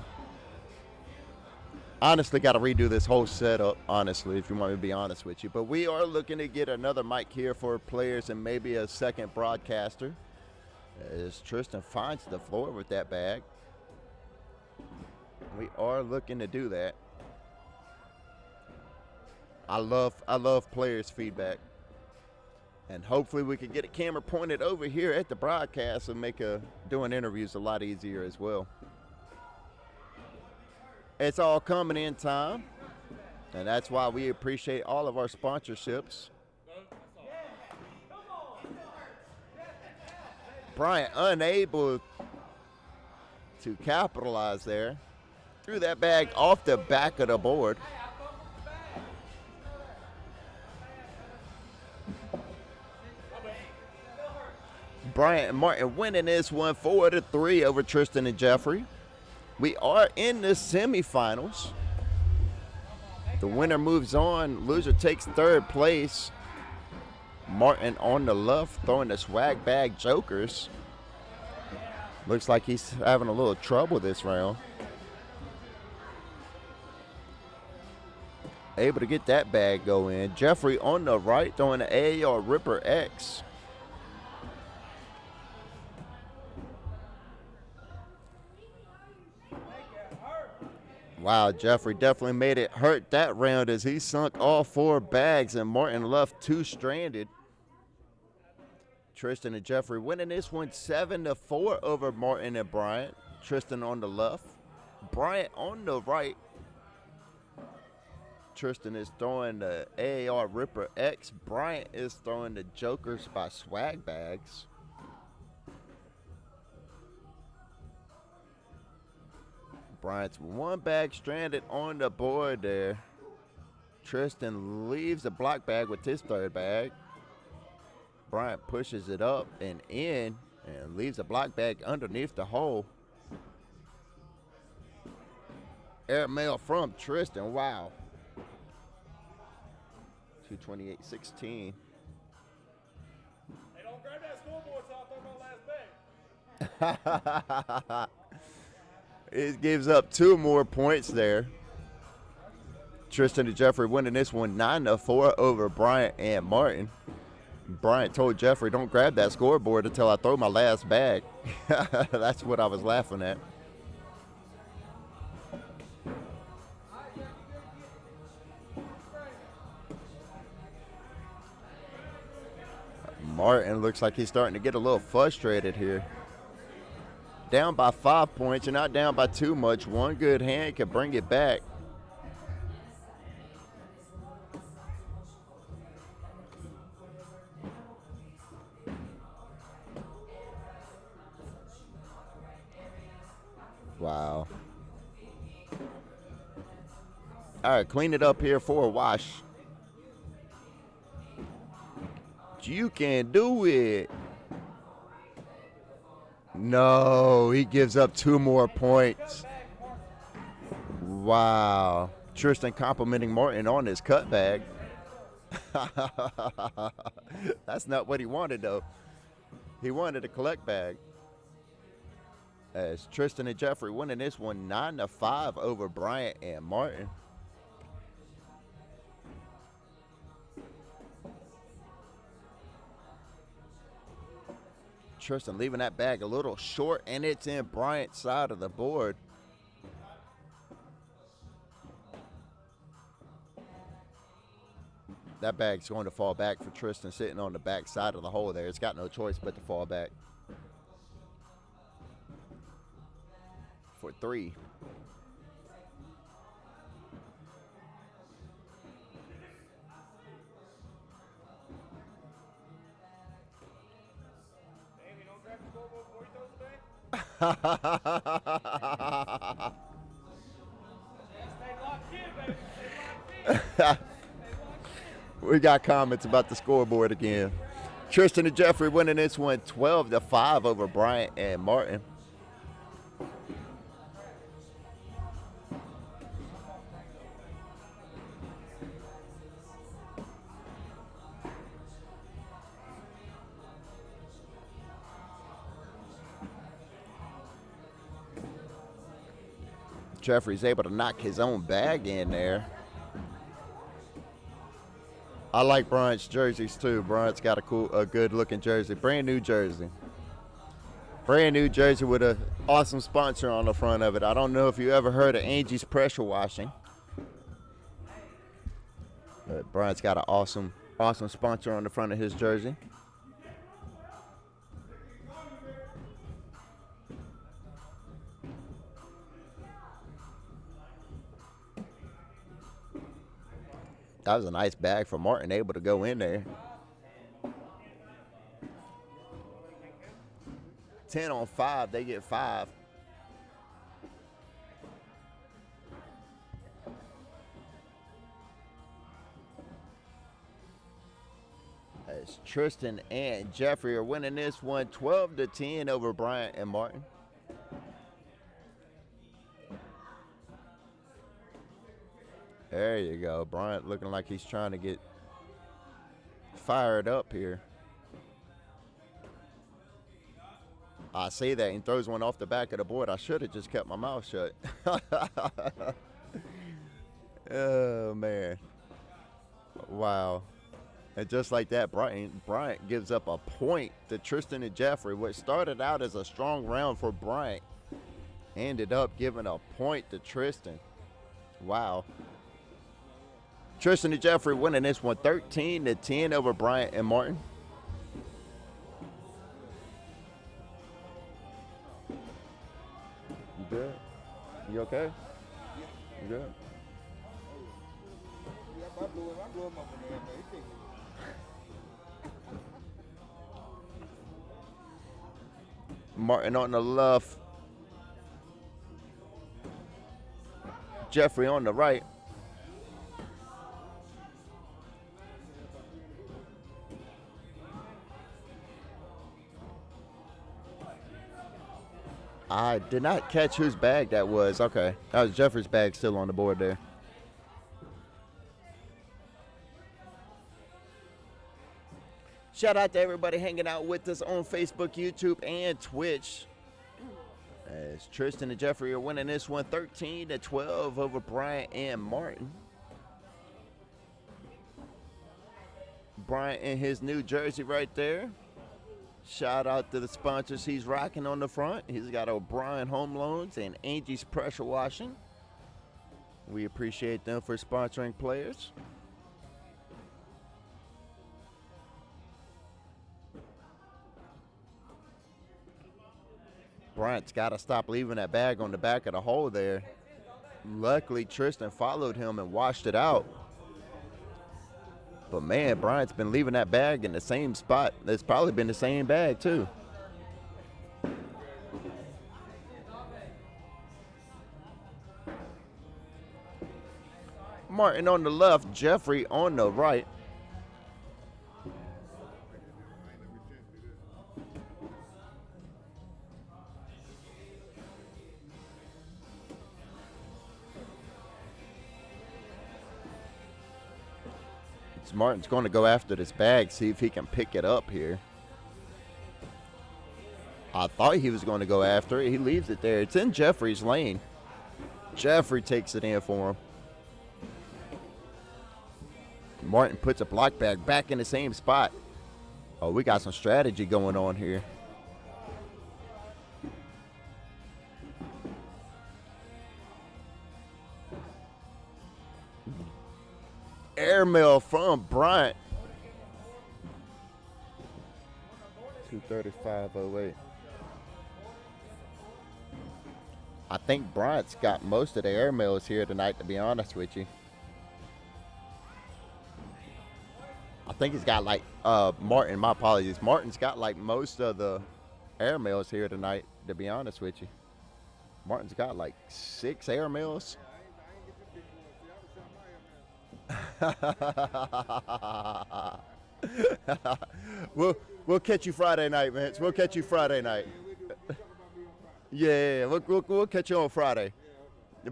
Honestly, got to redo this whole setup, honestly, if you want me to be honest with you. But we are looking to get another mic here for players and maybe a second broadcaster. As Tristan finds the floor with that bag. We are looking to do that. I love players' feedback. And hopefully we can get a camera pointed over here at the broadcast and make doing interviews a lot easier as well. It's all coming in time. And that's why we appreciate all of our sponsorships. Bryant unable to capitalize there. Threw that bag off the back of the board. Bryant and Martin winning this one 4-3 over Tristan and Jeffrey. We are in the semifinals. The winner moves on. Loser takes third place. Martin on the left throwing the Swag Bag Jokers. Looks like he's having a little trouble this round. Able to get that bag go in. Jeffrey on the right throwing the AAR Ripper X. Wow, Jeffrey definitely made it hurt that round as he sunk all 4 bags and Martin left 2 stranded. Tristan and Jeffrey winning this one 7-4 over Martin and Bryant. Tristan on the left, Bryant on the right. Tristan is throwing the AAR Ripper X. Bryant is throwing the Jokers by Swag Bags. Bryant's 1 bag stranded on the board there. Tristan leaves the block bag with his 3rd bag. Bryant pushes it up and in and leaves a block bag underneath the hole. Airmail from Tristan. Wow. to 28-16. Hey, don't grab that scoreboard till I throw my last bag. It gives up 2 more points there. Tristan and Jeffrey winning this one 9-4 over Bryant and Martin. Bryant told Jeffrey, don't grab that scoreboard until I throw my last bag. That's what I was laughing at. Martin looks like he's starting to get a little frustrated here. Down by 5 points. You're not down by too much. One good hand can bring it back. Wow. All right, clean it up here for a wash. You can do it. No, he gives up 2 more points. Wow. Tristan complimenting Martin on his cut bag. That's not what he wanted, though. He wanted a collect bag. As Tristan and Jeffrey winning this one 9-5 over Bryant and Martin. Tristan leaving that bag a little short, and it's in Bryant's side of the board. That bag's going to fall back for Tristan sitting on the back side of the hole there. It's got no choice but to fall back. For 3. Amy, don't grab the scoreboard before you throw the bag. Stay locked in, baby. Stay locked in. We got comments about the scoreboard again. Tristan and Jeffrey winning this one 12-5 over Bryant and Martin. Jeffrey's able to knock his own bag in there. I like Bryant's jerseys too. Bryant's got a good looking jersey. Brand new jersey. Brand new jersey with an awesome sponsor on the front of it. I don't know if you ever heard of Angie's Pressure Washing. But Bryant's got an awesome sponsor on the front of his jersey. That was a nice bag for Martin, able to go in there. 10 on 5, they get 5. As Tristan and Jeffrey are winning this one 12-10 over Bryant and Martin. There you go. Bryant looking like he's trying to get fired up here. I see that and throws one off the back of the board. I should have just kept my mouth shut. Oh, man. Wow. And just like that, Bryant gives up a point to Tristan and Jeffrey. What started out as a strong round for Bryant ended up giving a point to Tristan. Wow. Tristan and Jeffrey winning this one 13-10 over Bryant and Martin. You good? You okay? You good? Yeah, I blew him up in there, man. He picked it. Martin on the left. Jeffrey on the right. I did not catch whose bag that was. Okay, that was Jeffrey's bag still on the board there. Shout out to everybody hanging out with us on Facebook, YouTube, and Twitch. As Tristan and Jeffrey are winning this one 13-12 over Bryant and Martin. Bryant in his new jersey right there. Shout out to the sponsors he's rocking on the front. He's got O'Brien Home Loans and Angie's Pressure Washing. We appreciate them for sponsoring players. Bryant's got to stop leaving that bag on the back of the hole there. Luckily, Tristan followed him and washed it out. But, man, Bryant's been leaving that bag in the same spot. It's probably been the same bag, too. Martin on the left, Jeffrey on the right. Martin's going to go after this bag, see if he can pick it up here. I thought he was going to go after it. He leaves it there. It's in Jeffrey's lane. Jeffrey takes it in for him. Martin puts a block bag back in the same spot. Oh, we got some strategy going on here. Airmail from Bryant. 235.08. I think Bryant's got most of the airmails here tonight, to be honest with you. I think he's got like, Martin, my apologies. Martin's got like most of the airmails here tonight, to be honest with you. Martin's got like 6 airmails. We'll catch you Friday night, Vince. We'll catch you Friday night. Yeah, we'll catch you on Friday.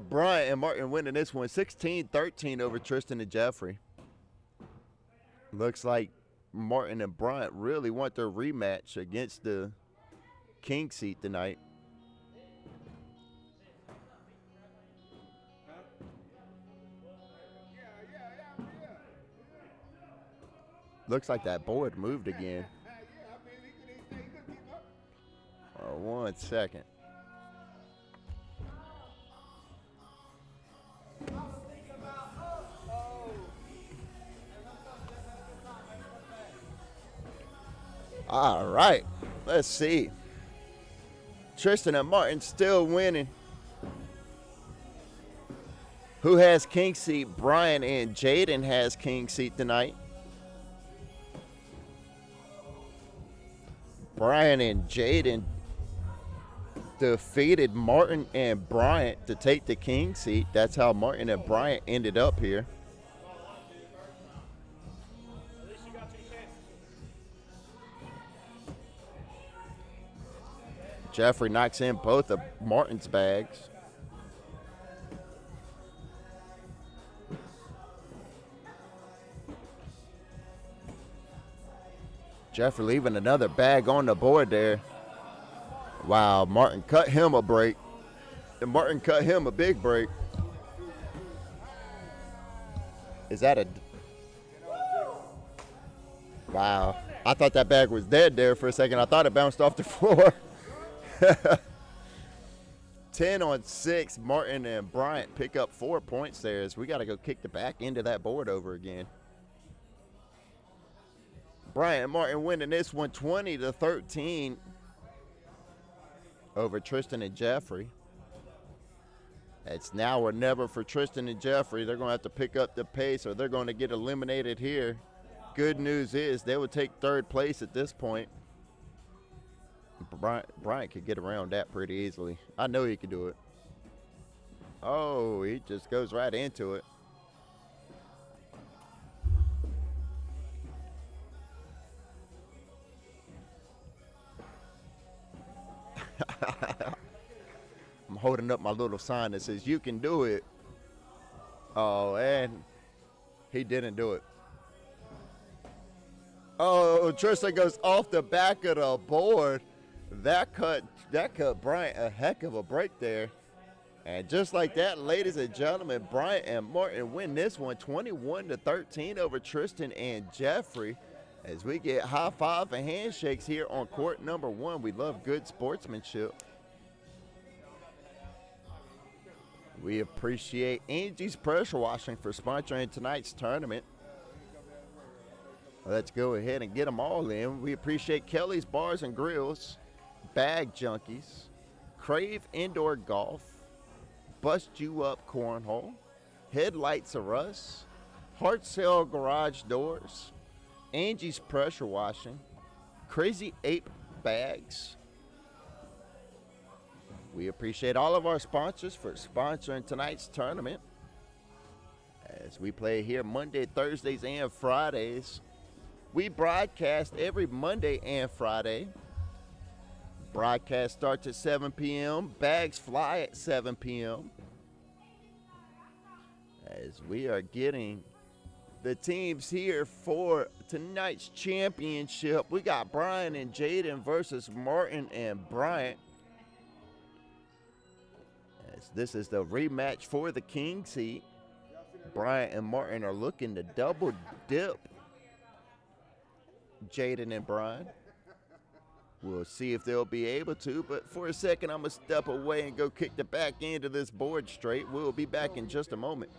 Bryant and Martin winning this one 16-13 over Tristan and Jeffrey. Looks like Martin and Bryant really want their rematch against the king seat tonight. Looks like that board moved again. 1 second. All right, let's see. Tristan and Martin still winning. Who has king seat? Brian and Jaden has king seat tonight. Brian and Jaden defeated Martin and Bryant to take the king seat. That's how Martin and Bryant ended up here. Jeffrey knocks in both of Martin's bags. Jeffrey leaving another bag on the board there. Wow, Martin cut him a break. And Martin cut him a big break. Is that a... Wow. I thought that bag was dead there for a second. I thought it bounced off the floor. 10 on 6. Martin and Bryant pick up 4 points there as we got to go kick the back end of that board over again. Bryant and Martin winning this one 20-13 over Tristan and Jeffrey. It's now or never for Tristan and Jeffrey. They're going to have to pick up the pace or they're going to get eliminated here. Good news is they will take third place at this point. Bryant could get around that pretty easily. I know he could do it. Oh, he just goes right into it. I'm holding up my little sign that says, "You can do it." Oh, and he didn't do it. Oh, Tristan goes off the back of the board. That cut Bryant a heck of a break there. And just like that, ladies and gentlemen, Bryant and Martin win this one 21-13 over Tristan and Jeffrey. As we get high five and handshakes here on court number 1. We love good sportsmanship. We appreciate Angie's Pressure Washing for sponsoring tonight's tournament. Let's go ahead and get them all in. We appreciate Kelly's Bars and Grills, Bag Junkies, Krave Indoor Golf, Bust You Up Cornhole, Headlights of Us, Heart Sale Garage Doors, Angie's Pressure Washing, Crazy Ape Bags. We appreciate all of our sponsors for sponsoring tonight's tournament. As we play here Monday, Thursdays, and Fridays. We broadcast every Monday and Friday. Broadcast starts at 7 p.m. Bags fly at 7 p.m. As we are getting the teams here for tonight's championship. We got Brian and Jaden versus Martin and Bryant. As this is the rematch for the king seat. Bryant and Martin are looking to double dip Jaden and Brian. We'll see if they'll be able to, but for a second, I'm going to step away and go kick the back end of this board straight. We'll be back in just a moment.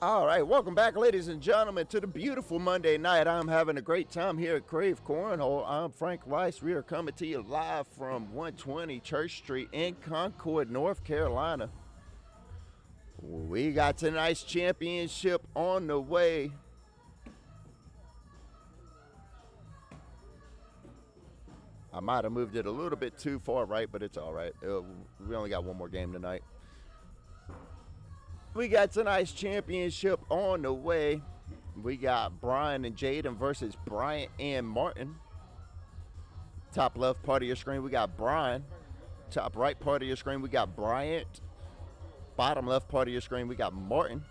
All right, welcome back, ladies and gentlemen, to the beautiful Monday night. I'm having a great time here at Krave Cornhole. I'm Frank Weiss. We are coming to you live from 120 Church Street in Concord, North Carolina. We got tonight's championship on the way. I might have moved it a little bit too far right, but it's all right. We only got one more game tonight. We got tonight's championship on the way. We got Brian and Jaden versus Bryant and Martin. Top left part of your screen, we got Brian. Top right part of your screen, we got Bryant. Bottom left part of your screen, we got Martin.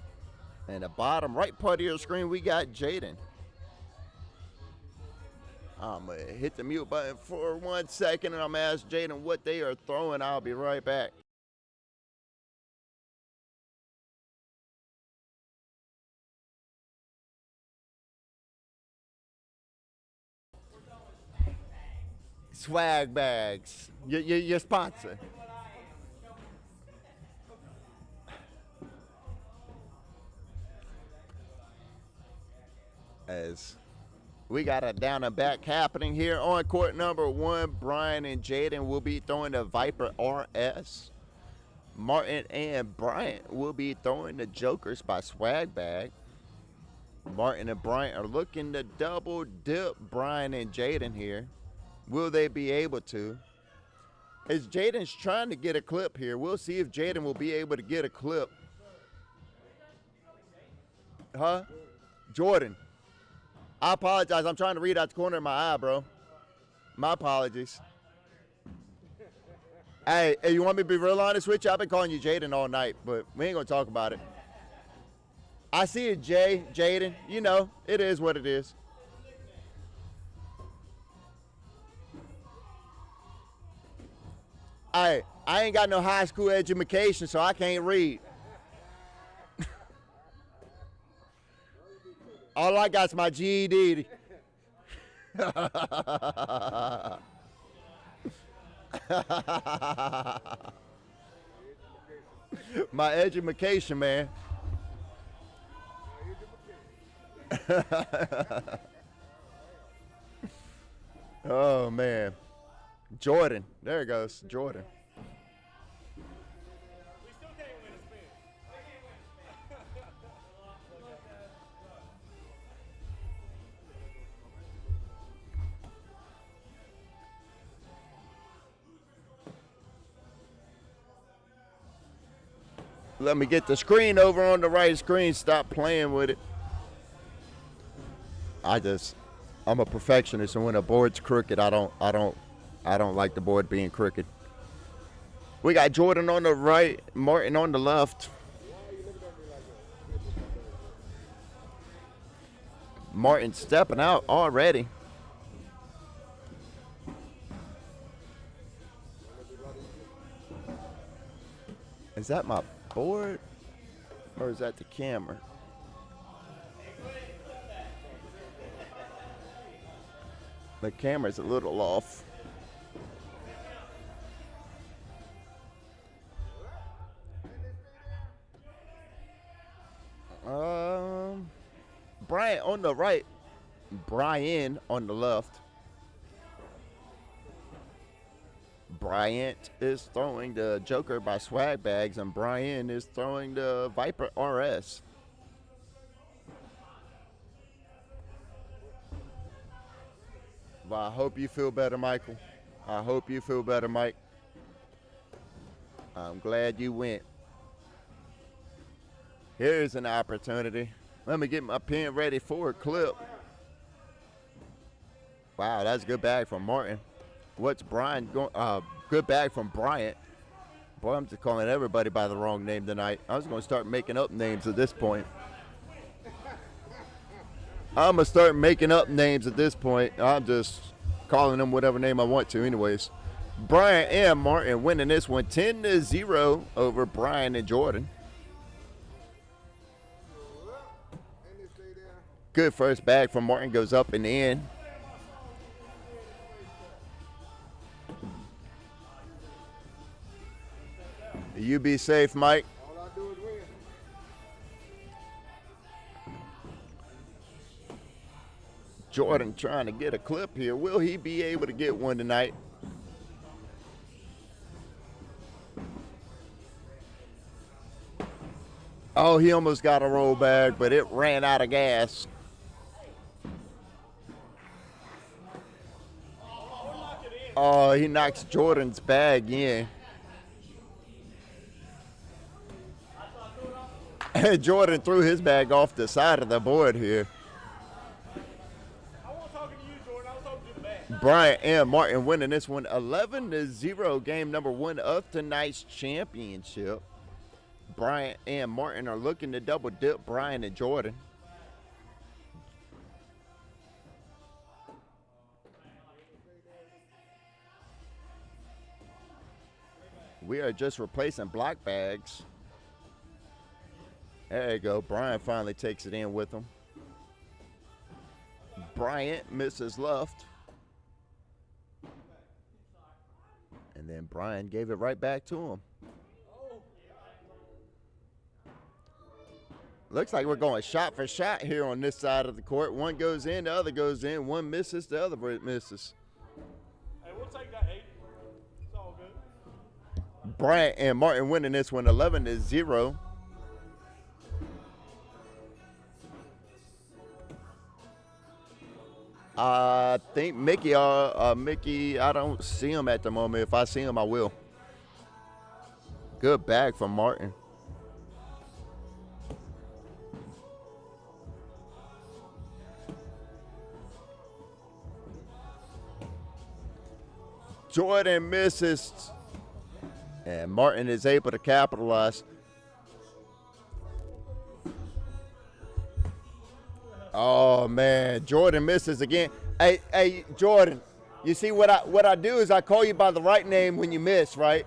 And the bottom right part of your screen, we got Jaden. I'm going to hit the mute button for 1 second, and I'm going to ask Jaden what they are throwing. I'll be right back. Swag bags, your sponsor. As we got a down and back happening here on court number 1, Brian and Jaden will be throwing the Viper RS. Martin and Bryant will be throwing the Jokers by Swag Bag. Martin and Bryant are looking to double dip Brian and Jaden here. Will they be able to? As Jaden's trying to get a clip here, we'll see if Jaden will be able to get a clip. Huh? Jordan. I apologize. I'm trying to read out the corner of my eye, bro. My apologies. Hey, you want me to be real honest with you? I've been calling you Jaden all night, but we ain't going to talk about it. I see it, Jaden. You know, it is what it is. I ain't got no high school education, so I can't read. All I got's my GED. My education, man. Oh, man. Jordan. There it goes. Jordan. We still can't win a spin. Let me get the screen over on the right screen. Stop playing with it. I'm a perfectionist, and when a board's crooked, I don't like the board being crooked. We got Jordan on the right, Martin on the left. Martin stepping out already. Is that my board, or is that the camera? The camera's a little off. Bryant on the right, Brian on the left. Bryant is throwing the Joker by Swag Bags, and Brian is throwing the Viper RS. Well, I hope you feel better, Michael. I hope you feel better, Mike. I'm glad you went. Here's an opportunity. Let me get my pen ready for a clip. Wow, that's a good bag from Martin. What's Brian going? Good bag from Bryant. Boy, I'm just calling everybody by the wrong name tonight. I was going to start making up names at this point. I'm going to start making up names at this point. I'm just calling them whatever name I want to anyways. Bryant and Martin winning this one 10-0 over Brian and Jordan. Good first bag from Martin, goes up and in. You be safe, Mike. All I do is win. Jordan trying to get a clip here. Will he be able to get one tonight? Oh, he almost got a roll bag, but it ran out of gas. Oh, he knocks Jordan's bag in. Jordan threw his bag off the side of the board here. I wasn't talking to you, Jordan. I was talking to the back. Bryant and Martin winning this one 11-0, game number 1 of tonight's championship. Bryant and Martin are looking to double dip Brian and Jordan. We are just replacing block bags. There you go. Brian finally takes it in with him. Bryant misses left. And then Brian gave it right back to him. Looks like we're going shot for shot here on this side of the court. One goes in, the other goes in. One misses, the other misses. Hey, we'll take that 8. It's all good. Bryant and Martin winning this one 11-0. I think Mickey, I don't see him at the moment. If I see him, I will. Good bag from Martin. Jordan misses. And Martin is able to capitalize. Oh man, Jordan misses again. Hey, Jordan, you see what I do is I call you by the right name when you miss, right?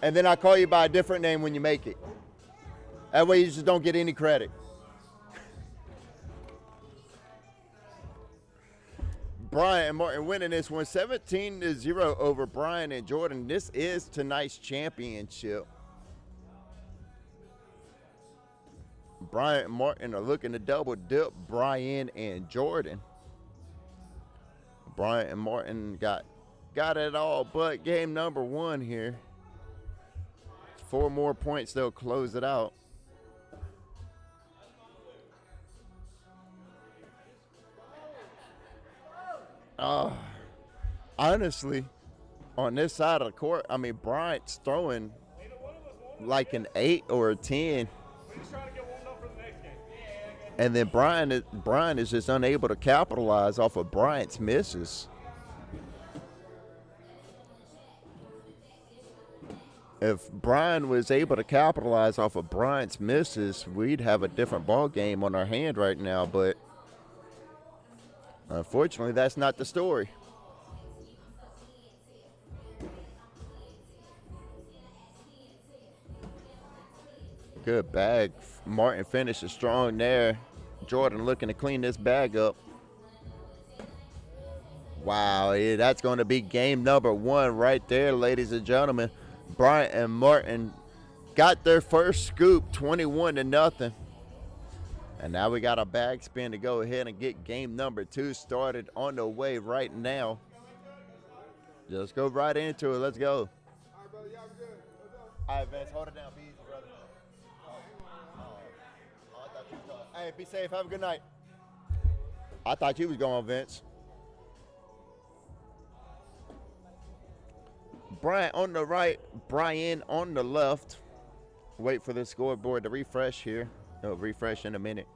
And then I call you by a different name when you make it. That way you just don't get any credit. Brian and Martin winning this one 17-0 over Brian and Jordan. This is tonight's championship. Brian and Martin are looking to double dip Brian and Jordan. Brian and Martin got it all but game number 1 here. 4 more points, they'll close it out. Honestly, on this side of the court, I mean, Bryant's throwing like an 8 or a 10. And then Brian is just unable to capitalize off of Bryant's misses. If Brian was able to capitalize off of Bryant's misses, we'd have a different ball game on our hand right now, but unfortunately, that's not the story. Good bag. Martin finishes strong there. Jordan looking to clean this bag up. Wow, yeah, that's going to be game number 1 right there, ladies and gentlemen. Bryant and Martin got their first scoop, 21-0. And now we got a bag spin to go ahead and get game number 2 started on the way right now. Just go right into it. Let's go. All right, brother, y'all good. Let's go. All right, Vince, hold it down. Be easy, brother. I thought you was going. Hey, be safe. Have a good night. I thought you was going, Vince. Bryant on the right, Brian on the left. Wait for the scoreboard to refresh here. It'll refresh in a minute.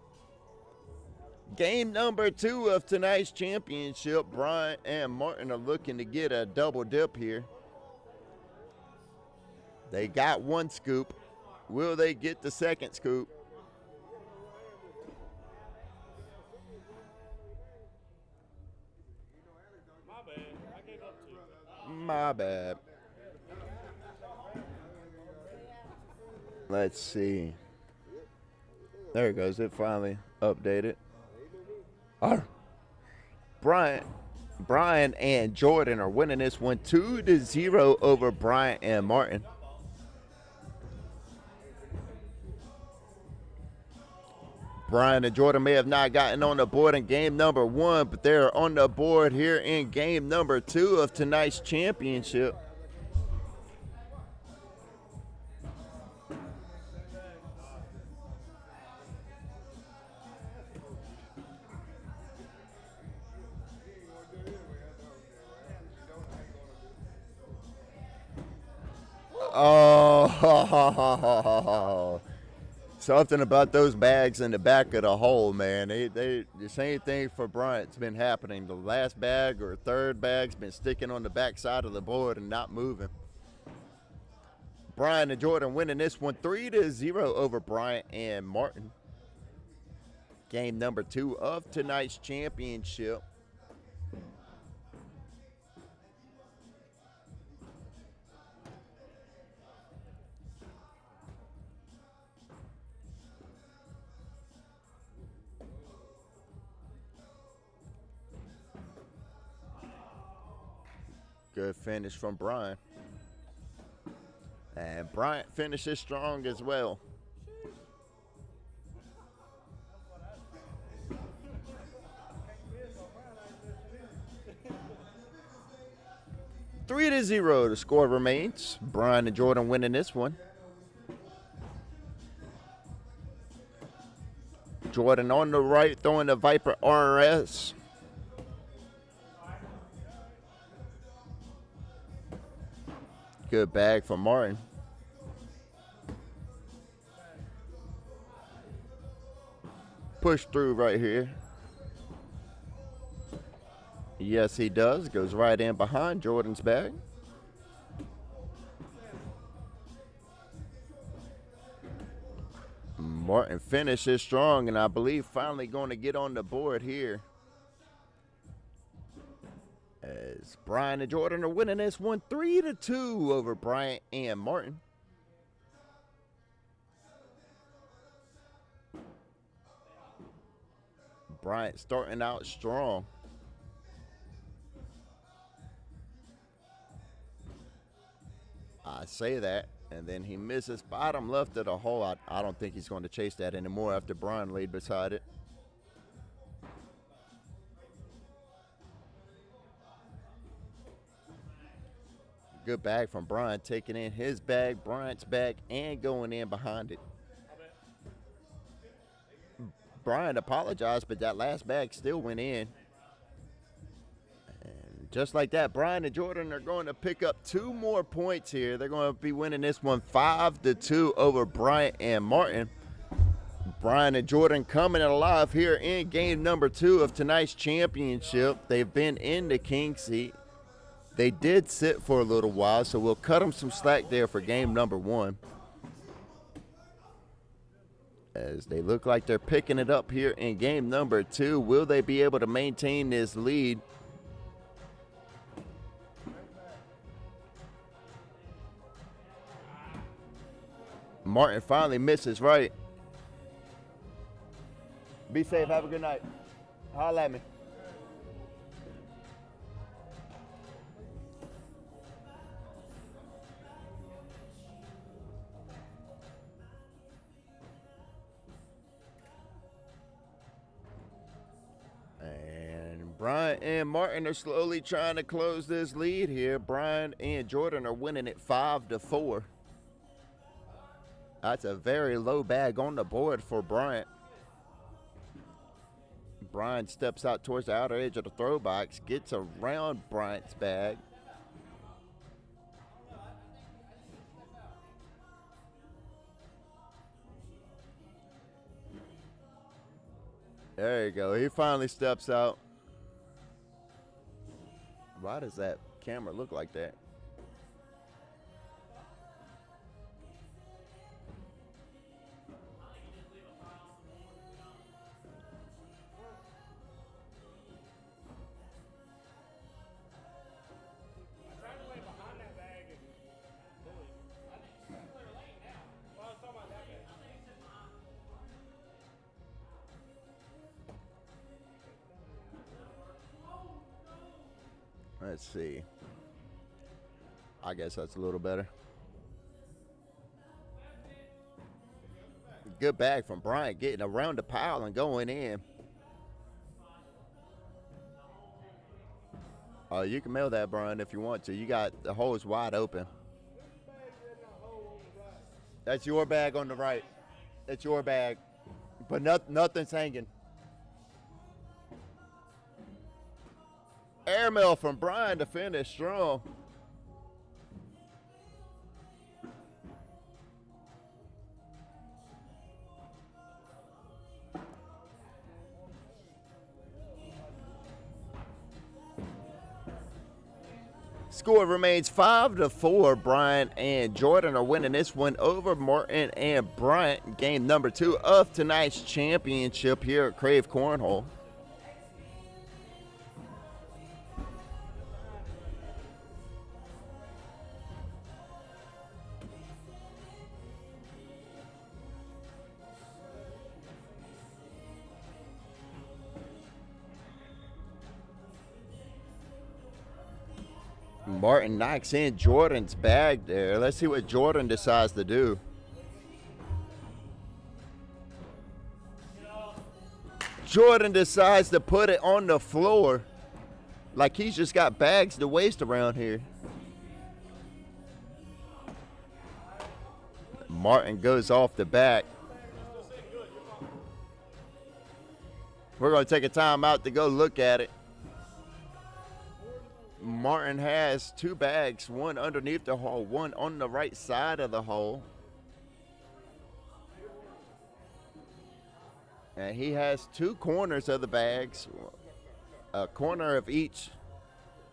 Game number 2 of tonight's championship. Brian and Martin are looking to get a double dip here. They got 1 scoop. Will they get the second scoop? My bad. I gave up 2. My bad. Let's see. There it goes. It finally updated. Brian and Jordan are winning this one 2-0 over Brian and Martin. Brian and Jordan may have not gotten on the board in game number 1, but they're on the board here in game number 2 of tonight's championship. Oh, something about those bags in the back of the hole, man. They the same thing for Bryant's been happening. The last bag or third bag's been sticking on the back side of the board and not moving. Brian and Jordan winning this one 3-0 over Bryant and Martin. Game number 2 of tonight's championship. Good finish from Brian. And Bryant finishes strong as well. Three to 0, the score remains. Brian and Jordan winning this one. Jordan on the right, throwing the Viper RS. Good bag for Martin. Push through right here. Yes, he does. Goes right in behind Jordan's bag. Martin finishes strong, and I believe finally going to get on the board here. As Brian and Jordan are winning this one 3-2 over Bryant and Martin. Bryant starting out strong. I say that, and then he misses bottom left of the hole. I don't think he's going to chase that anymore after Brian laid beside it. Good bag from Brian, taking in his bag, Bryant's bag, and going in behind it. Brian apologized, but that last bag still went in. And just like that, Brian and Jordan are going to pick up 2 more points here. They're going to be winning this one 5-2 over Bryant and Martin. Brian and Jordan coming alive here in game number 2 of tonight's championship. They've been in the king seat. They did sit for a little while, so we'll cut them some slack there for game number 1. As they look like they're picking it up here in game number 2. Will they be able to maintain this lead? Martin finally misses right. Be safe. Have a good night. Holla at me. And Brian and Martin are slowly trying to close this lead here. Brian and Jordan are winning it 5-4. That's a very low bag on the board for Bryant. Brian steps out towards the outer edge of the throw box, gets around Bryant's bag. There you go. He finally steps out. Why does that camera look like that? Let's see. I guess that's a little better. Good bag from Bryant, getting around the pile and going in. Oh, you can mail that, Brian, if you want to. You got the holes wide open. That's your bag on the right. That's your bag. But nothing's hanging. Airmail from Brian to finish strong. Score remains 5-4. Brian and Jordan are winning this one over Martin and Bryant. Game number 2 of tonight's championship here at Krave Cornhole. Martin knocks in Jordan's bag there. Let's see what Jordan decides to do. Jordan decides to put it on the floor like he's just got bags to waste around here. Martin goes off the back. We're going to take a time out to go look at it. Martin has 2 bags, one underneath the hole, one on the right side of the hole. And he has 2 corners of the bags, a corner of each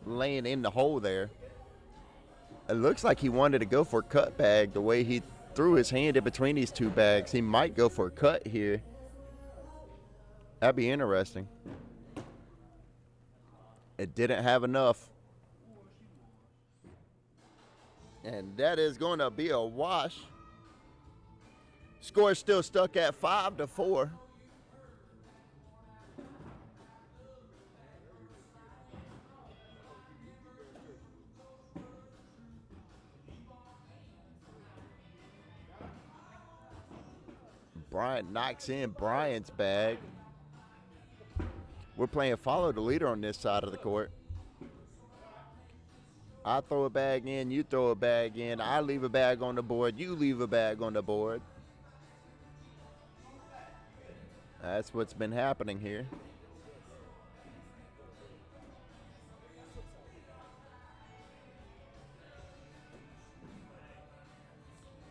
laying in the hole there. It looks like he wanted to go for a cut bag the way he threw his hand in between these two bags. He might go for a cut here. That'd be interesting. It didn't have enough. And that is going to be a wash. Score is still stuck at 5-4. Bryant knocks in Bryant's bag. We're playing follow the leader on this side of the court. I throw a bag in, you throw a bag in, I leave a bag on the board, you leave a bag on the board. That's what's been happening here.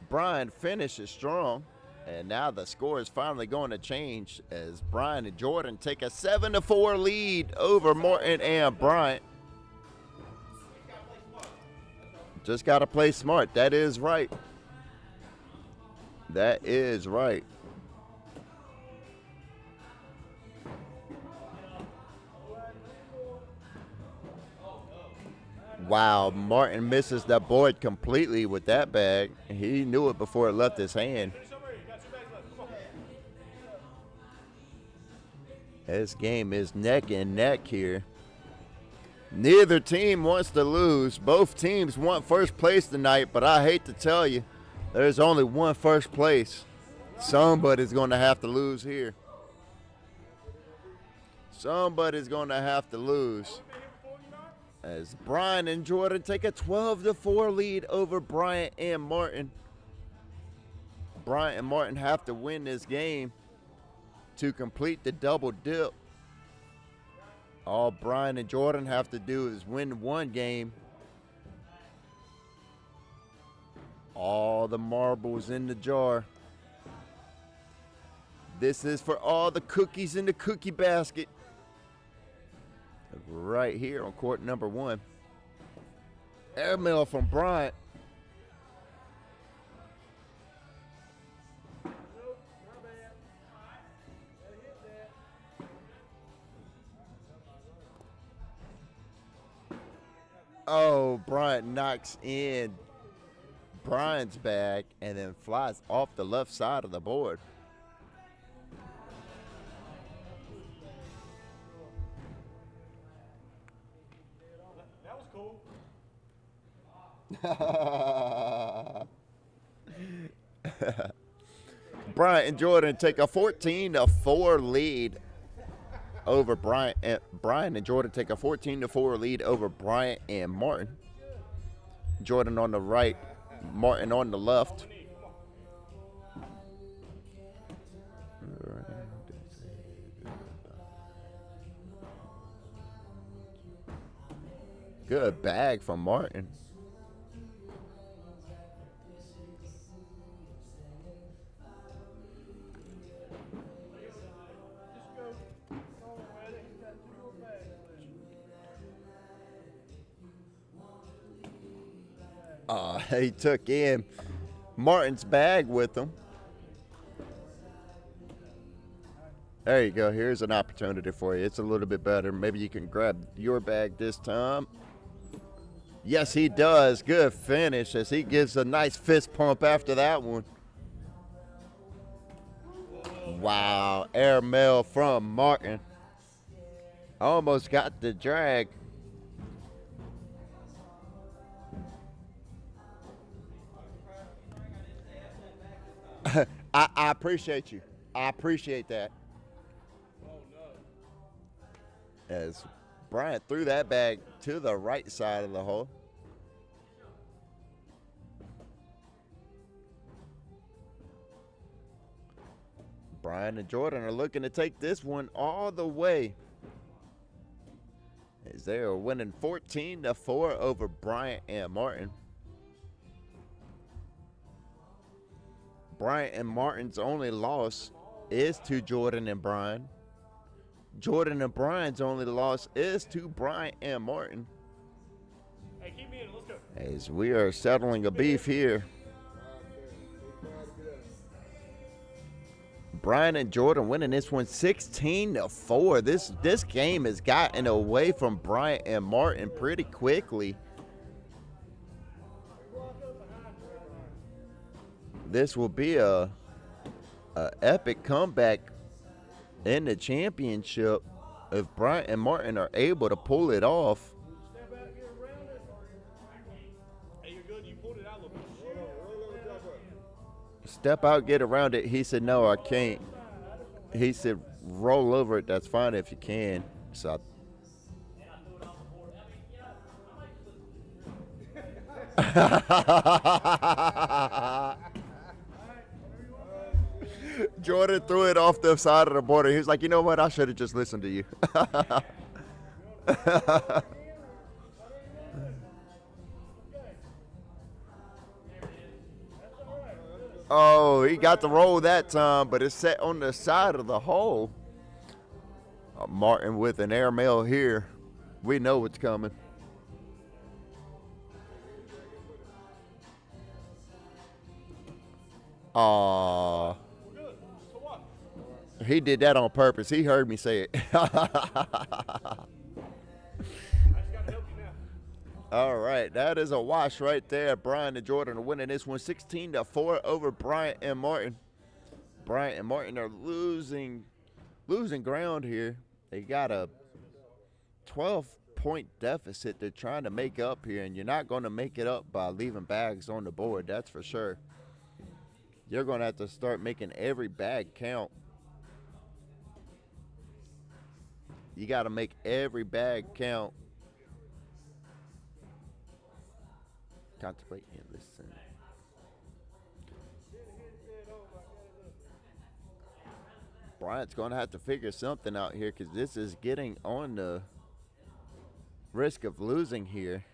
Brian finishes strong. And now the score is finally going to change as Brian and Jordan take a 7-4 lead over Martin and Bryant. Just got to play smart. That is right. That is right. Wow, Martin misses the board completely with that bag. He knew it before it left his hand. This game is neck and neck here. Neither team wants to lose. Both teams want first place tonight, but I hate to tell you, there's only one first place. Somebody's going to have to lose here. Somebody's going to have to lose. As Brian and Jordan take a 12-4 lead over Bryant and Martin. Bryant and Martin have to win this game to complete the double dip. All Brian and Jordan have to do is win one game. All the marbles in the jar. This is for all the cookies in the cookie basket. Right here on court number 1. Airmail from Bryant. Oh, Bryant knocks in Brian's bag and then flies off the left side of the board. That was cool. Bryant and Jordan take a 14-4 lead over Bryant. Brian and Jordan take a 14-4 lead over Bryant and Martin. Jordan on the right, Martin on the left. Good bag from Martin. He took in Martin's bag with him. There you go. Here's an opportunity for you. It's a little bit better. Maybe you can grab your bag this time. Yes, he does. Good finish as he gives a nice fist pump after that one. Wow. Airmail from Martin. Almost got the drag. I appreciate you. I appreciate that. As Bryant threw that bag to the right side of the hole. Brian and Jordan are looking to take this one all the way, as they are winning 14-4 over Bryant and Martin. Bryant and Martin's only loss is to Jordan and Brian. Jordan and Brian's only loss is to Bryant and Martin. Hey, keep me in. Let's go. As we are settling a beef here. Brian and Jordan winning this one 16-4. This game has gotten away from Bryant and Martin pretty quickly. This will be a epic comeback in the championship if Bryant and Martin are able to pull it off. Hey, you're good. You pulled it out a little bit. Step out, get around it. He said, no, I can't. He said, roll over it. That's fine if you can. So Jordan threw it off the side of the border. He was like, you know what? I should have just listened to you. Oh, he got the roll that time, but it's set on the side of the hole. Martin with an airmail here. We know what's coming. Aww. He did that on purpose. He heard me say it. All right, that is a wash right there. Brian and Jordan are winning this one 16-4 over Bryant and Martin. Bryant and Martin are losing ground here. They got a 12-point deficit they're trying to make up here, and you're not going to make it up by leaving bags on the board, that's for sure. You're going to have to start making every bag count. You got to make every bag count. Contemplate and listen. Bryant's going to have to figure something out here because this is getting on the risk of losing here.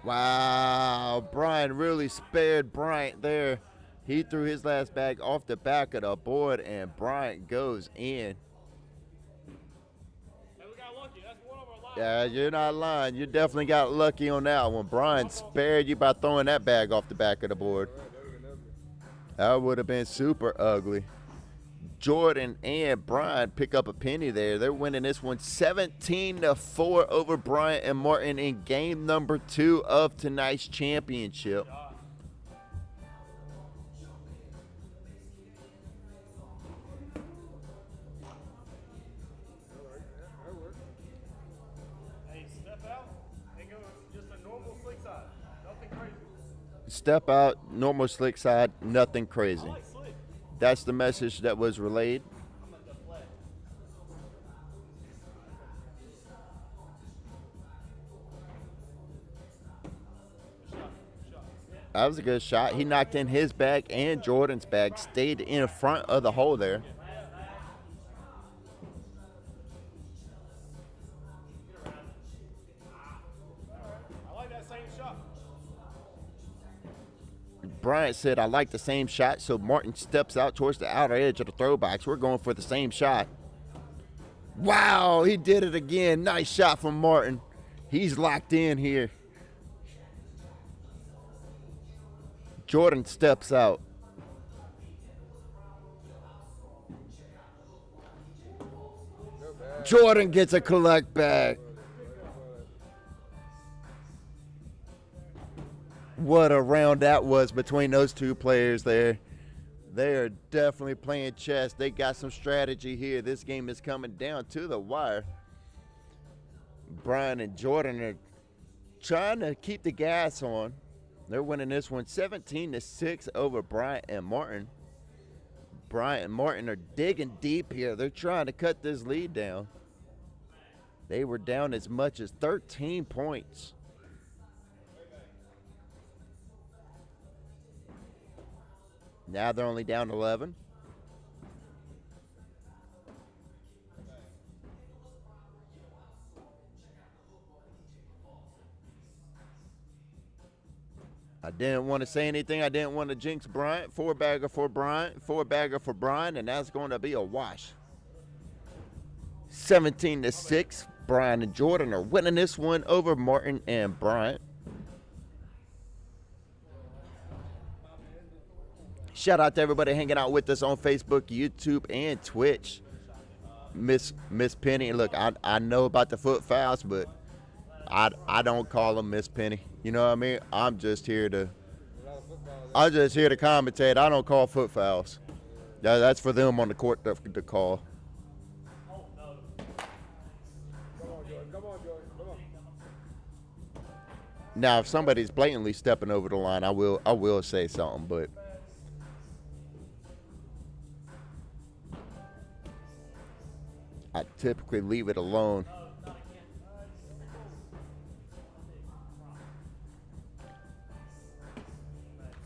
Wow, Brian really spared Bryant there. He threw his last bag off the back of the board, and Bryant goes in. Yeah, you're not lying. You definitely got lucky on that one. Brian spared you by throwing that bag off the back of the board. That would have been super ugly. Jordan and Brian pick up a penny there. They're winning this one 17-4 over Bryant and Martin in game number 2 of tonight's championship. Step out, normal slick side, nothing crazy. That's the message that was relayed. That was a good shot. He knocked in his bag and Jordan's bag, stayed in front of the hole there. Bryant said, I like the same shot, so Martin steps out towards the outer edge of the throw box. We're going for the same shot. Wow, he did it again. Nice shot from Martin. He's locked in here. Jordan steps out. Jordan gets a collect bag. What a round that was between those two players there. They are definitely playing chess. They got some strategy here. This game is coming down to the wire. Brian and Jordan are trying to keep the gas on. They're winning this one 17-6 over Bryant and Martin. Bryant and Martin are digging deep here. They're trying to cut this lead down. They were down as much as 13 points. Now they're only down 11. I didn't want to say anything. I didn't want to jinx Bryant. 4-bagger for Bryant. 4-bagger for Brian, and that's going to be a wash. 17-6. Brian and Jordan are winning this one over Martin and Bryant. Shout out to everybody hanging out with us on Facebook, YouTube, and Twitch. Miss Penny, look, I know about the foot fouls, but I don't call them Miss Penny. You know what I mean? I'm just here to commentate. I don't call foot fouls. That's for them on the court to call. Come on, Jordan. Come on. Now, if somebody's blatantly stepping over the line, I will say something, but I typically leave it alone.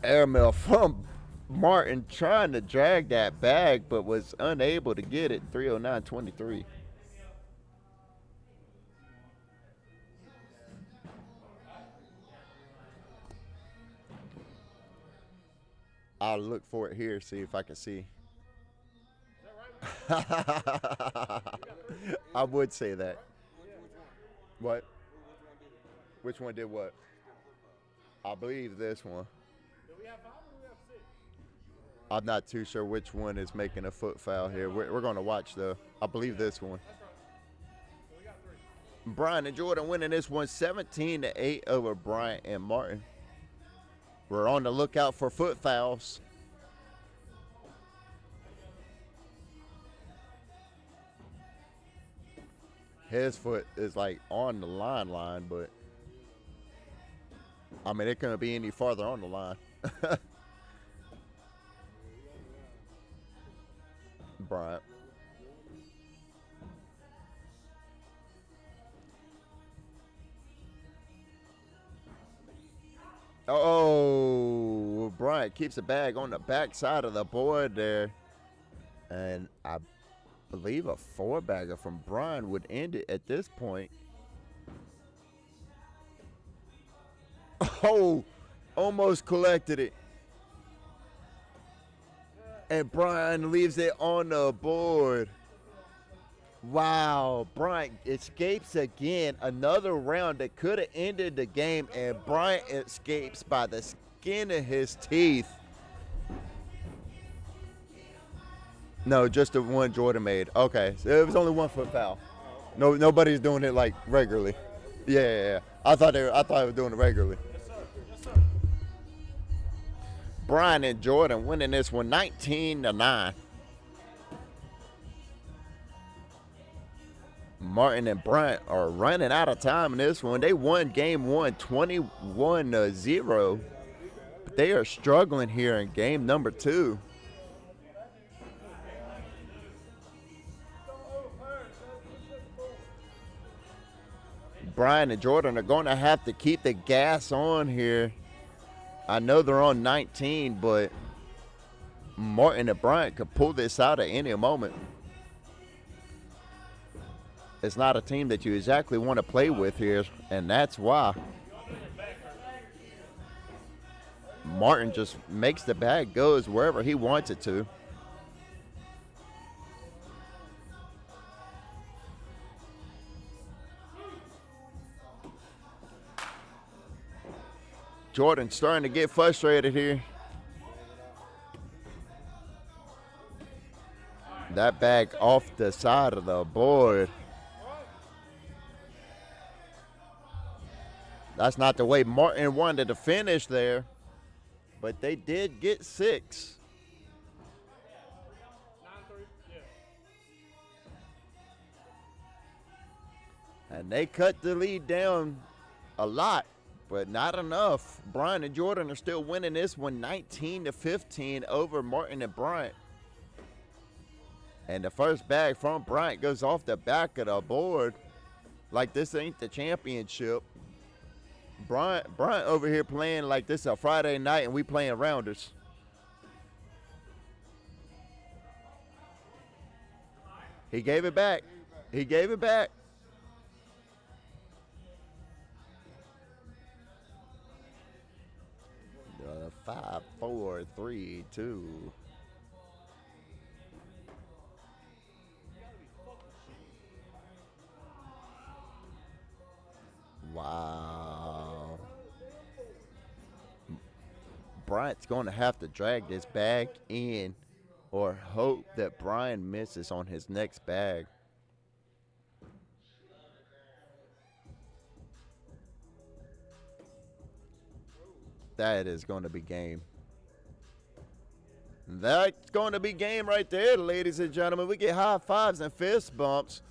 Airmail from Martin trying to drag that bag, but was unable to get it. 309.23. I'll look for it here, see if I can see. I would say that. What? Which one did what? I believe this one. I'm not too sure which one is making a foot foul here. We're going to watch, though. I believe this one. Brian and Jordan winning this one 17-8 over Bryant and Martin. We're on the lookout for foot fouls. His foot is like on the line, but I mean, it couldn't be any farther on the line. Bryant. Oh, Bryant keeps the bag on the back side of the board there. And I believe a four-bagger from Brian would end it at this point. Oh, almost collected it. And Brian leaves it on the board. Wow, Bryant escapes again. Another round that could have ended the game, and Bryant escapes by the skin of his teeth. No, just the one Jordan made. Okay, so it was only 1 foot foul. No, nobody's doing it like regularly. Yeah. I thought they were doing it regularly. Yes, sir. Brian and Jordan winning this one 19-9. Martin and Bryant are running out of time in this one. They won game one 21-0. But they are struggling here in game number 2. Brian and Jordan are going to have to keep the gas on here. I know they're on 19, but Martin and Bryant could pull this out at any moment. It's not a team that you exactly want to play with here, and that's why. Martin just makes the bag goes wherever he wants it to. Jordan starting to get frustrated here. That bag off the side of the board. That's not the way Martin wanted to finish there, but they did get 6. 9-3. Yeah. And they cut the lead down a lot, but not enough. Brian and Jordan are still winning this one 19-15 over Martin and Bryant. And the first bag from Bryant goes off the back of the board like this ain't the championship. Bryant over here playing like this is a Friday night and we playing rounders. He gave it back. He gave it back. Uh, 5, 4, 3, 2. Wow. Bryant's going to have to drag this bag in or hope that Brian misses on his next bag. That is going to be game. That's going to be game right there, ladies and gentlemen. We get high fives and fist bumps.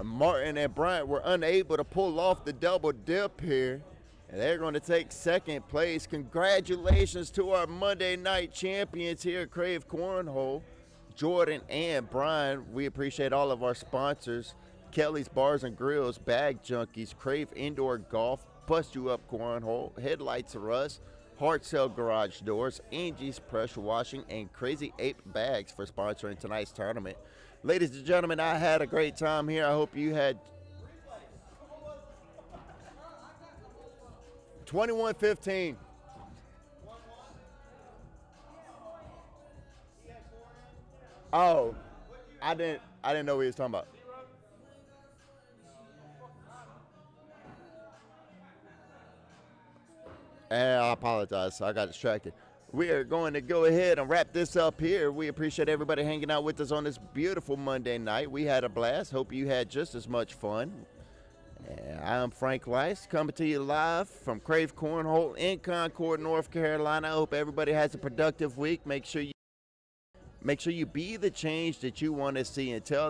Martin and Bryant were unable to pull off the double dip here. And they're going to take second place. Congratulations to our Monday night champions here at Krave Cornhole, Jordan and Brian. We appreciate all of our sponsors. Kelly's Bars and Grills, Bag Junkies, Krave Indoor Golf, Bust You Up Cornhole, Headlights Are Us, Hard Sell Garage Doors, Angie's Pressure Washing, and Crazy Ape Bags for sponsoring tonight's tournament. Ladies and gentlemen, I had a great time here. I hope you had. 21-15. Oh, I didn't know what he was talking about. And I apologize. I got distracted. We are going to go ahead and wrap this up here. We appreciate everybody hanging out with us on this beautiful Monday night. We had a blast. Hope you had just as much fun. I'm Frank Lice, coming to you live from Krave Cornhole in Concord, North Carolina. I hope everybody has a productive week. Make sure you be the change that you want to see, and tell